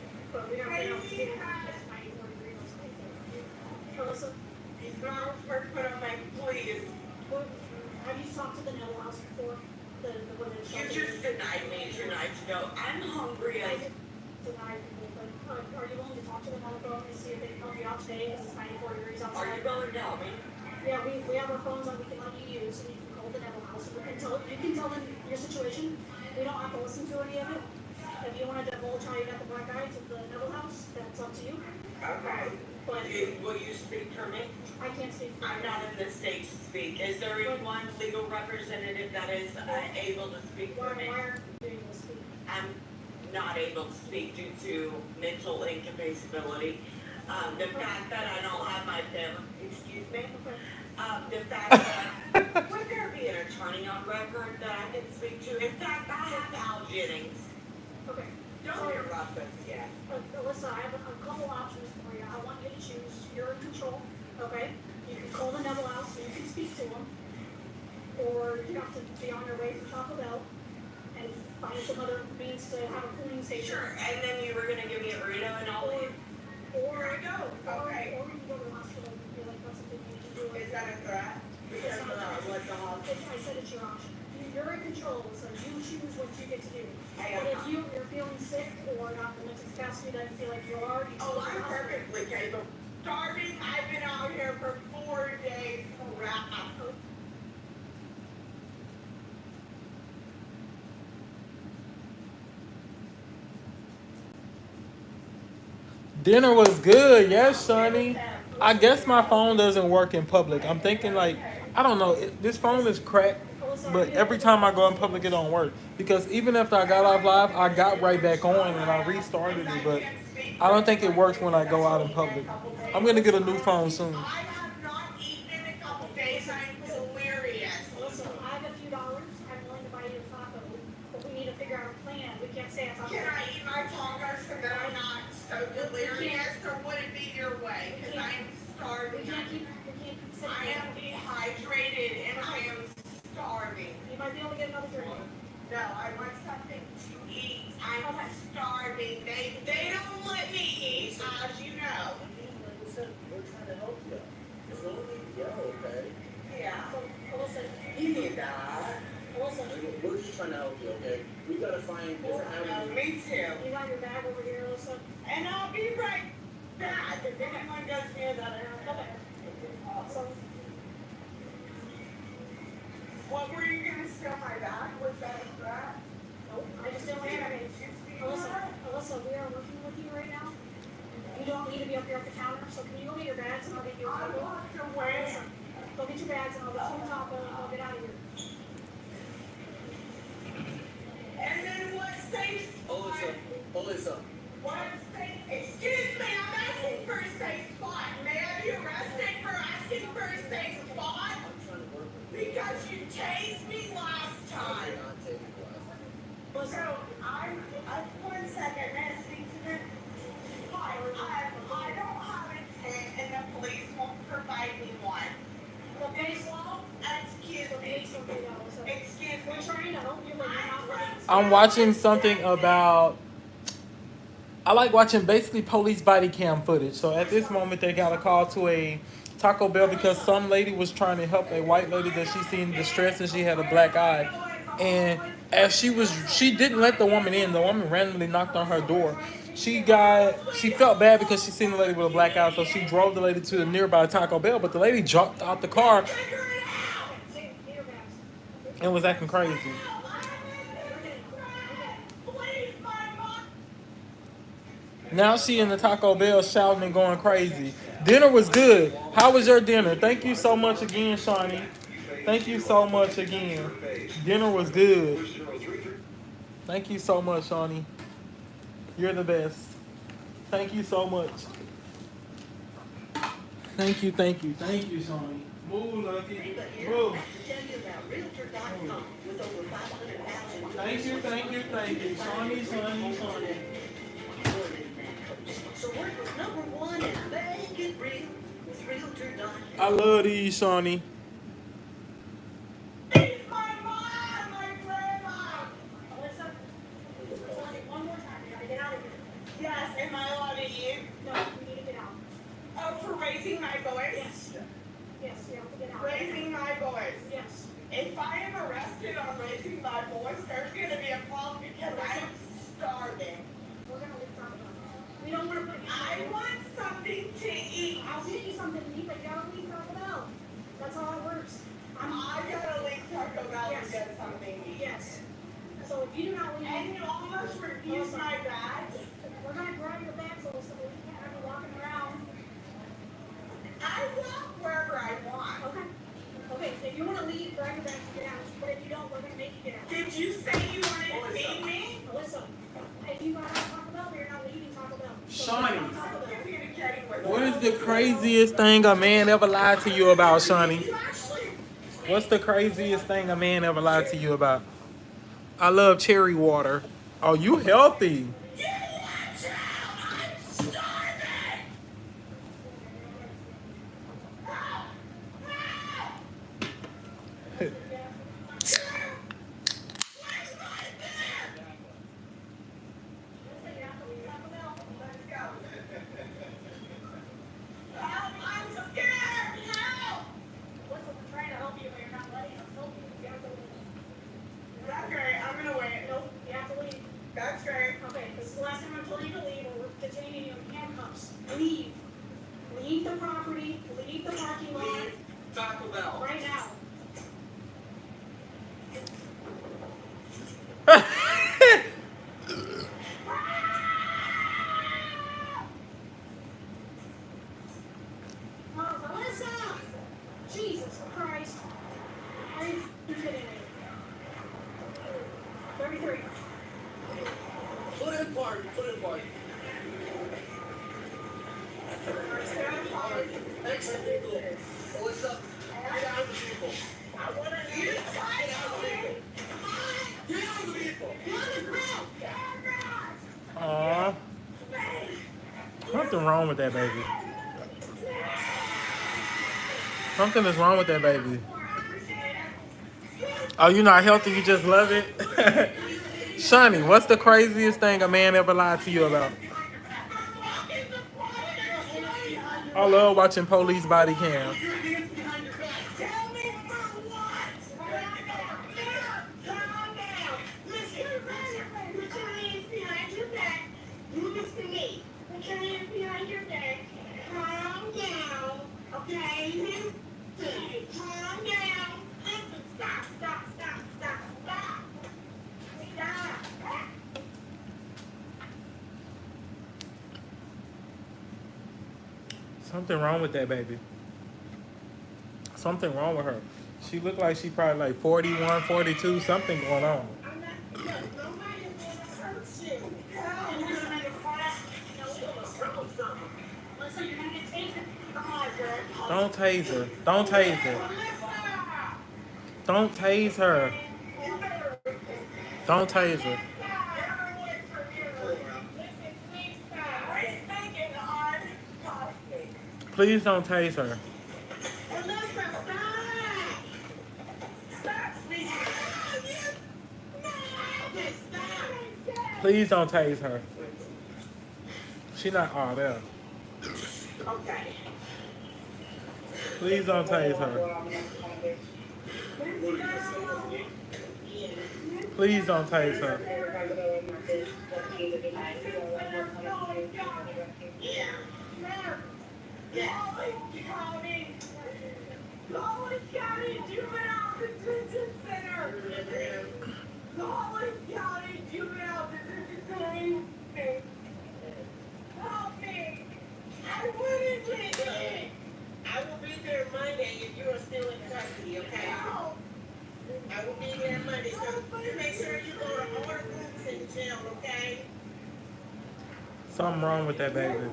Melissa, He's not put on my please. have you talked to the Neville House before? The women You just denied me 2 nights ago. I'm hungry. Denied people, but are you willing to talk to them on the phone and see if they can help you out today? Because it's 94 degrees outside. Are you willing to help me? Yeah, we have our phones that we can let you use, and you can call the Neville House. You can tell them your situation. We don't have to listen to any of it. If you want to divulge how you got the black eye to the Neville House, that's up to you. Okay. But will you speak for me? I can't speak for I'm not in the state to speak. Is there one legal representative that is able to speak for me? Why aren't you able to speak? I'm not able to speak due to mental incapacity. The fact that I don't have my family, excuse me, the fact that, would there be an attorney on record that I can speak to? In fact, I have Al Jennings. Okay. Don't interrupt us yet. Alyssa, I have a couple options for you. I want you to choose. You're in control, okay? You can call the Neville House so you can speak to them. Or you have to be on your way from Taco Bell and find some other means to have a cooling station. Sure, and then you were going to give me a burrito and I'll leave. Or, I know. Okay. or we can go to the hospital and be like, that's something you can do. Is that a threat? Because It's not a what the I said it's your option. You're in control, so you choose what you get to do. I am But if not. you're feeling sick or not in the mental capacity that you feel like you are, you Oh, choose I'm the hospital. perfectly capable. Starving, I've been out here for 4 days. Crap. Dinner was good, yes, Sonny. I guess my phone doesn't work in public. I'm thinking like, I don't know, this phone is cracked, but every time I go in public, it don't work. Because even after I got off live, I got right back on and I restarted it, but I don't think it works when I go out in public. I'm gonna get a new phone soon. I have not eaten in a couple days. I'm delirious. Listen, I have a few dollars. I'm willing to buy you a taco, but we need to figure out a plan. We can't stay at taco. Can I eat my tacos so that I'm not so delirious, or would it be your way? Because I am starving. We can't keep sitting I am dehydrated and I am starving. You might be able to get another drink. No, I want something to eat. I'm starving. They don't let me eat, as you know. Listen, we're trying to help you. There's no need to go, okay? Yeah. So, listen, You need that. listen. We're just trying to help you, okay? We gotta find different avenues. Me too. You got your bag over here, listen. And I'll be right back if anyone goes near that area. Okay. So, What were you gonna steal my bag? Was that a threat? nope, I just didn't want to. Alyssa, we are working with you right now. You don't need to be up here at the counter, so can you go get your bags and I'll get you a I taco? want to wear. Listen, go get your bags and I'll get you a taco and I'll get out of here. And then what safe spot? Alyssa. What safe? Excuse me, I'm asking for a safe spot. May I be arrested for asking for a safe spot? I'm trying to work with you. Because you tased me last time. I'm not taking class. So, one second, may I speak to them? Hi, I don't have a tent and the police won't provide me one. The police law? Excuse me. Excuse me. We're trying to help you, but you're not ready. I'm watching something about. I like watching basically police body cam footage. So at this moment, they got a call to a Taco Bell because some lady was trying to help a white lady that she seen in distress and she had a black eye. And as she didn't let the woman in. The woman randomly knocked on her door. She felt bad because she seen the lady with a black eye, so she drove the lady to the nearby Taco Bell. But the lady jumped out the car and was acting crazy. Now she in the Taco Bell shouting and going crazy. Dinner was good. How was your dinner? Thank you so much again, Shawnee. Thank you so much again. Dinner was good. Thank you so much, Shawnee. You're the best. Thank you so much. Thank you, Shawnee. Move, Lucky. Move. Thank you. Shawnee. So we're number one and make it real with Realtor Don. I love these, Shawnee. Yes, am I allowed to eat? No, you need to get out. Oh, for raising my voice? Yes. Yes, you have to get out. Raising my voice. Yes. If I am arrested on raising my voice, there's going to be a problem because I'm starving. We're going to leave Taco Bell. We don't want to put you I want something to eat. I'll get you something to eat, but you gotta leave Taco Bell. That's how it works. I gotta leave Taco Bell Yes. to get something to eat. Yes. So if you do not leave, And you almost refused my badge. we're gonna grab your bags, so we can't have you walking around. I walk wherever I want. Okay. Okay, if you wanna leave, grab your bags and get out. But if you don't, we're gonna make you get out. Did you say you wanted to feed me? Listen, if you got out of Taco Bell, you're not leaving Taco Bell. So Shawnee. leave Taco Bell. What is the craziest thing a man ever lied to you about, Shawnee? What's the craziest thing a man ever lied to you about? I love cherry water. Oh, you healthy. Leave. Leave the property. Leave the parking lot. Leave Taco Bell. Right now. Melissa! Jesus Christ. Are you kidding me? 33. Put in park. Put in park. Exit vehicle. Melissa, get out of the vehicle. I want to get out of the vehicle. Get out of the vehicle. Aww. Something wrong with that baby. Something is wrong with that baby. Oh, you're not healthy, you just love it? Shani, what's the craziest thing a man ever lied to you about? I love watching police body cams. Something wrong with that baby. Something wrong with her. She looked like she probably like 41, 42, something going on. Don't tase her. Don't tase her. Don't tase her. Don't tase her. Please don't tase her. Please don't tase her. She not all there. Okay. Please don't tase her. Please don't tase her. Holland County Juvenile Detention Center. Holland County Juvenile Detention Center. Help me. I wouldn't be there. I will be there Monday if you are still in custody, okay? I will be there Monday, so make sure you go to all the rooms in jail, okay? Something wrong with that baby.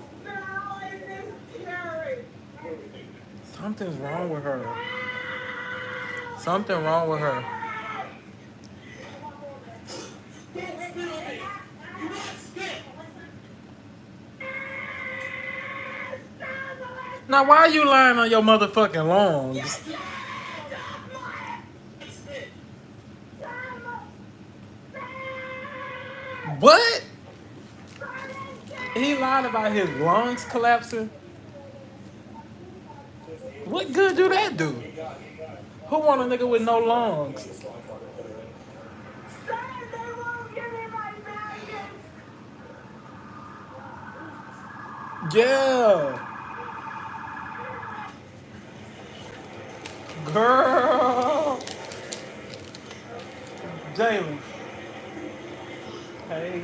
Something's wrong with her. Something wrong with her. Now, why are you lying on your motherfucking lungs? What? He lied about his lungs collapsing? What good do that do? Who want a nigga with no lungs? Yeah. Girl. Jalen. Hey.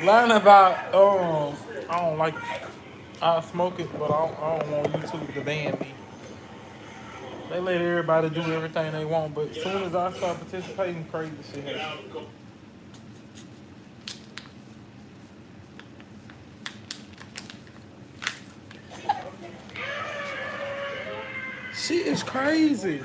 Learn about, I don't like, I smoke it, but I don't want YouTube to ban me. They let everybody do everything they want, but as soon as I start participating, crazy shit happens. She is crazy.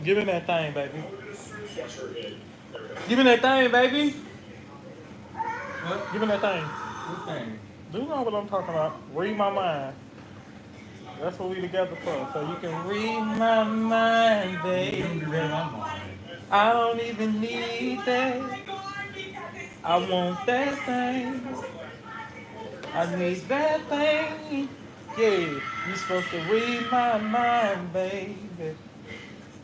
Give me that thing, baby. Give me that thing, baby. What? Give me that thing. What thing? Do you know what I'm talking about? Read my mind. That's what we together for. So you can read my mind, baby. I don't even need that. I want that thing. I need that thing. Yeah, you're supposed to read my mind, baby.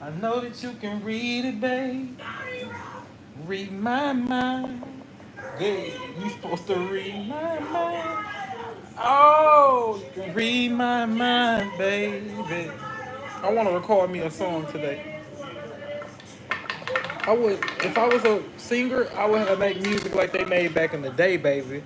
I know that you can read it, babe. Read my mind. Yeah, you're supposed to read my mind. Oh, you can read my mind, baby. I want to record me a song today. I would, if I was a singer, I would have make music like they made back in the day, baby.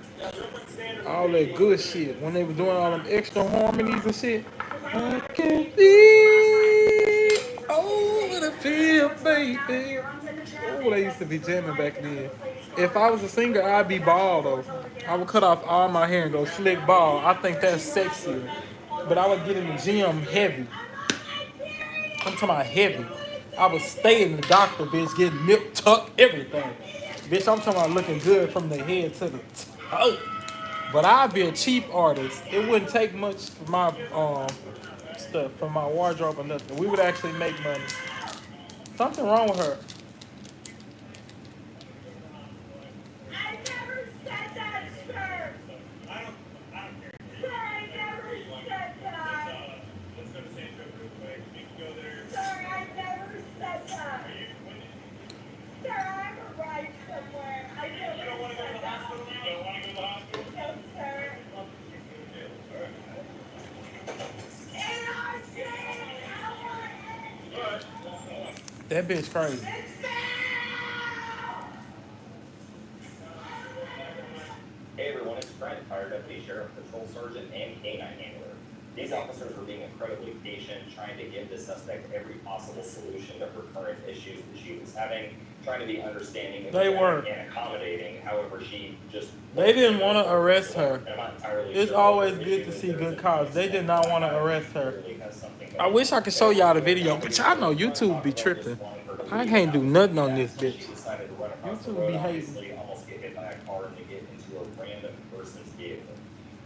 All that good shit. When they was doing all them extra harmonies and shit. I can be over the field, baby. Oh, they used to be jamming back then. If I was a singer, I'd be bald though. I would cut off all my hair and go slick bald. I think that's sexier. But I would get in the gym heavy. I'm talking about heavy. I would stay in the doctor, bitch, getting nip tuck, everything. Bitch, I'm talking about looking good from the head to the toe. But I'd be a cheap artist. It wouldn't take much for my stuff, from my wardrobe or nothing. We would actually make money. Something wrong with her. That bitch crazy. Hey everyone, it's Brent, Fire Deputy Sheriff, Patrol Sergeant, and K9 Handler. These officers were being incredibly patient, trying to give the suspect every possible solution to her current issues that she was having, trying to be understanding and accommodating. However, she just... They didn't want to arrest her. It's always good to see good cops. They did not want to arrest her. I wish I could show y'all the video, but y'all know YouTube be tripping. I can't do nothing on this bitch. YouTube be hating.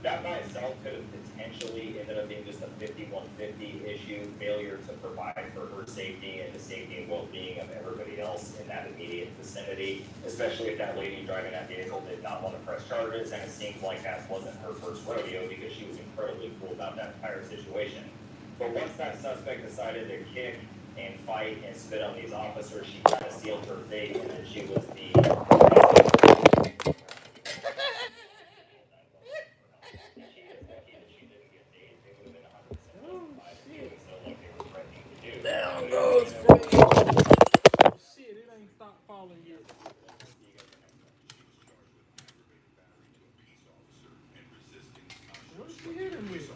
That by itself could have potentially ended up being just a 5150 issue, failure to provide for her safety and the safety and well-being of everybody else in that immediate vicinity, especially if that lady driving that vehicle did not want to press charges, and it seemed like that wasn't her first rodeo because she was incredibly cool about that entire situation. But once that suspect decided to kick and fight and spit on these officers, she kind of sealed her fate, and then she was the... Down goes Frank. Shit, it ain't stopped falling yet. What is she hitting with?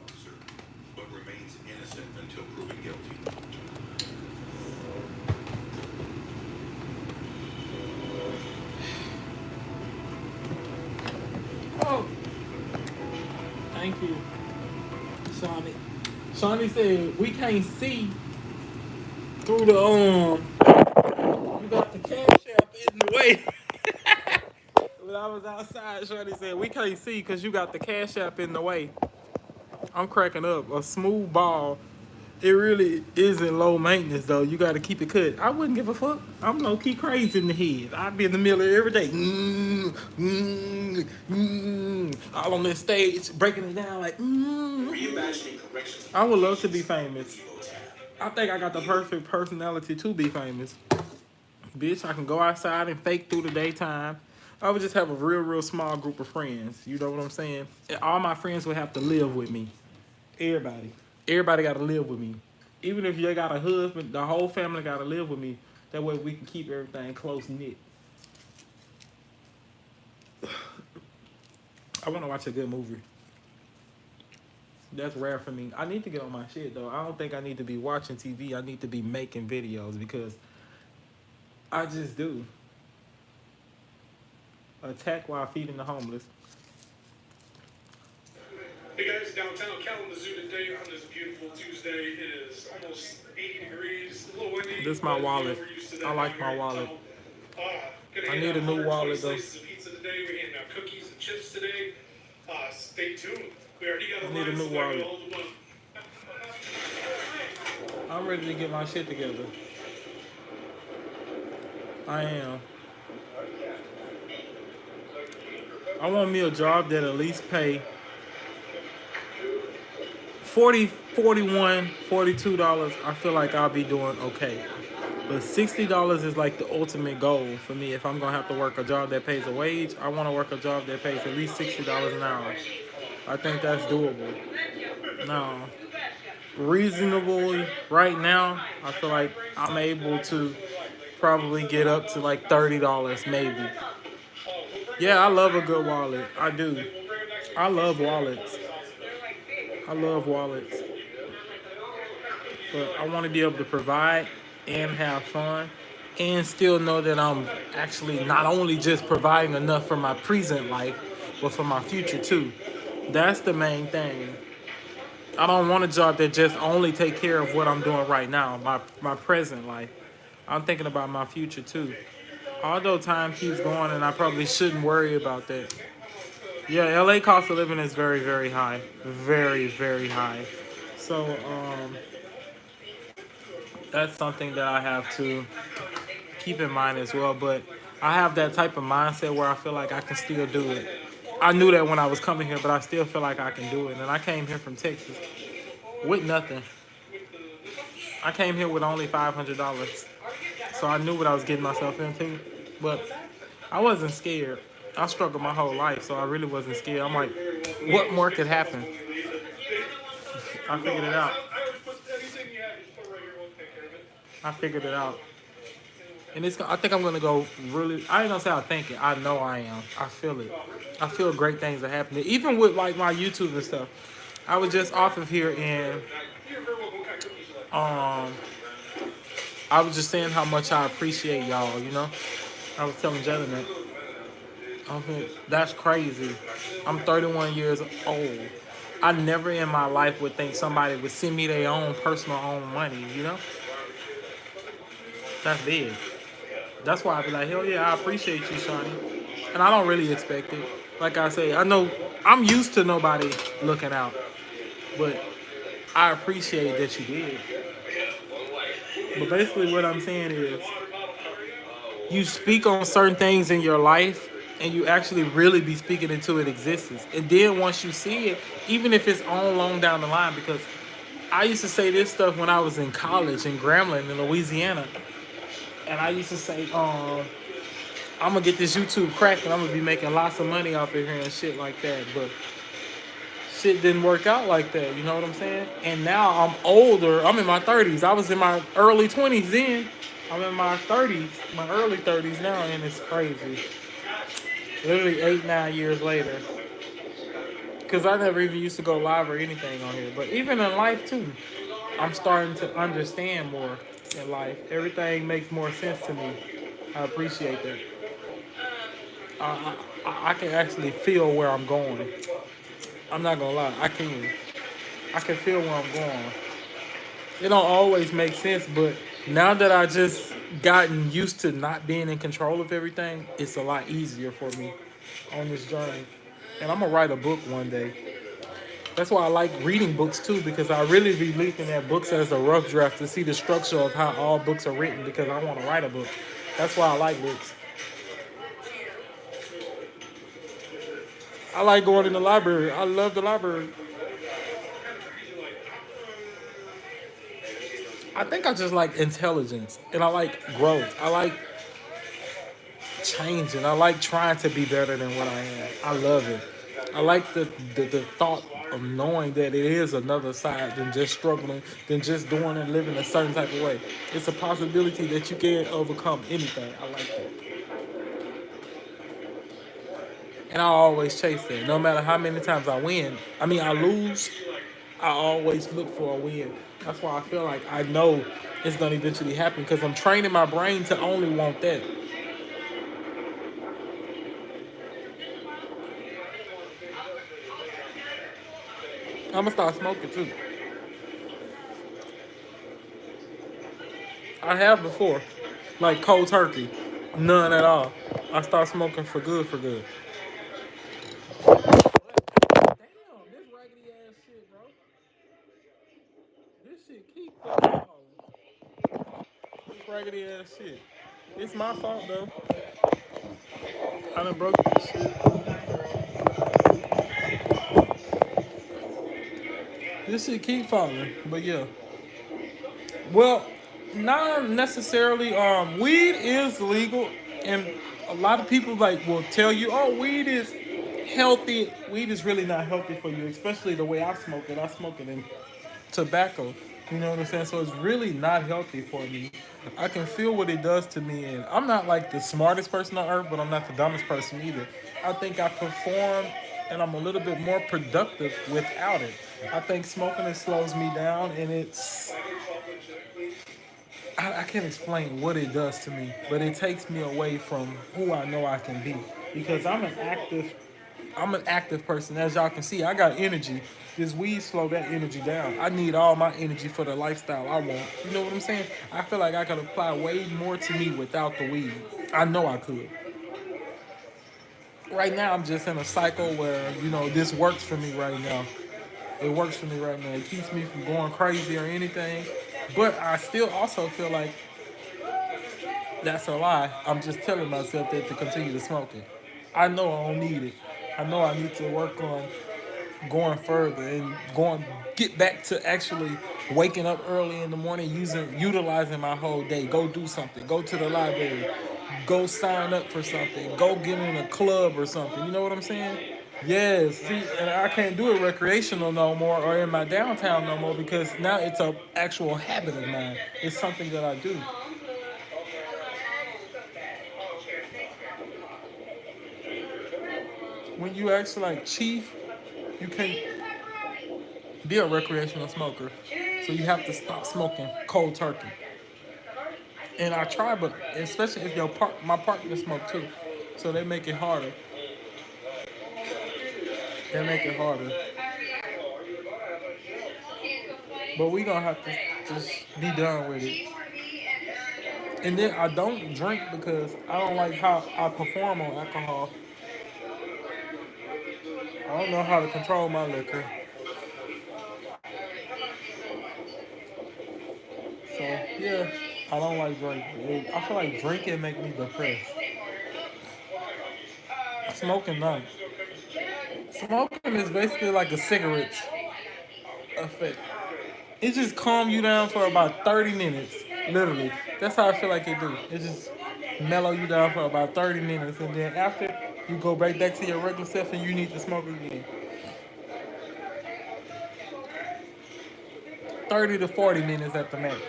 But remains innocent until proven guilty. Oh, thank you, Shawnee. Shawnee said we can't see through the you got the cash app in the way. When I was outside, Shawnee said we can't see because you got the cash app in the way. I'm cracking up. A smooth ball. It really isn't low maintenance though. You got to keep it cut. I wouldn't give a fuck. I'm low key crazy in the head. I'd be in the mirror every day. All on this stage, breaking it down like. I would love to be famous. I think I got the perfect personality to be famous. Bitch, I can go outside and fake through the daytime. I would just have a real small group of friends. You know what I'm saying? And all my friends would have to live with me. Everybody. Everybody got to live with me. Even if you got a husband, the whole family got to live with me. That way we can keep everything close-knit. I want to watch a good movie. That's rare for me. I need to get on my shit, though. I don't think I need to be watching TV. I need to be making videos because I just do. Attack while feeding the homeless. Hey guys, downtown Kalamazoo today on this beautiful Tuesday. It is almost 80 degrees, a little windy. This is my wallet. I like my wallet. I need a new wallet though. Slices of pizza today. We're handing out cookies and chips today. Stay tuned. We already got I need a new wallet. I'm ready to get my shit together. I am. I want me a job that at least pay 40, 41, $42. I feel like I'll be doing okay. But $60 is like the ultimate goal for me. If I'm gonna have to work a job that pays a wage, I want to work a job that pays at least $60 an hour. I think that's doable. Now, reasonably, right now, I feel like I'm able to probably get up to like $30 maybe. Yeah, I love a good wallet. I do. I love wallets. I love wallets. But I want to be able to provide and have fun and still know that I'm actually not only just providing enough for my present life, but for my future too. That's the main thing. I don't want a job that just only take care of what I'm doing right now, my present life. I'm thinking about my future too. Although time keeps going and I probably shouldn't worry about that. Yeah, LA cost of living is very, very high. Very, very high. So, that's something that I have to keep in mind as well. But I have that type of mindset where I feel like I can still do it. I knew that when I was coming here, but I still feel like I can do it. And I came here from Texas with nothing. I came here with only $500. So I knew what I was getting myself into. But I wasn't scared. I struggled my whole life, so I really wasn't scared. I'm like, what more could happen? I figured it out. I figured it out. And I think I'm gonna go really. I ain't gonna say I think it. I know I am. I feel it. I feel great things are happening. Even with like my YouTube and stuff. I was just off of here and I was just saying how much I appreciate y'all. You know, I was telling Jalen that. That's crazy. I'm 31 years old. I never in my life would think somebody would send me their own personal own money. You know, that's big. That's why I be like, hell yeah, I appreciate you, Shawnee. And I don't really expect it. Like I say, I know I'm used to nobody looking out, but I appreciate that you did. But basically what I'm saying is you speak on certain things in your life and you actually really be speaking into it existence. And then once you see it, even if it's on long down the line, because I used to say this stuff when I was in college in Grambling in Louisiana. And I used to say, I'm gonna get this YouTube cracking. I'm gonna be making lots of money off of here and shit like that. But shit didn't work out like that. You know what I'm saying? And now I'm older. I'm in my 30s. I was in my early 20s then. I'm in my 30s, my early 30s now, and it's crazy. Literally 8, 9 years later. Because I never even used to go live or anything on here. But even in life too, I'm starting to understand more in life. Everything makes more sense to me. I appreciate that. I can actually feel where I'm going. I'm not gonna lie, I can. I can feel where I'm going. It don't always make sense, but now that I just gotten used to not being in control of everything, it's a lot easier for me on this journey. And I'm gonna write a book one day. That's why I like reading books too, because I really be looking at books as a rough draft to see the structure of how all books are written, because I want to write a book. That's why I like books. I like going in the library. I love the library. I think I just like intelligence and I like growth. I like changing. I like trying to be better than what I am. I love it. I like the thought of knowing that it is another side than just struggling, than just doing and living a certain type of way. It's a possibility that you can overcome anything. I like that. And I always chase that. No matter how many times I win, I lose, I always look for a win. That's why I feel like I know it's going to eventually happen because I'm training my brain to only want that. I'm going to start smoking too. I have before. Like cold turkey. None at all. I start smoking for good, for good. Damn, this raggedy ass shit, bro. This shit keep falling off. raggedy ass shit. It's my fault though. I done broke this shit. This shit keep falling, but yeah. Well, not necessarily. Weed is legal, and a lot of people like will tell you, "Oh, weed is healthy." Weed is really not healthy for you, especially the way I smoke it. I smoke it in tobacco. You know what I'm saying? So it's really not healthy for me. I can feel what it does to me, and I'm not like the smartest person on earth, but I'm not the dumbest person either. I think I perform, and I'm a little bit more productive without it. I think smoking it slows me down, and I can't explain what it does to me, but it takes me away from who I know I can be because I'm an active person. As y'all can see, I got energy. This weed slow that energy down. I need all my energy for the lifestyle I want. You know what I'm saying? I feel like I could apply way more to me without the weed. I know I could. Right now, I'm just in a cycle where, this works for me right now. It works for me right now. It keeps me from going crazy or anything. But I still also feel like that's a lie. I'm just telling myself that to continue to smoke it. I know I don't need it. I know I need to work on going further and get back to actually waking up early in the morning, utilizing my whole day. Go do something. Go to the library. Go sign up for something. Go get in a club or something. You know what I'm saying? Yes. See, and I can't do it recreational no more or in my downtown no more because now it's a actual habit of mine. It's something that I do. When you actually like chief, you can't be a recreational smoker. So you have to stop smoking cold turkey. And I try, but especially if my partner smoke too. So they make it harder. They make it harder. But we gonna have to just be done with it. And then I don't drink because I don't like how I perform on alcohol. I don't know how to control my liquor. So yeah, I don't like drinking. I feel like drinking make me depressed. Smoking not. Smoking is basically like a cigarette effect. It just calm you down for about 30 minutes. Literally. That's how I feel like it do. It just mellow you down for about 30 minutes and then after you go right back to your regular self and you need to smoke again. 30 to 40 minutes at the max.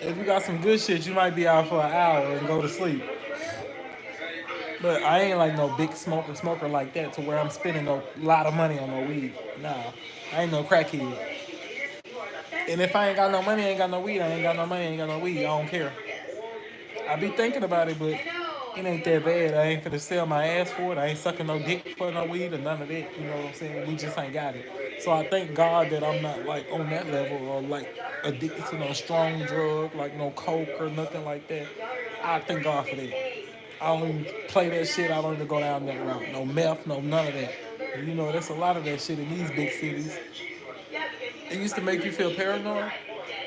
If you got some good shit, you might be out for an hour and go to sleep. But I ain't like no big smoker like that to where I'm spending a lot of money on no weed. Nah, I ain't no crackhead. And if I ain't got no money, I ain't got no weed. I ain't got no money, I ain't got no weed. I don't care. I be thinking about it, but it ain't that bad. I ain't finna sell my ass for it. I ain't sucking no dick for no weed or none of that. You know what I'm saying? We just ain't got it. So I thank God that I'm not like on that level or like addicted to no strong drug, like no coke or nothing like that. I thank God for that. I don't even play that shit. I don't even go down that route. No meth, no none of that. And there's a lot of that shit in these big cities. It used to make you feel paranoid.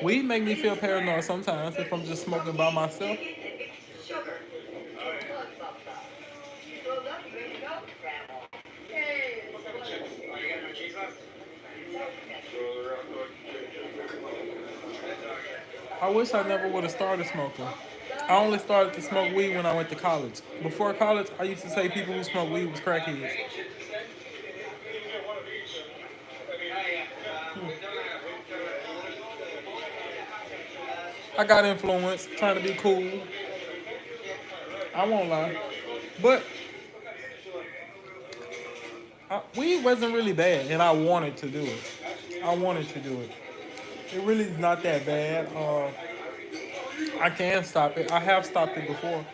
Weed make me feel paranoid sometimes if I'm just smoking by myself. I wish I never would have started smoking. I only started to smoke weed when I went to college. Before college, I used to say people who smoke weed was crackheads. I got influenced, trying to be cool. I won't lie. But weed wasn't really bad, and I wanted to do it. I wanted to do it. It really is not that bad. I can stop it. I have stopped it before.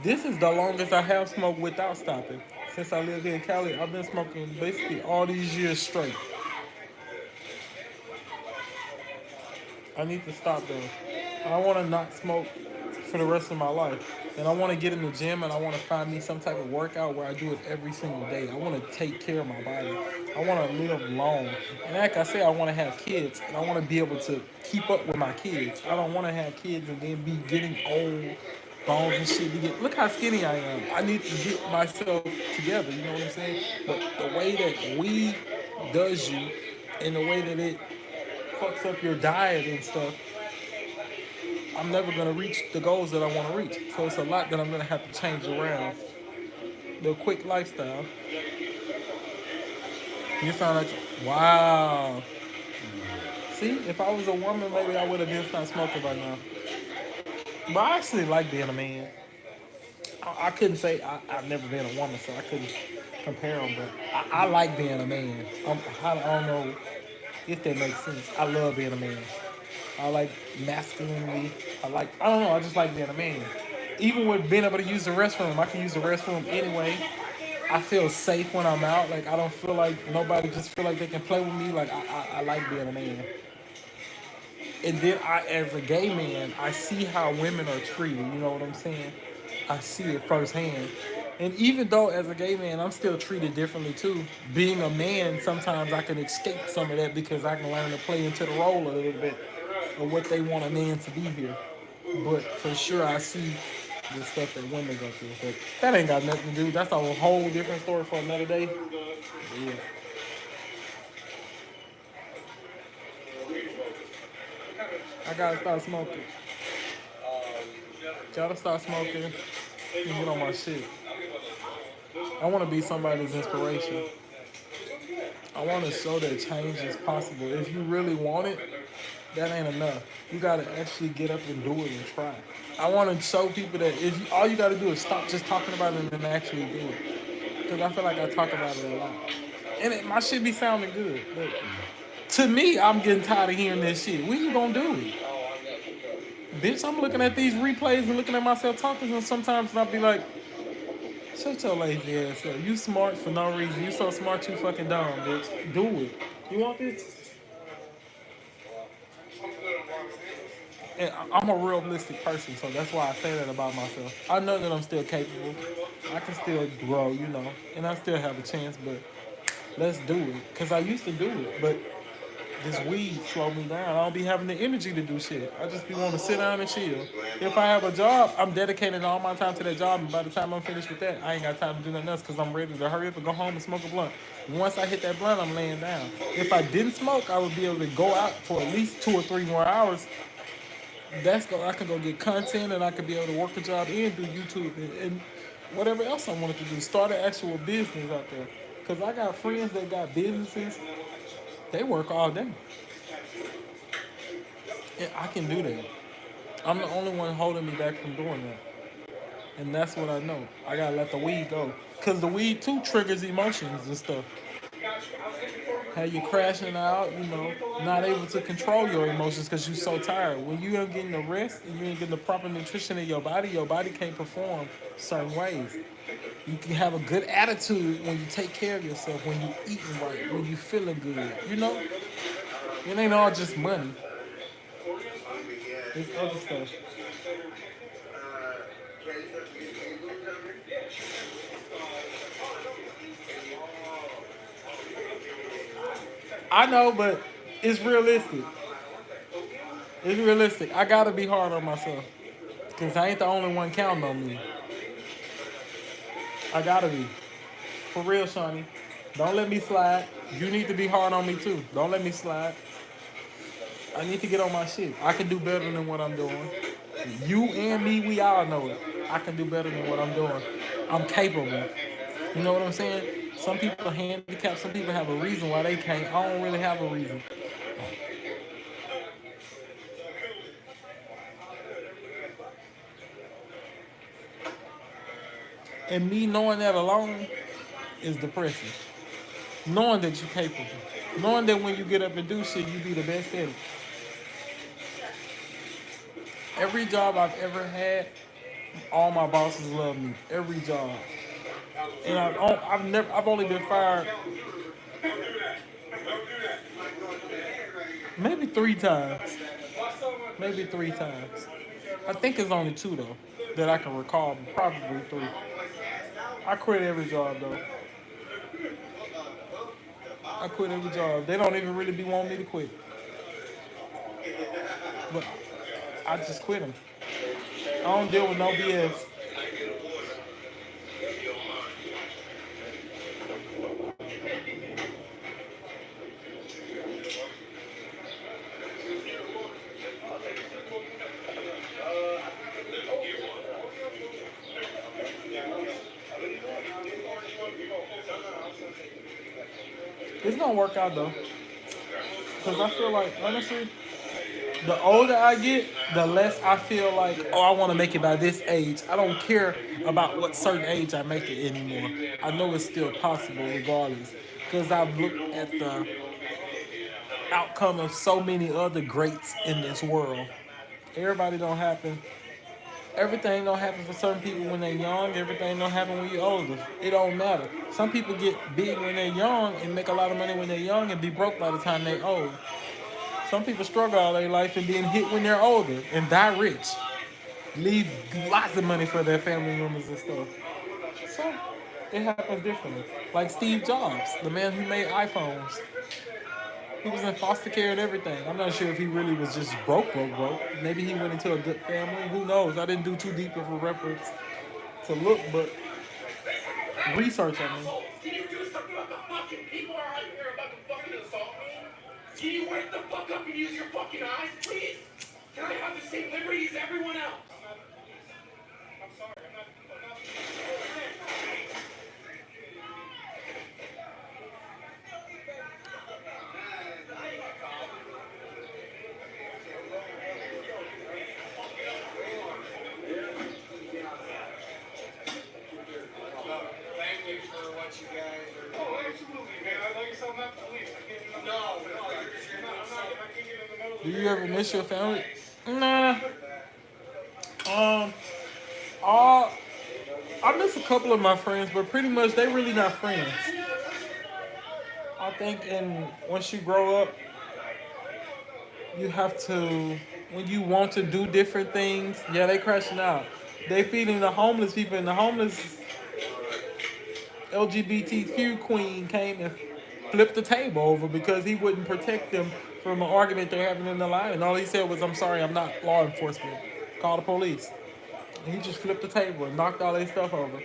This is the longest I have smoked without stopping. Since I lived here in Cali, I've been smoking basically all these years straight. I need to stop though. I want to not smoke for the rest of my life. And I want to get in the gym and I want to find me some type of workout where I do it every single day. I want to take care of my body. I want to live long. And like I said, I want to have kids and I want to be able to keep up with my kids. I don't want to have kids and then be getting old, bones and shit. Look how skinny I am. I need to get myself together. You know what I'm saying? But the way that weed does you and the way that it fucks up your diet and stuff, I'm never gonna reach the goals that I want to reach. So it's a lot that I'm gonna have to change around. The quick lifestyle. You sound like, wow. See, if I was a woman, maybe I would have been stopped smoking by now. But I actually like being a man. I couldn't say I've never been a woman, so I couldn't compare them. But I like being a man. I don't know if that makes sense. I love being a man. I like masculinity. I don't know, I just like being a man. Even with being able to use the restroom, I can use the restroom anyway. I feel safe when I'm out. Like, I don't feel like nobody just feel like they can play with me. Like, I like being a man. And then as a gay man, I see how women are treated. You know what I'm saying? I see it firsthand. And even though as a gay man, I'm still treated differently too. Being a man, sometimes I can escape some of that because I can learn to play into the role a little bit of what they want a man to be here. But for sure, I see the stuff that women go through. But that ain't got nothing to do. That's a whole different story for another day. But yeah. I gotta start smoking. Gotta start smoking and get on my shit. I want to be somebody's inspiration. I want to show that change is possible. If you really want it, that ain't enough. You gotta actually get up and do it and try. I want to show people that if you, all you gotta do is stop just talking about it and actually do it. Because I feel like I talk about it a lot. And my shit be sounding good. But to me, I'm getting tired of hearing this shit. When you gonna do it? Bitch, I'm looking at these replays and looking at myself talking, and sometimes I'll be like, shut your lazy ass up. You smart for no reason. You so smart, you fucking dumb, bitch. Do it. You want this? And I'm a realistic person, so that's why I say that about myself. I know that I'm still capable. I can still grow, you know, and I still have a chance, but let's do it. Because I used to do it, but this weed slowed me down. I don't be having the energy to do shit. I just be wanting to sit down and chill. If I have a job, I'm dedicating all my time to that job, and by the time I'm finished with that, I ain't got time to do nothing else because I'm ready to hurry up and go home and smoke a blunt. Once I hit that blunt, I'm laying down. If I didn't smoke, I would be able to go out for at least 2 or 3 more hours. I can go get content, and I could be able to work a job and do YouTube and whatever else I wanted to do. Start an actual business out there. Because I got friends that got businesses. They work all day. And I can do that. I'm the only one holding me back from doing that. And that's what I know. I gotta let the weed go. Because the weed too triggers emotions and stuff. How you crashing out, you know, not able to control your emotions because you're so tired. When you ain't getting the rest and you ain't getting the proper nutrition in your body can't perform certain ways. You can have a good attitude when you take care of yourself, when you eating right, when you feeling good. You know? It ain't all just money. It's other stuff. I know, but it's realistic. It's realistic. I gotta be hard on myself. Because I ain't the only one counting on me. I gotta be. For real, Shawnee. Don't let me slide. You need to be hard on me too. Don't let me slide. I need to get on my shit. I can do better than what I'm doing. You and me, we all know it. I can do better than what I'm doing. I'm capable. You know what I'm saying? Some people are handicapped. Some people have a reason why they can't. I don't really have a reason. And me knowing that alone is depressing. Knowing that you're capable. Knowing that when you get up and do shit, you be the best at it. Every job I've ever had, all my bosses love me. Every job. And I've only been fired maybe 3 times. Maybe 3 times. I think it's only 2 though. that I can recall, probably 3. I quit every job though. I quit every job. They don't even really be wanting me to quit, but I just quit them. I don't deal with no BS. It's gonna work out though, cause I feel like honestly, the older I get, the less I feel like, oh, I want to make it by this age. I don't care about what certain age I make it anymore. I know it's still possible regardless, because I've looked at the outcome of so many other greats in this world. Everybody don't happen. Everything don't happen for certain people when they're young. Everything don't happen when you're older. It don't matter. Some people get big when they're young and make a lot of money when they're young and be broke by the time they're old. Some people struggle all their life and then hit when they're older and die rich. Leave lots of money for their family members and stuff. So it happens differently. Like Steve Jobs, the man who made iPhones. He was in foster care and everything. I'm not sure if he really was just broke. Maybe he went into a good family. Who knows? I didn't do too deep of a reference to look, but research, I mean. Can you do something about the fucking people out here about to fucking assault me? Can you wake the fuck up and use your fucking eyes, please? Can I have the same liberty as everyone else? I'm sorry, I'm not. Thank you for what you guys are doing. Oh, absolutely, man. I like yourself not the police. I can't get no, you're not. I can't get in the middle of Do you ever miss your family? Nah. All I miss a couple of my friends, but pretty much they really not friends. I think once you grow up, you have to, when you want to do different things, yeah, they crashing out. They feeding the homeless people, and the homeless LGBTQ queen came and flipped the table over because he wouldn't protect them from an argument they're having in the line. And all he said was, I'm sorry, I'm not law enforcement. Call the police. And he just flipped the table and knocked all their stuff over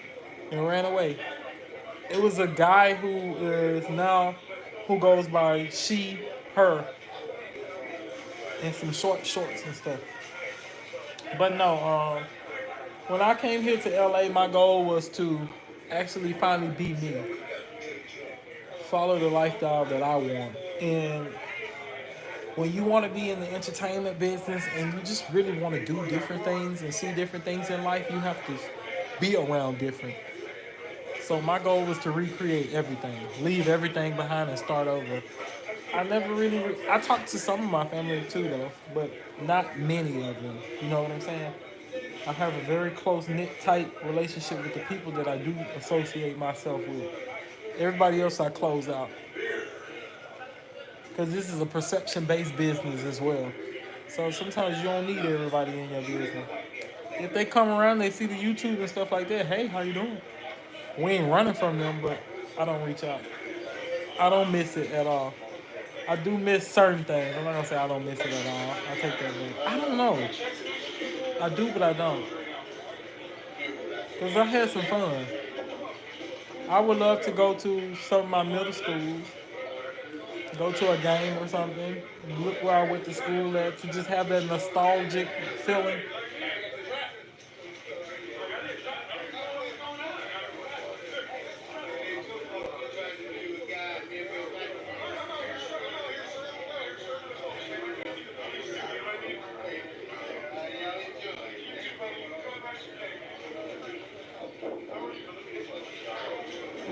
and ran away. It was a guy who goes by she, her, and some short shorts and stuff. But no, when I came here to LA, my goal was to actually finally be me. Follow the lifestyle that I want. And when you want to be in the entertainment business and you just really want to do different things and see different things in life, you have to be around different. So my goal was to recreate everything, leave everything behind and start over. I talked to some of my family too though, but not many of them. You know what I'm saying? I have a very close knit, tight relationship with the people that I do associate myself with. Everybody else I close out. Because this is a perception-based business as well. So sometimes you don't need everybody in your business. If they come around, they see the YouTube and stuff like that, hey, how you doing? We ain't running from them, but I don't reach out. I don't miss it at all. I do miss certain things. I'm not going to say I don't miss it at all. I take that back. I don't know. I do, but I don't. Because I had some fun. I would love to go to some of my middle schools, go to a game or something, look where I went to school at, to just have that nostalgic feeling.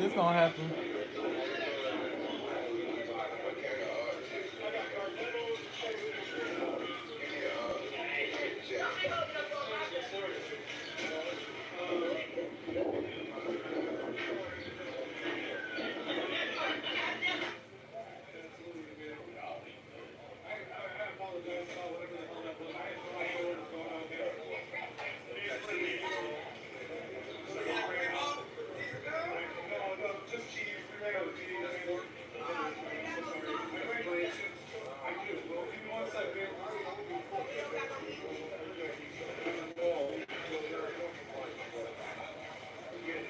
It's gonna happen.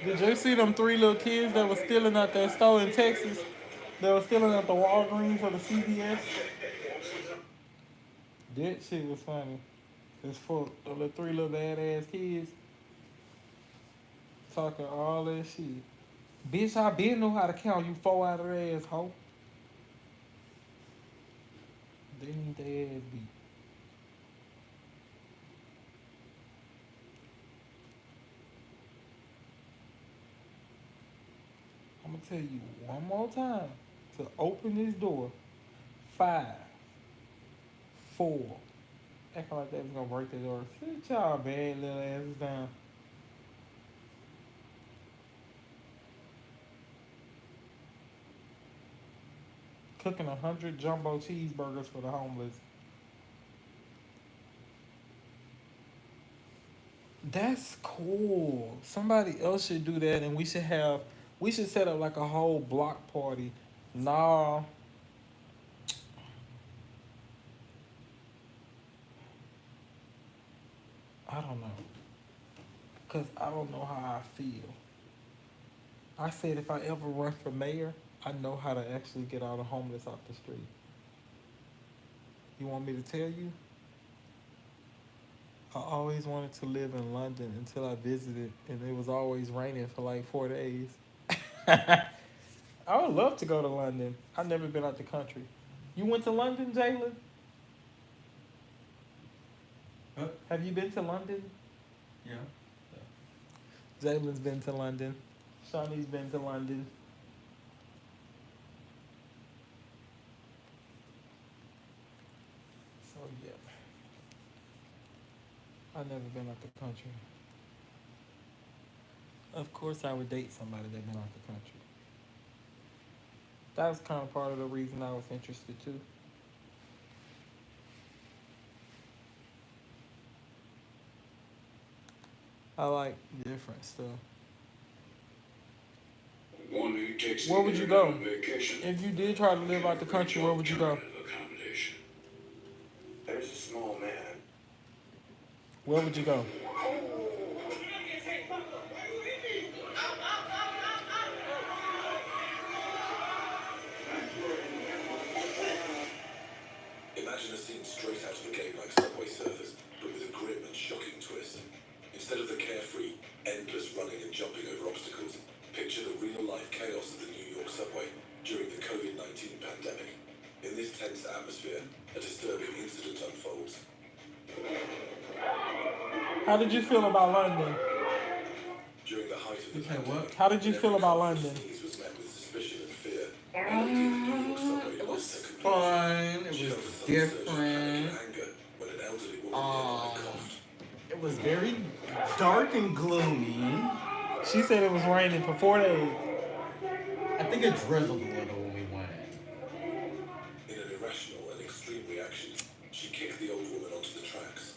Did you see them 3 little kids that was stealing at that store in Texas? They were stealing at the Walgreens or the CVS? That shit was funny. It's full. The little 3 little badass kids talking all that shit. Bitch, I been know how to count you 4 out of their ass, hoe. They need their ass beat. I'm gonna tell you one more time to open this door. 5, 4. Acting like that was gonna break the door. Sit y'all bad little asses down. Cooking 100 jumbo cheeseburgers for the homeless. That's cool. Somebody else should do that, and we should set up like a whole block party. Nah, I don't know, cause I don't know how I feel. I said if I ever run for mayor, I know how to actually get all the homeless off the street. You want me to tell you? I always wanted to live in London until I visited, and it was always raining for like 4 days. I would love to go to London. I've never been out the country. You went to London, Jalen? Huh? Have you been to London? Yeah. Jalen's been to London. Shawnee's been to London. So yeah. I've never been out the country. Of course I would date somebody that been out the country. That was kind of part of the reason I was interested too. I like different stuff. One who takes Where the would you internet go? on vacation. If you did try to live out the country, where would you go? Accommodation. There's a small man. Where would you go? Imagine a scene straight out of a game like Subway Surfers, but with a grim and shocking twist. Instead of the carefree, endless running and jumping over obstacles, picture the real-life chaos of the New York subway during the COVID-19 pandemic. In this tense atmosphere, a disturbing incident unfolds. How did you feel about London? During the height of the pandemic, How did you feel about London? was met with suspicion and fear. It was fun. It was different. It was very dark and gloomy. She said it was raining for 4 days. I think it drizzled a little when we went. In an irrational and extreme reaction, she kicked the old woman onto the tracks.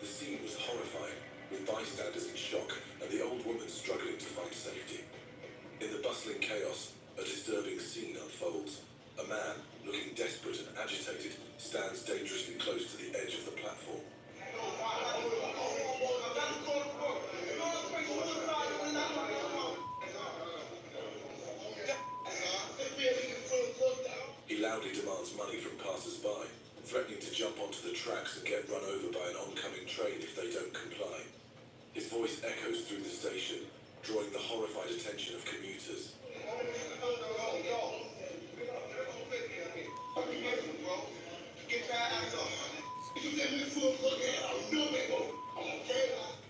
The scene was horrifying, with bystanders in shock and the old woman struggling to find safety. In the bustling chaos, a disturbing scene unfolds. A man, looking desperate and agitated, stands dangerously close to the edge of the platform. He loudly demands money from passers-by, threatening to jump onto the tracks and get run over by an oncoming train if they don't comply. His voice echoes through the station, drawing the horrified attention of commuters.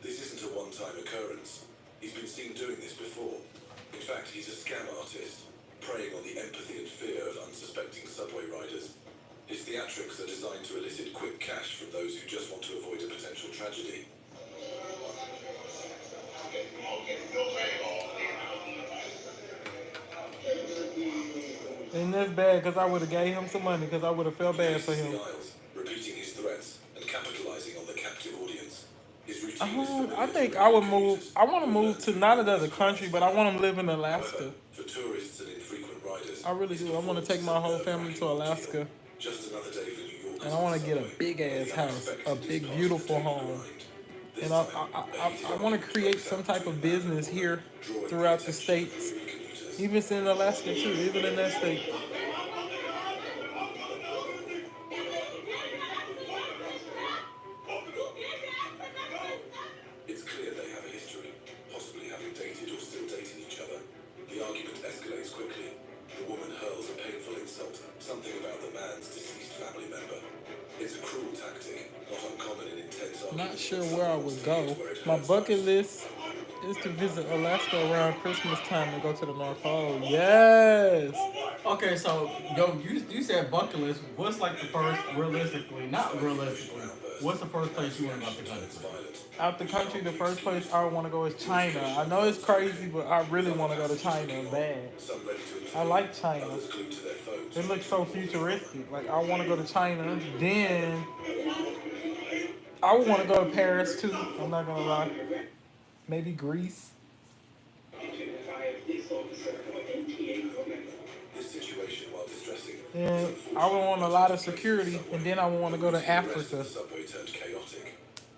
This isn't a one-time occurrence. He's been seen doing this before. In fact, he's a scam artist, preying on the empathy and fear of unsuspecting subway riders. His theatrics are designed to elicit quick cash from those who just want to avoid a potential tragedy. And that's bad because I would have gave him some money because I would have felt bad for him. Repeating his threats and capitalizing on the captive audience. I think I would move. I want to move to not another country, but I want to live in Alaska. For tourists and infrequent riders, I really do. I want to take my whole family to Alaska. Just another day for New York. And I want to get a big ass house, a big beautiful home And I want to create some type of business here throughout the states, even in Alaska too, even in that state. It's clear they have a history, possibly having dated or still dating each other. The argument escalates quickly. The woman hurls a painful insult, something about the man's deceased family member. It's a cruel tactic, not uncommon in intense arguments. Not sure where I would go. My bucket list is to visit Alaska around Christmas time and go to the North Pole. Yes. Okay, so yo, you said bucket list. What's like the first, realistically, not realistically, what's the first place you want to go out the country? Out the country, the first place I want to go is China. I know it's crazy, but I really want to go to China bad. I like China. It looks so futuristic. Like, I want to go to China. Then I would want to go to Paris too. I'm not gonna lie. Maybe Greece. This situation, while distressing, And I would want a lot of security, and then I would want to go to the rest of Africa. the subway turned chaotic.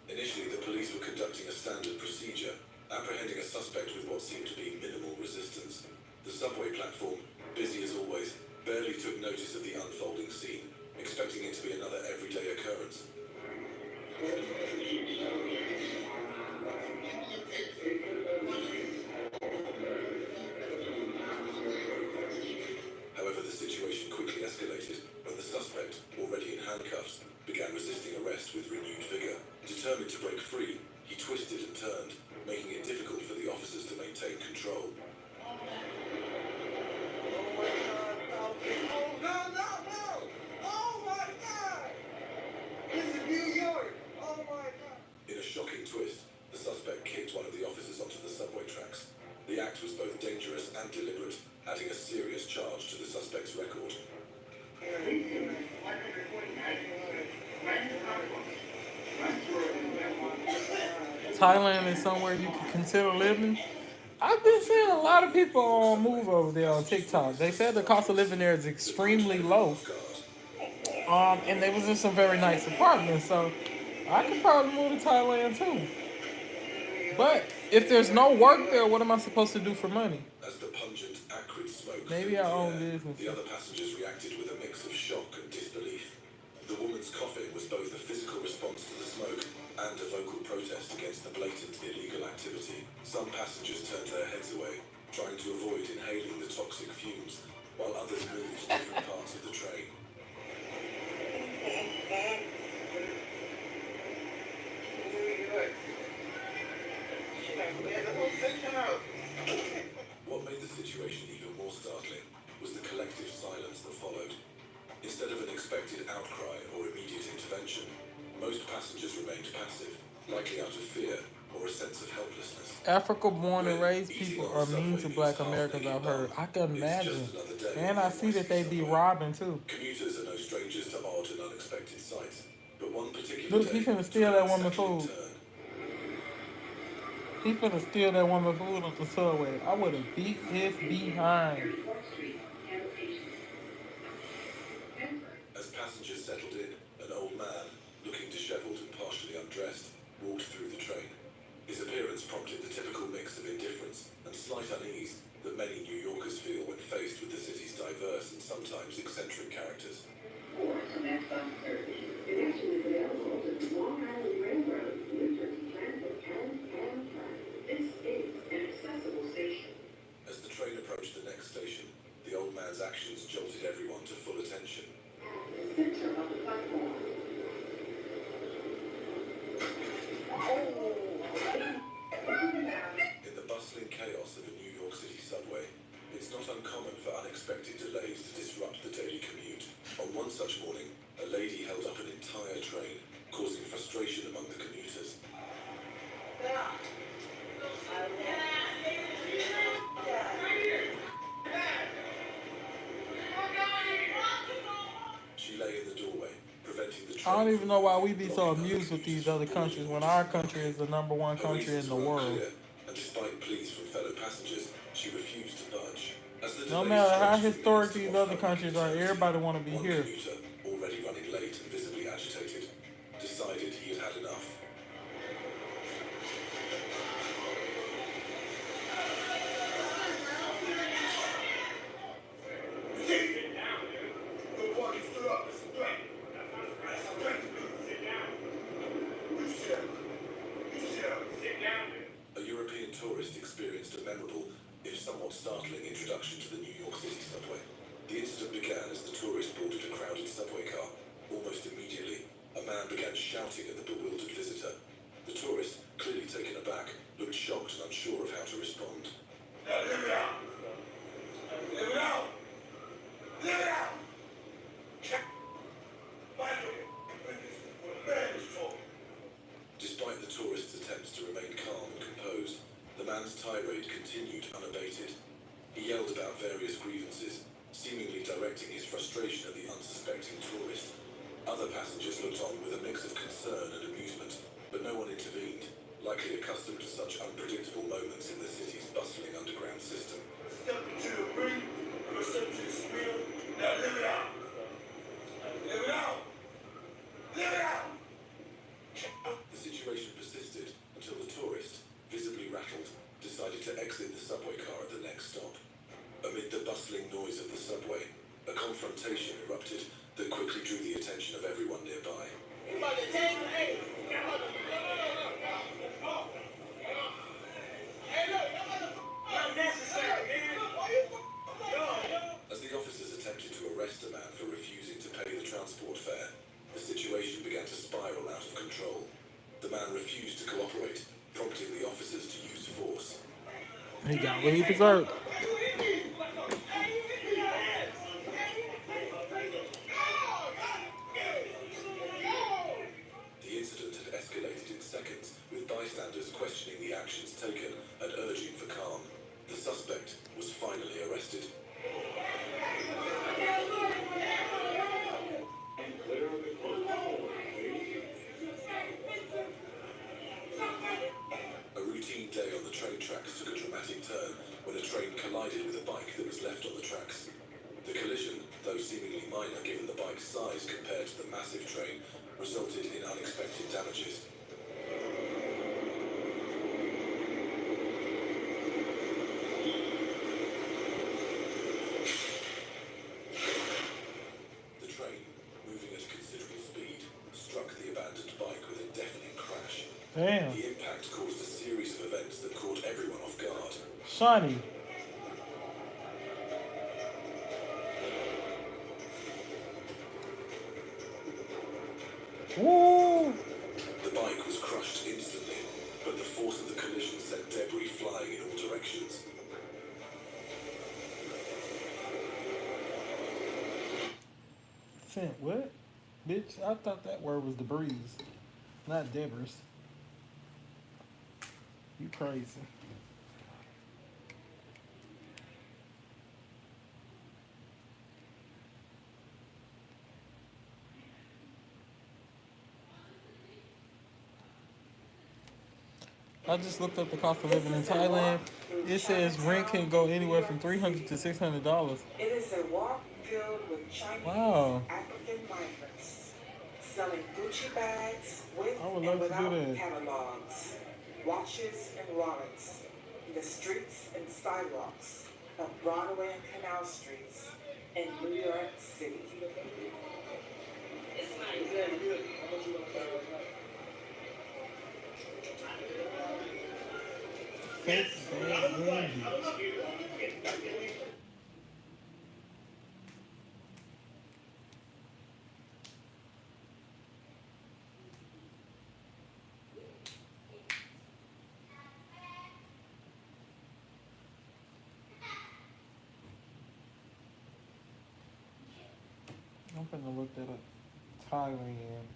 Initially, the police were conducting a standard procedure, apprehending a suspect with what seemed to be minimal resistance. The subway platform, busy as always, barely took notice of the unfolding scene, expecting it to be another everyday occurrence. However, the situation quickly escalated when the suspect, already in handcuffs, began resisting arrest with renewed vigor. Determined to break free, he twisted and turned, making it difficult for the officers to maintain control. In a shocking twist, the suspect kicked one of the officers onto the subway tracks. The act was both dangerous and deliberate, adding a serious charge to the suspect's record. Thailand is somewhere you can consider living. I've been seeing a lot of people move over there on TikTok. They said the cost of living there is extremely low. And they was in some very nice apartments, so I could probably move to Thailand too. But if there's no work there, what am I supposed to do for money? As the pungent, acrid smoke Maybe I own business. the other passengers reacted with a mix of shock and disbelief. The woman's coughing was both a physical response to the smoke and a vocal protest against the blatant illegal activity. Some passengers turned their heads away, trying to avoid inhaling the toxic fumes, while others moved to different parts of the train. What made the situation even more startling was the collective silence that followed. Instead of an expected outcry or immediate intervention, most passengers remained passive, likely out of fear or a sense of helplessness. Africa born and raised people are mean to black Americans, I've heard. I can imagine. And I see that they be robbing too. Commuters are no strangers to odd and unexpected sights, but one particular Look, he finna steal that woman food. He finna steal that woman food off the subway. I would have beat his behind. As passengers settled in, an old man, looking disheveled and partially undressed, walked through the train. His appearance prompted the typical mix of indifference and slight unease that many New Yorkers feel when faced with the city's diverse and sometimes eccentric characters. As the train approached the next station, the old man's actions jolted everyone to full attention. In the bustling chaos of a New York City subway, it's not uncommon for unexpected delays to disrupt the daily commute. On one such morning, a lady held up an entire train, causing frustration among the commuters. She lay in the doorway, preventing the train. I don't even know why we be so amused with these other countries when our country is the #1 country in the world. And despite pleas from fellow passengers, she refused to budge. No matter how historic these other countries are, everybody want to be here. Commuter, already running late and visibly agitated, decided he had had enough. shouting at the bewildered visitor. The tourist, clearly taken aback, looked shocked and unsure of how to respond. Now live it out! Live it out! Live it out! Despite the tourist's attempts to remain calm and composed, the man's tirade continued unabated. He yelled about various grievances, seemingly directing his frustration at the unsuspecting tourist. Other passengers looked on with a mix of concern and amusement, but no one intervened, likely accustomed to such unpredictable moments in the city's bustling underground system. Step into the ring, go step to the spiel. Now live it out! Live it out! Live it out! The situation persisted until the tourist, visibly rattled, decided to exit the subway car at the next stop. Amid the bustling noise of the subway, a confrontation erupted that quickly drew the attention of everyone nearby. You about to take me? Hey, look, unnecessary, man. As the officers attempted to arrest a man for refusing to pay the transport fare, the situation began to spiral out of control. The man refused to cooperate, prompting the officers to use force. He got what he deserved. The incident had escalated in seconds, with bystanders questioning the actions taken and urging for calm. The suspect was finally arrested. A routine day on the train tracks took a dramatic turn when a train collided with a bike that was left on the tracks. The collision, though seemingly minor given the bike's size compared to the massive train, resulted in unexpected damages. The train, moving at a considerable speed, struck the abandoned bike with a deafening crash. Damn. The impact caused a series of events that caught everyone off guard. Shiny. Woo! The bike was crushed instantly, but the force of the collision sent debris flying in all directions. Sent what? Bitch, I thought that word was debris, not debris. You crazy. I just looked up the cost of living in Thailand. It says rent can go anywhere from $300 to $600. It is a walk filled with Chinese African migrants selling Gucci bags with I would and love to do without that. catalogs, watches and wallets in the streets and sidewalks of Broadway and Canal Streets in New York City. It's nice. Very good. How much you want to pay right now? I'm gonna look that up. Thailand.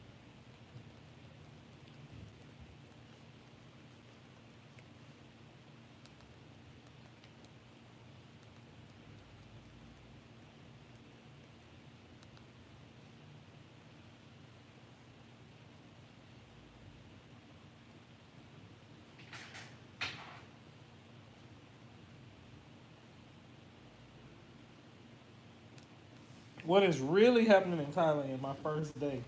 What is really happening in Thailand? My first day.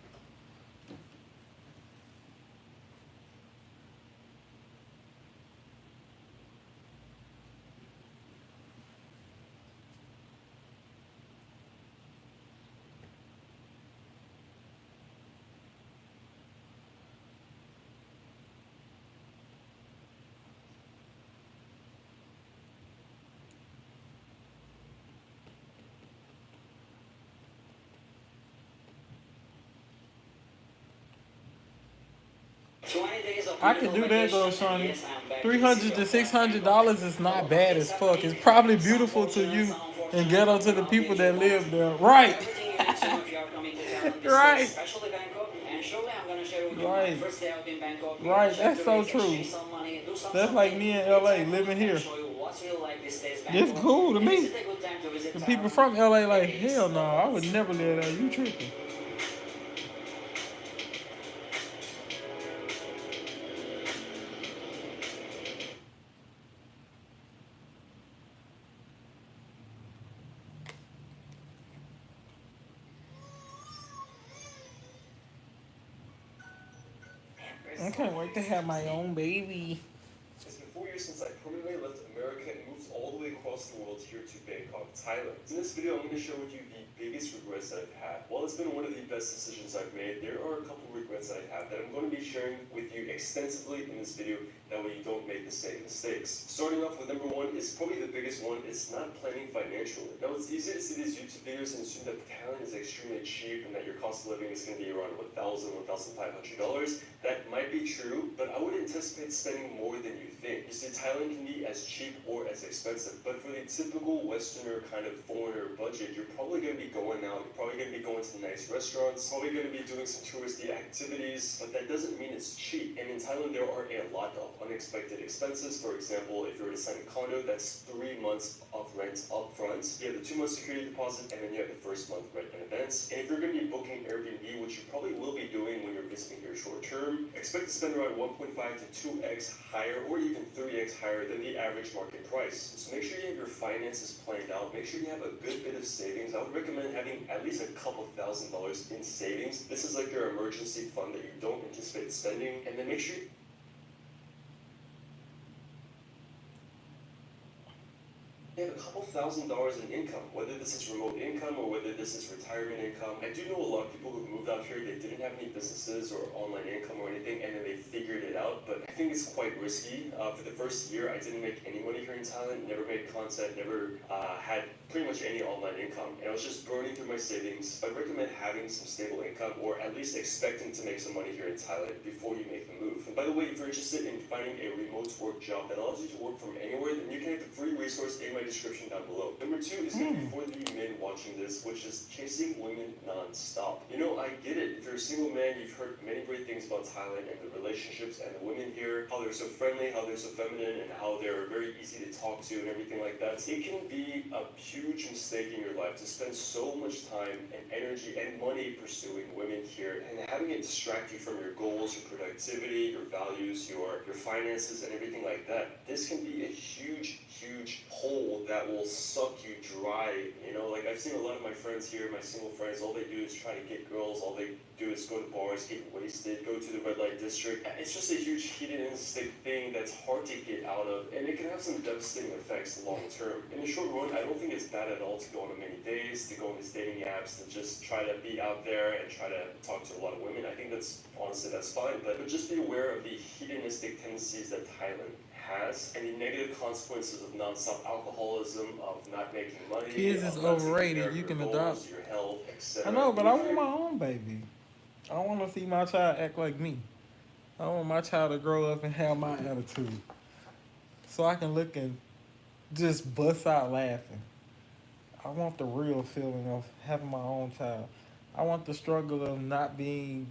20 days of I can do that though, Shawnee. $300 to $600 is not bad as fuck. It's probably beautiful to you and ghetto to the people that live there. Right. Right. Right. Right. That's so true. That's like me in LA living here. It's cool to me. The people from LA like, hell no, I would never live there. You tripping. I can't wait to have my own baby. It's been 4 years since I permanently left America and moved all the way across the world here to Bangkok, Thailand. In this video, I'm going to share with you the biggest regrets that I've had. While it's been one of the best decisions I've made, there are a couple regrets that I have that I'm going to be sharing with you extensively in this video. That way you don't make the same mistakes. Starting off with number one is probably the biggest one. It's not planning financially. Now, it's easy to see these YouTube videos and assume that Thailand is extremely cheap and that your cost of living is going to be around $1,000, $1,500. That might be true, but I would anticipate spending more than you think. You see, Thailand can be as cheap or as expensive, but for the typical Westerner kind of foreigner budget, you're probably going to be going out, you're probably going to be going to nice restaurants, probably going to be doing some touristy activities, but that doesn't mean it's cheap. And in Thailand, there are a lot of unexpected expenses. For example, if you were to sign a condo, that's 3 months of rent up front. You have the 2 month security deposit, and then you have the first month rent in advance. And if you're going to be booking Airbnb, which you probably will be doing when you're visiting here short term, expect to spend around 1.5 to 2x higher or even 3x higher than the average market price. So make sure you have your finances planned out. Make sure you have a good bit of savings. I would recommend having at least a couple $1,000s in savings. This is like your emergency fund that you don't anticipate spending. And then make sure you have a couple $1,000s in income, whether this is remote income or whether this is retirement income. I do know a lot of people who moved out here, they didn't have any businesses or online income or anything, and then they figured it out, but I think it's quite risky. For the first year, I didn't make any money here in Thailand, never made content, never had pretty much any online income, and I was just burning through my savings. I recommend having some stable income, or at least expecting to make some money here in Thailand before you make the move. And by the way, if you're interested in finding a remote work job that allows you to work from anywhere, then you can have the free resource in my description down below. Number two is going to be for the men watching this, which is chasing women non-stop. You know, I get it. If you're a single man, you've heard many great things about Thailand and the relationships and the women here, how they're so friendly, how they're so feminine, and how they're very easy to talk to and everything like that. It can be a huge mistake in your life to spend so much time and energy and money pursuing women here and having it distract you from your goals, your productivity, your values, your finances, and everything like that. This can be a huge hole that will suck you dry. You know, like I've seen a lot of my friends here, my single friends, all they do is try to get girls, all they do is go to bars, get wasted, go to the red light district. It's just a huge hedonistic thing that's hard to get out of, and it can have some devastating effects long term. In the short run, I don't think it's bad at all to go on many days, to go on these dating apps, to just try to be out there and try to talk to a lot of women. I think that's fine, but just be aware of the hedonistic tendencies that Thailand has and the negative consequences of non-stop alcoholism, of not making money. Kids is overrated. You can adopt. Your health, etc. I know, but I want my own baby. I don't want to see my child act like me. I want my child to grow up and have my attitude, so I can look and just bust out laughing. I want the real feeling of having my own child. I want the struggle of not being,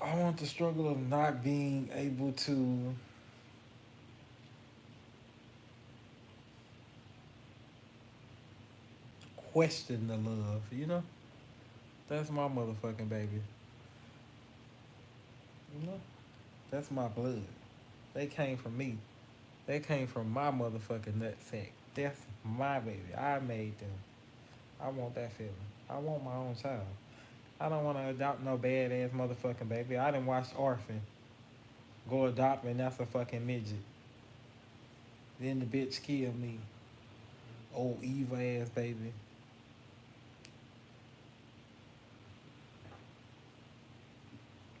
I want the struggle of not being able to question the love, That's my motherfucking baby. That's my blood. They came from me. They came from my motherfucking nutsack. That's my baby. I made them. I want that feeling. I want my own child. I don't want to adopt no badass motherfucking baby. I done watched Orphan. Go adopt me, and that's a fucking midget. Then the bitch killed me. Old evil ass baby.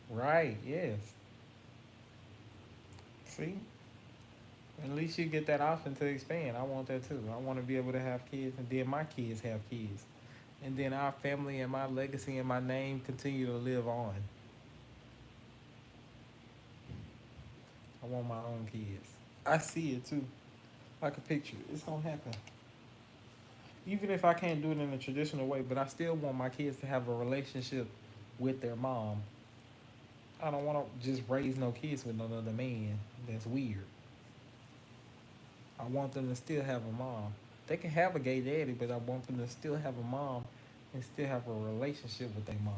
Right, yes. See? At least you get that option to expand. I want that too. I want to be able to have kids, and then my kids have kids. and then our family and my legacy and my name continue to live on. I want my own kids. I see it too. I can picture it. It's gonna happen. Even if I can't do it in a traditional way, but I still want my kids to have a relationship with their mom. I don't want to just raise no kids with no other man. That's weird. I want them to still have a mom. They can have a gay daddy, but I want them to still have a mom and still have a relationship with their mom.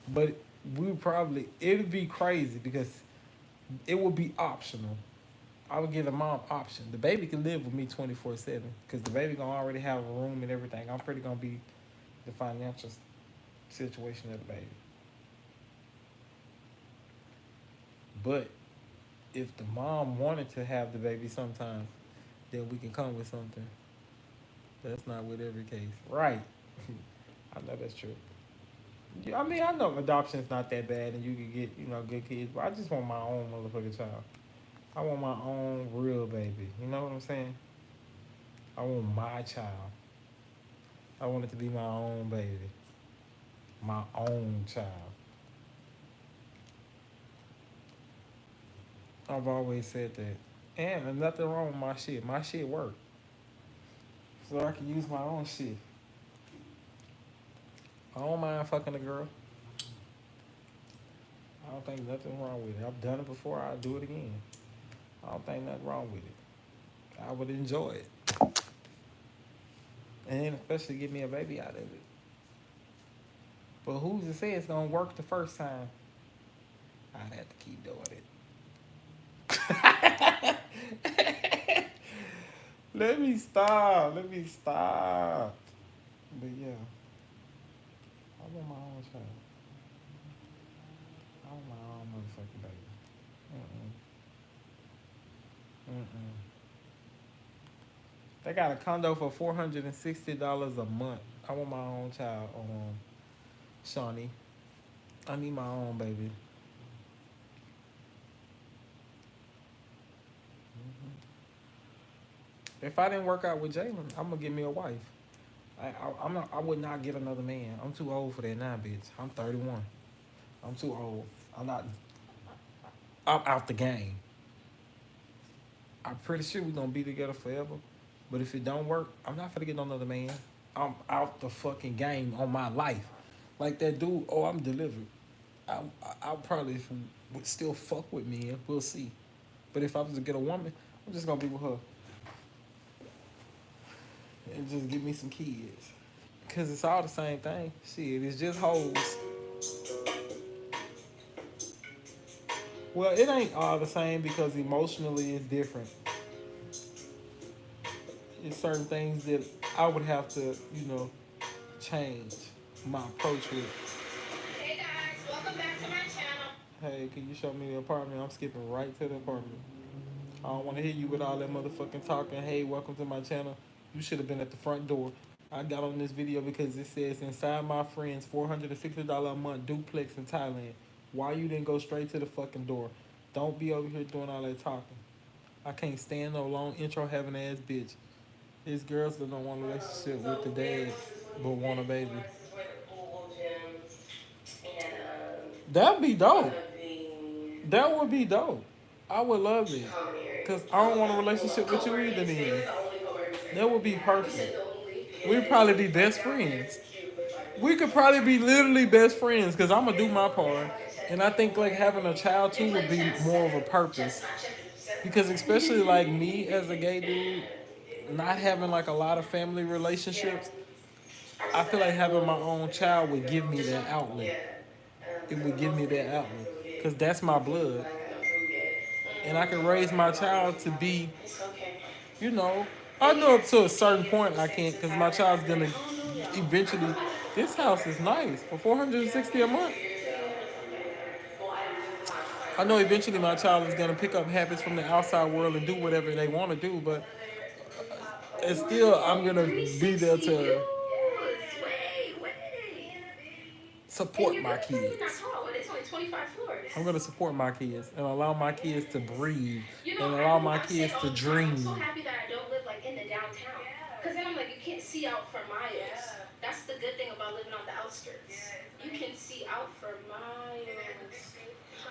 But it'd be crazy because it would be optional. I would give the mom option. The baby can live with me 24/7 because the baby gonna already have a room and everything. I'm pretty gonna be the financial situation of the baby. But if the mom wanted to have the baby sometimes, then we can come with something. That's not with every case. Right. I know that's true. Yeah, I mean, I know adoption's not that bad and you can get, good kids, but I just want my own motherfucking child. I want my own real baby. You know what I'm saying? I want my child. I want it to be my own baby. My own child. I've always said that. And nothing wrong with my shit. My shit work. So I can use my own shit. I don't mind fucking a girl. I don't think nothing wrong with it. I've done it before. I'll do it again. I don't think nothing wrong with it. I would enjoy it. And especially get me a baby out of it. But who's to say it's going to work the first time? I'd have to keep doing it. Let me stop. But yeah. I want my own child. I want my own motherfucking baby. They got a condo for $460 a month. I want my own child, Shawnee. I need my own baby. If I didn't work out with Jalen, I'm gonna get me a wife. I would not get another man. I'm too old for that now, bitch. I'm 31. I'm too old. I'm out the game. I'm pretty sure we're gonna be together forever. But if it don't work, I'm not gonna get no another man. I'm out the fucking game on my life. Like that dude, I'm delivered. I'll probably would still fuck with me. We'll see. But if I was to get a woman, I'm just gonna be with her. And just give me some kids. Cause it's all the same thing. Shit, it's just hoes. Well, it ain't all the same because emotionally it's different. It's certain things that I would have to, change my approach with. Hey guys, welcome back to my channel. Hey, can you show me the apartment? I'm skipping right to the apartment. I don't want to hear you with all that motherfucking talking. Hey, welcome to my channel. You should have been at the front door. I got on this video because it says inside my friend's $460 a month duplex in Thailand. Why you didn't go straight to the fucking door? Don't be over here doing all that talking. I can't stand no long intro having ass bitch. These girls that don't want a relationship with the dad but want a baby. That'd be dope. That would be dope. I would love it. Because I don't want a relationship with you either then. That would be perfect. We'd probably be best friends. We could probably be literally best friends because I'm going to do my part. And I think like having a child too would be more of a purpose. Because especially like me as a gay dude, not having like a lot of family relationships, I feel like having my own child would give me that outlet. It would give me that outlet. Because that's my blood. And I can raise my child to be, I know up to a certain point I can't because my child's going to eventually, this house is nice for $460 a month. I know eventually my child is going to pick up habits from the outside world and do whatever they want to do, but it's still, I'm going to be there to support my kids. I'm going to support my kids and allow my kids to breathe and allow my kids to dream. I'm so happy that I don't live like in the downtown. Because then I'm like, you can't see out for miles. That's the good thing about living on the outskirts. You can see out for miles.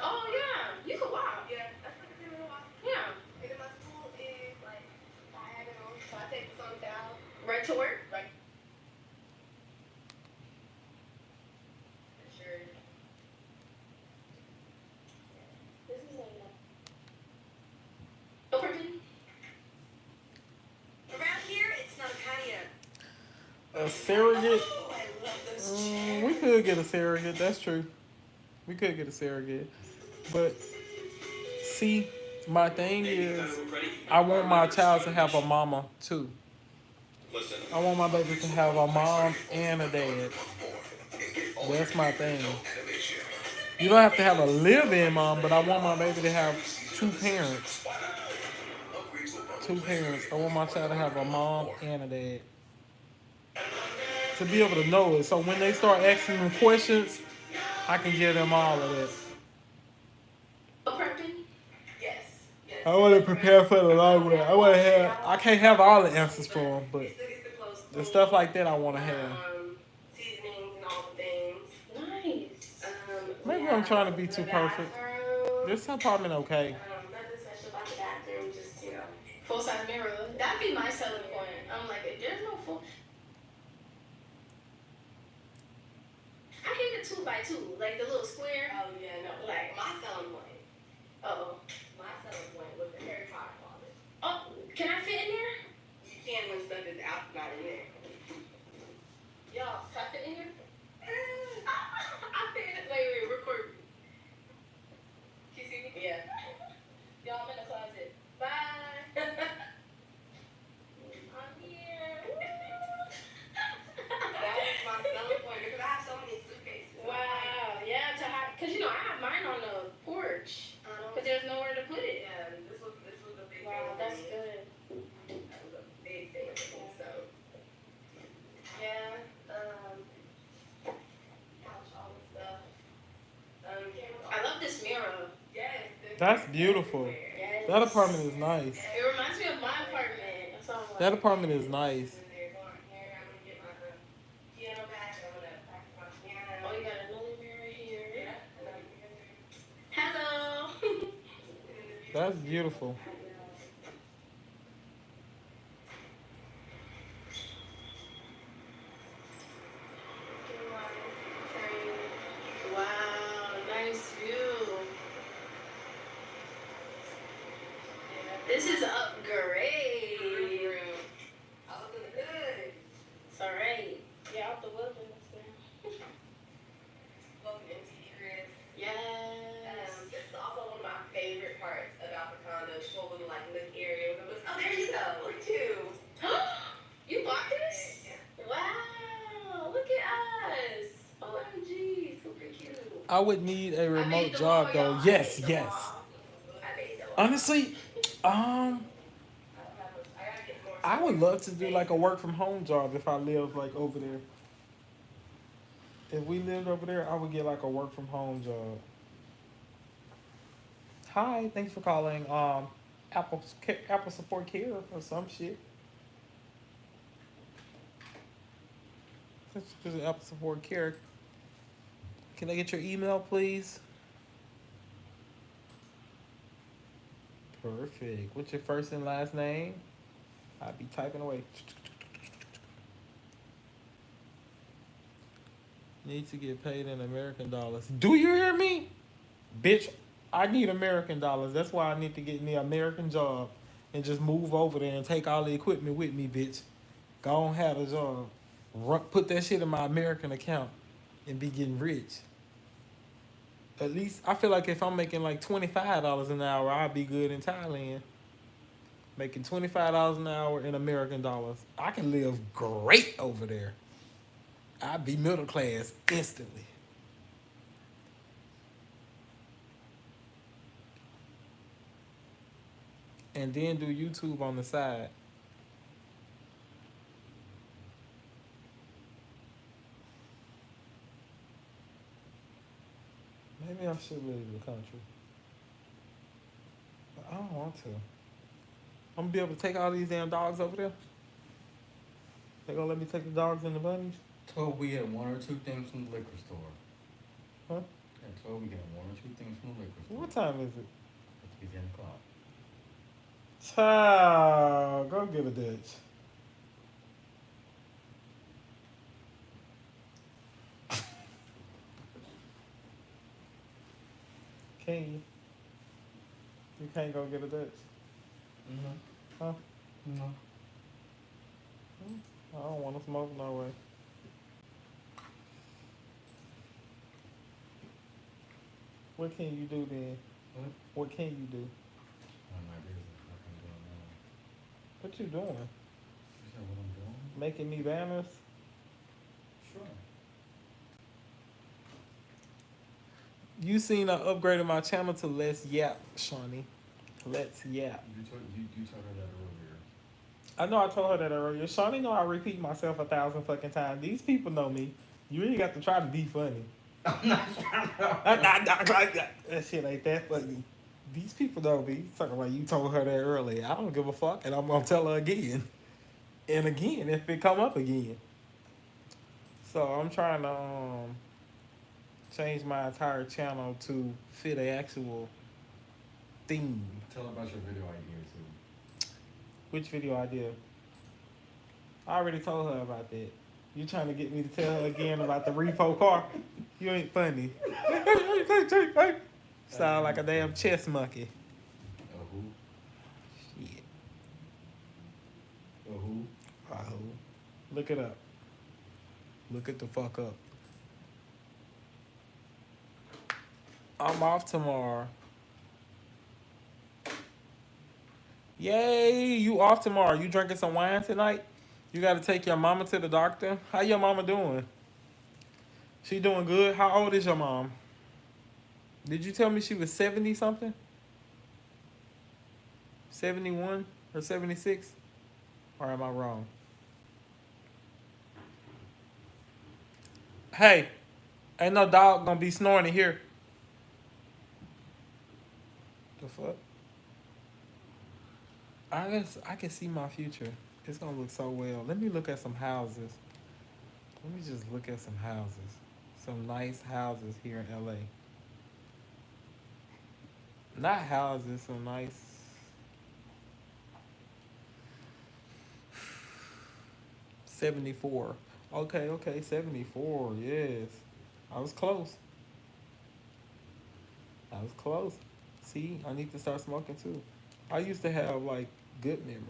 Oh, yeah. You can walk. Yeah. Yeah. And then my school is like diagonal, so I take the sun down. Right to work? Right. Sure. This is like Around here, it's not a patio. A surrogate? Oh, I love those chairs. We could get a surrogate. That's true. We could get a surrogate. But see, my thing is, I want my child to have a mama too. I want my baby to have a mom and a dad. That's my thing. You don't have to have a live-in mom, but I want my baby to have two parents. Two parents. I want my child to have a mom and a dad. To be able to know it. So when they start asking them questions, I can give them all of that. Yes. I want to prepare for the long way. I can't have all the answers for them, but the stuff like that I want to have. Seasonings and all the things. Nice. Maybe I'm trying to be too perfect. This apartment okay. Nothing special about the bathroom, just, you know, full-size mirror. That'd be my selling point. I'm like, if there's no full... I hate the 2x2, like the little square. Oh, yeah, no. Like, my selling point. Uh-oh. My selling point was the Harry Potter closet. Oh, can I fit in there? You can when stuff is out, not in there. Y'all, can I fit in here? I fit in it. Wait, record. Can you see me? Yeah. Y'all, I'm in the closet. Bye. I'm here. That was my selling point because I have so many suitcases. Wow. Yeah, because you know I have mine on the porch because there's nowhere to put it. Yeah, this was a big thing. Wow, that's good. That was a big thing for me. So yeah, couch, all this stuff. I love this mirror. Yes. That's beautiful. Yes. That apartment is nice. It reminds me of my apartment. That's all I'm like. That apartment is nice. Oh, you got another mirror here. Hello. That's beautiful. Wow, nice view. This is upgrade. I was in the good. It's alright. Get out the wilderness now. Welcome to MTV, Chris. Yes. This is also one of my favorite parts about the condo. This whole little like nook area. Oh, there you go. Look too. You bought this? Yeah. Wow. Look at us. OMG. Super cute. I would need a remote job though. Yes, yes. Honestly, I would love to do like a work from home job if I lived like over there. If we lived over there, I would get like a work from home job. Hi, thanks for calling Apple Support Care or some shit. This is Apple Support Care. Can I get your email, please? Perfect. What's your first and last name? I'll be typing away. Need to get paid in American dollars. Do you hear me? Bitch, I need American dollars. That's why I need to get me an American job and just move over there and take all the equipment with me, bitch. Go on, have a job. Put that shit in my American account and be getting rich. At least, I feel like if I'm making like $25 an hour, I'll be good in Thailand. Making $25 an hour in American dollars. I can live great over there. I'd be middle class instantly. And then do YouTube on the side. Maybe I should leave the country. But I don't want to. I'm gonna be able to take all these damn dogs over there. They gonna let me take the dogs and the bunnies? Told we get 1 or 2 things from the liquor store. Huh? Yeah, told we get 1 or 2 things from the liquor store. What time is it? It's be 10 o'clock. Child, go get a Dutch. Can you? You can't go get a Dutch? No. Huh? No. I don't want to smoke no way. What can you do then? What can you do? I'm not busy. What I'm doing now. What you doing? You said what I'm doing? Making me banners? Sure. You seen I upgraded my channel to Let's Yap, Shawnee. Let's Yap. You told her that earlier. I know I told her that earlier. Shawnee know I repeat myself 1,000 fucking times. These people know me. You really got to try to be funny. I'm not trying to. That shit ain't that funny. These people know me. Talking about you told her that earlier. I don't give a fuck, and I'm gonna tell her again. And again, if it come up again. So I'm trying to change my entire channel to fit an actual theme. Tell her about your video idea too. Which video idea? I already told her about that. You trying to get me to tell her again about the repo car? You ain't funny. Sound like a damn chess monkey. Who? Shit. Who? Who? Look it up. Look it the fuck up. I'm off tomorrow. Yay, you off tomorrow. You drinking some wine tonight? You gotta take your mama to the doctor. How your mama doing? She doing good? How old is your mom? Did you tell me she was 70 something? 71 or 76? Or am I wrong? Hey, ain't no dog gonna be snoring in here. The fuck? I guess I can see my future. It's gonna look so well. Let me look at some houses. Let me just look at some houses. Some nice houses here in LA. Not houses, some nice. $74. Okay, 74, yes. I was close. See, I need to start smoking too. I used to have like good memory.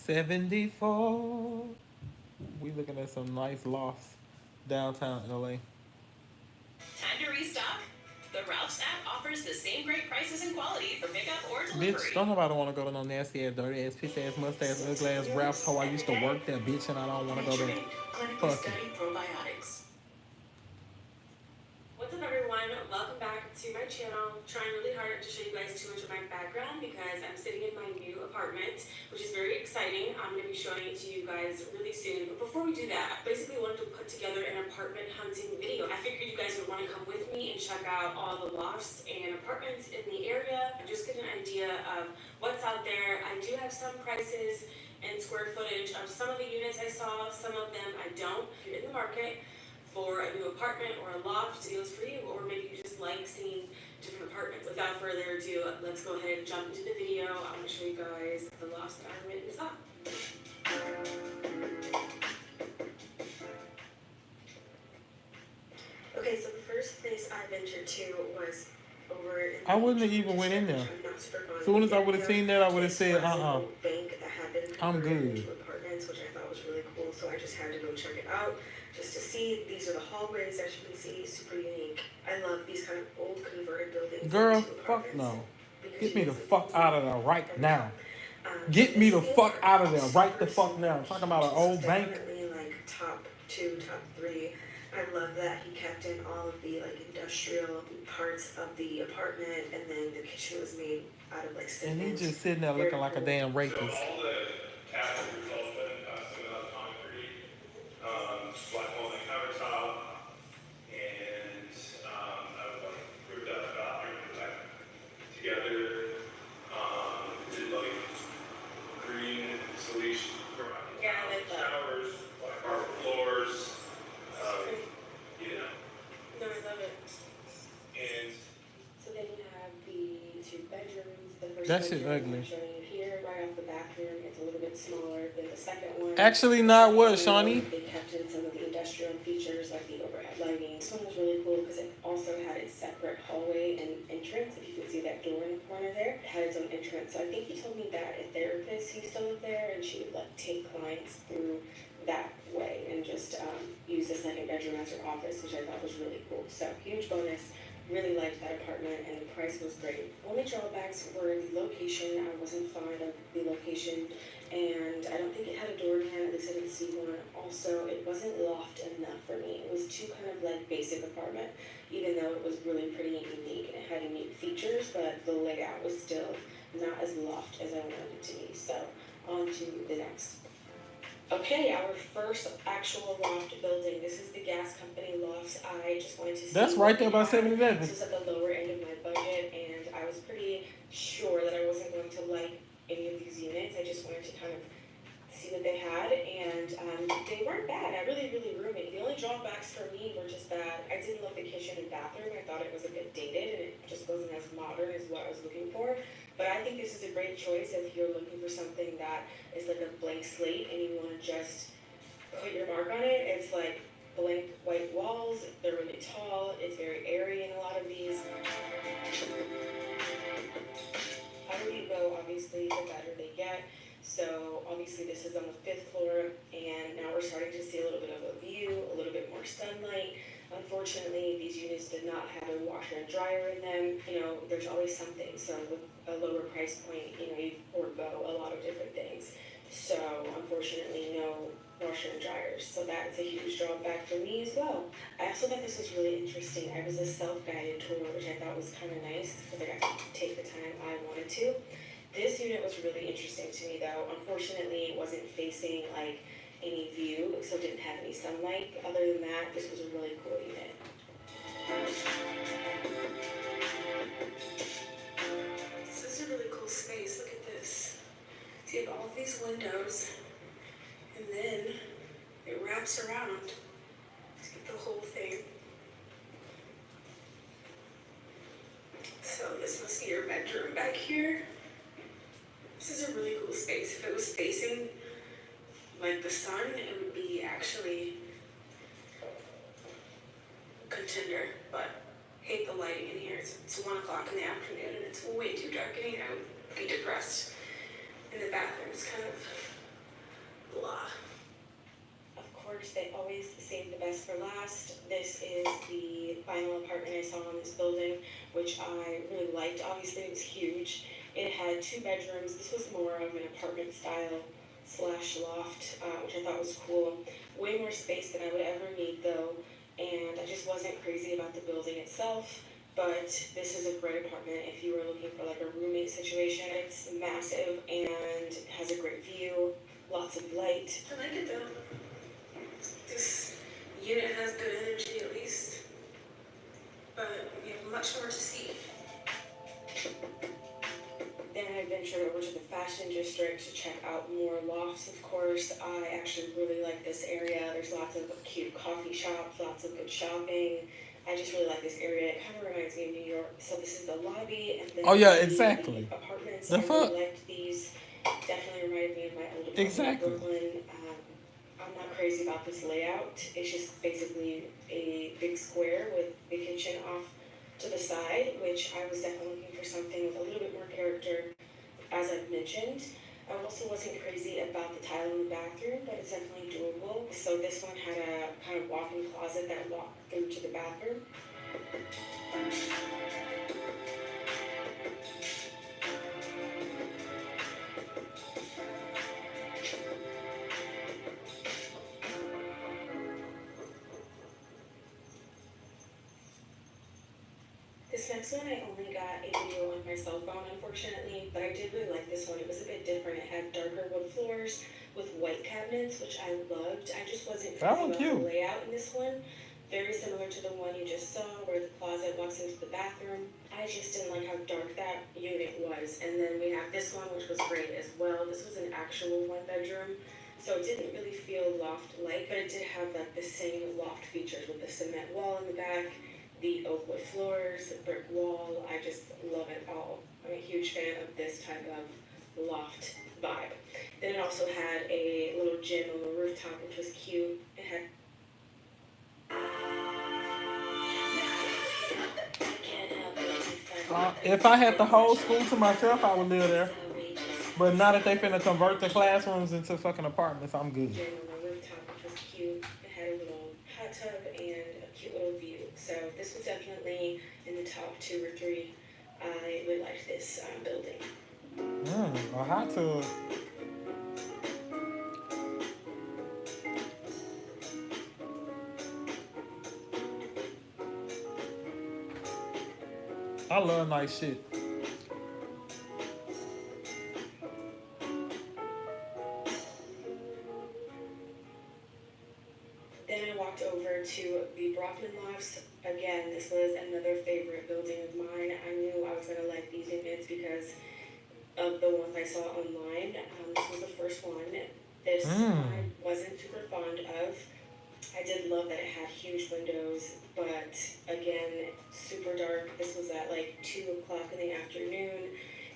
$74. We looking at some nice lofts downtown LA. Time to restock? The Ralph's app offers the same great prices and quality for pickup or delivery. Bitch, don't nobody want to go to no nasty ass, dirty ass, piss ass, mustache, ugly ass Ralph's. How I used to work there, bitch, and I don't want to go there. Fuck it. Probiotics. What's up, everyone? Welcome back to my channel. Trying really hard to show you guys too much of my background because I'm sitting in my new apartment, which is very exciting. I'm going to be showing it to you guys really soon. But before we do that, I basically wanted to put together an apartment hunting video. I figured you guys would want to come with me and check out all the lofts and apartments in the area and just get an idea of what's out there. I do have some prices and square footage of some of the units I saw. Some of them I don't. If you're in the market for a new apartment or a loft, deals for you, or maybe you just like seeing different apartments. Without further ado, let's go ahead and jump into the video. I'm going to show you guys the lofts that I went and saw. Okay, so the first place I ventured to was over in I wouldn't have even went in there. As soon as I would have seen that, I would have said, bank that had been I'm converted good. into apartments, which I thought was really cool, so I just had to go check it out. Just to see, these are the hallways, as you can see, super unique. I love these kind of old converted buildings. Girl, into fuck apartments no. because Get me you the can see fuck out of there right now. Get me the fuck out of there right the fuck now. I'm talking about an old bank. definitely like top 2, top 3 I love that he kept in all of the like industrial parts of the apartment, and then the kitchen was made out of like And cement. he just sitting there looking like a damn So rapist. all the cabinets all been cement concrete, black walnut countertop, and I ripped out the bathroom and put that together. Did like green insulation, Yeah, I like that. showers, black marble floors, you know, No, I love it. and So then you have the two bedrooms. The first That shit bedroom ugly. I'm showing you here, right off the bathroom. It's a little bit smaller than the second one. Actually, The not second what, one, Shawnee? They kept in some of the industrial features like the overhead lighting. This one was really cool because it also had its separate hallway and entrance. If you can see that door in the corner there, it had its own entrance. So I think he told me that a therapist used to live there, and she would like take clients through that way and just use the second bedroom as her office, which I thought was really cool. So huge bonus. Really liked that apartment, and the price was great. Only drawbacks were the location. I wasn't fond of the location, and I don't think it had a doorman, at least I didn't see one. Also, it wasn't loft enough for me. It was too kind of like basic apartment, even though it was really pretty and unique and it had unique features, but the layout was still not as loft as I wanted it to be. So on to the next. Okay, our first actual loft building. This is the gas company lofts. I just wanted to see. That's right there by what they had. 7-Eleven. This was at the lower end of my budget, and I was pretty sure that I wasn't going to like any of these units. I just wanted to kind of see what they had, and they weren't bad. I really roomy. The only drawbacks for me were just that I didn't love the kitchen and bathroom. I thought it was a bit dated, and it just wasn't as modern as what I was looking for. But I think this is a great choice if you're looking for something that is like a blank slate and you want to just put your mark on it. It's like blank white walls. They're really tall. It's very airy in a lot of these. Higher you go, obviously, the better they get. So obviously this is on the 5th floor, and now we're starting to see a little bit of a view, a little bit more sunlight. Unfortunately, these units did not have a washer and dryer in them. You know, there's always something. So with a lower price point, you know, you forego a lot of different things. So unfortunately, no washer and dryers. So that's a huge drawback for me as well. I also thought this was really interesting. I was a self-guided tour, which I thought was kind of nice because I got to take the time I wanted to. This unit was really interesting to me though. Unfortunately, it wasn't facing like any view, so it didn't have any sunlight. Other than that, this was a really cool unit. This is a really cool space. Look at this. So you have all of these windows, and then it wraps around to get the whole thing. So this must be your bedroom back here. This is a really cool space. If it was facing like the sun, it would be actually a contender, but hate the lighting in here. It's 1 o'clock in the afternoon and it's way too dark in here. I would be depressed. And the bathroom is kind of blah. Of course, they always save the best for last. This is the final apartment I saw in this building, which I really liked. Obviously, it was huge. It had 2 bedrooms. This was more of an apartment style / loft, which I thought was cool. Way more space than I would ever need though, and I just wasn't crazy about the building itself, but this is a great apartment if you were looking for like a roommate situation. It's massive and has a great view, lots of light. I like it though. This unit has good energy at least, but we have much more to see. Then I ventured over to the fashion district to check out more lofts, of course. I actually really like this area. There's lots of cute coffee shops, lots of good shopping. I just really like this area. It kind of reminds me of New York. So this is the lobby, and then Oh yeah, exactly. the apartments. The I fuck? really liked these. Definitely reminded me of my old apartment Exactly. in Brooklyn. I'm not crazy about this layout. It's just basically a big square with the kitchen off to the side, which I was definitely looking for something with a little bit more character, as I've mentioned. I also wasn't crazy about the tile in the bathroom, but it's definitely doable. So this one had a kind of walk-in closet that walked through to the bathroom. this next one, I only got a video on my cell phone, unfortunately, but I did really like this one. It was a bit different. It had darker wood floors with white cabinets, which I loved. I just wasn't crazy about the layout in this one. Very similar to the one you just saw, where the closet walks into the bathroom. I just didn't like how dark that unit was. And then we have this one, which was great as well. This was an actual one bedroom, so it didn't really feel loft-like, but it did have like the same loft features with the cement wall in the back, the oak wood floors, the brick wall. I just love it all. I'm a huge fan of this type of loft vibe. Then it also had a little gym on the rooftop, which was cute. It had if I had the whole school to myself, I would live there. But now that they finna convert the classrooms into fucking apartments, I'm good. gym on the rooftop, which was cute. It had a little hot tub and a cute little view. So this was definitely in the top 2 or 3. I really liked this building. A hot tub. I love nice shit. Then I walked over to the Brockman Lofts. Again, this was another favorite building of mine. I knew I was going to like these units because of the ones I saw online. This was the first one. This I wasn't super fond of. I did love that it had huge windows, but again, super dark. This was at like 2 o'clock in the afternoon,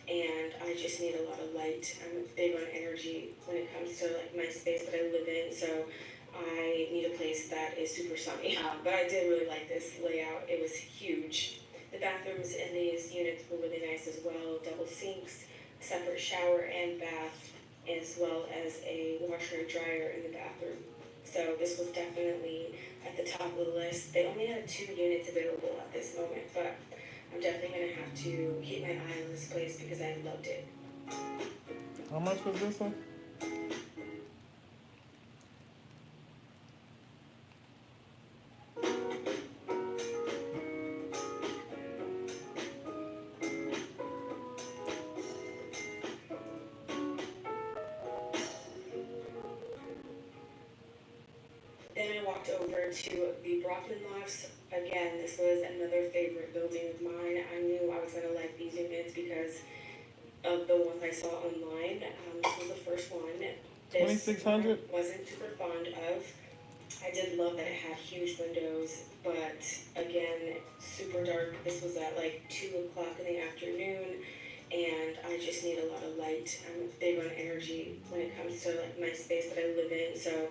and I just need a lot of light. I'm big on energy when it comes to like my space that I live in, so I need a place that is super sunny. But I did really like this layout. It was huge. The bathrooms in these units were really nice as well. Double sinks, separate shower and bath, as well as a washer and dryer in the bathroom. So this was definitely at the top of the list. They only had 2 units available at this moment, but I'm definitely going to have to keep my eye on this place because I loved it. How much was this one? Then I walked over to the Brockman Lofts. Again, this was another favorite building of mine. I knew I was going to like these units because of the ones I saw online. This was the first one. This 2,600? wasn't super fond of. I did love that it had huge windows, but again, super dark. This was at like 2 o'clock in the afternoon, and I just need a lot of light. I'm big on energy when it comes to like my space that I live in, so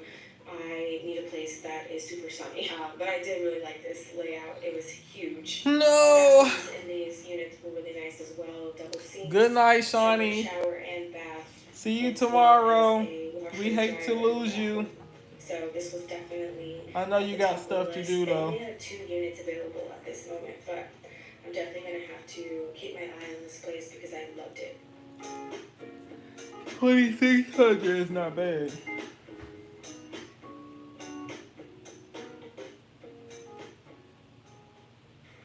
I need a place that is super sunny. But I did really like this layout. It was huge. No. And these units were really nice as well. Double sinks. Good night, Shawnee. Shower and bath. See you tomorrow. We hate to lose you. So this was definitely. I know you got stuff to do They though. only had 2 units available at this moment, but I'm definitely gonna have to keep my eye on this place because I loved it. 2,600 is not bad.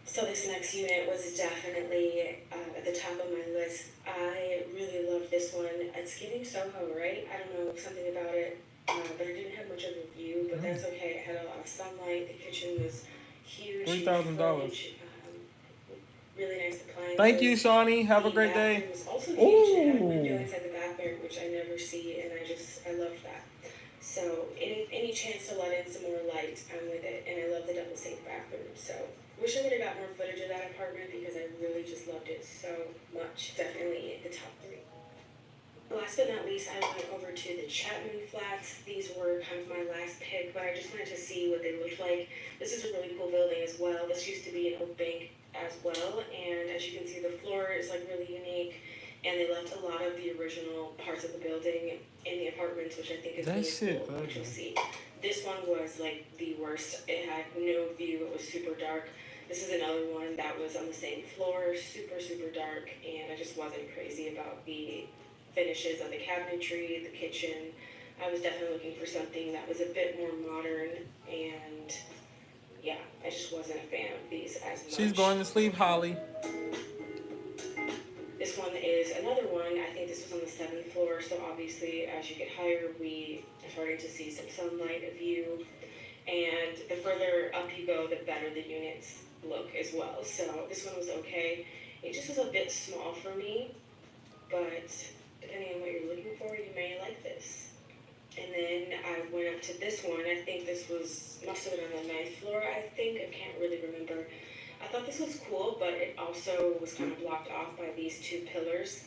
So this next unit was definitely at the top of my list. I really love this one. It's giving Soho, right? I don't know, something about it. But it didn't have much of a view, but that's okay. It had a lot of sunlight. The kitchen was huge. $3,000. Really nice appliances. Thank you, Shawnee. Have a great day. It was also huge. It had a window inside the bathroom, which I never see, and I loved that. So any chance to let in some more light, I'm with it. And I love the double sink bathroom. So wish I would have got more footage of that apartment because I really just loved it so much. Definitely the top 3. Last but not least, I went over to the Chapman Flats. These were kind of my last pick, but I just wanted to see what they looked like. This is a really cool building as well. This used to be an oak bank as well, and as you can see, the floor is like really unique, and they left a lot of the original parts of the building in the apartments, which I think is really cool. Which you'll see. This one was like the worst. It had no view. It was super dark. This is another one that was on the same floor, super, super dark, and I just wasn't crazy about the finishes of the cabinetry, the kitchen. I was definitely looking for something that was a bit more modern, and yeah, I just wasn't a fan of these as She's going to sleep, Holly. This one is another one. I think this was on the 7th floor, so obviously as you get higher, we are starting to see some sunlight view. And the further up you go, the better the units look as well. So this one was okay. It just was a bit small for me, but depending on what you're looking for, you may like this. And then I went up to this one. I think this must have been on the 9th floor, I can't really remember. I thought this was cool, but it also was kind of blocked off by these 2 pillars.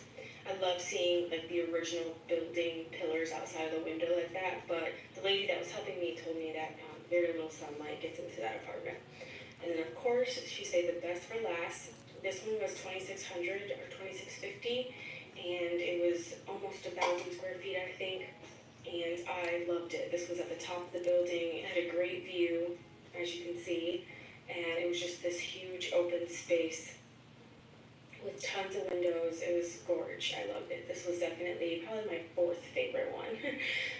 I love seeing like the original building pillars outside of the window like that, but the lady that was helping me told me that very little sunlight gets into that apartment. And then of course, she saved the best for last. This one was 2,600 or 2,650, and it was almost 1,000 square feet, I think. And I loved it. This was at the top of the building. It had a great view, as you can see. And it was just this huge open space with tons of windows. It was gorgeous. I loved it. This was definitely probably my 4th favorite one.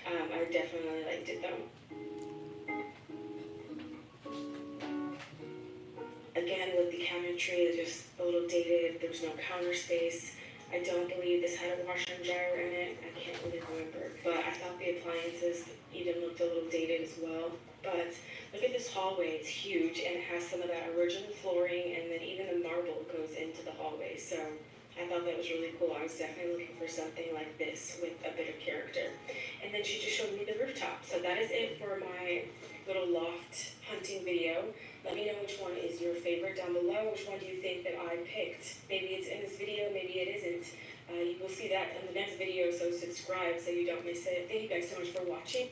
I definitely liked it though. Again, with the cabinetry, it's just a little dated. There was no counter space. I don't believe this had a washer and dryer in it. I can't really remember. But I thought the appliances even looked a little dated as well. But look at this hallway. It's huge and it has some of that original flooring, and then even the marble goes into the hallway. So I thought that was really cool. I was definitely looking for something like this with a bit of character. And then she just showed me the rooftop. So that is it for my little loft hunting video. Let me know which one is your favorite down below. Which one do you think that I picked? Maybe it's in this video, maybe it isn't. You will see that in the next video, so subscribe so you don't miss it. Thank you guys so much for watching.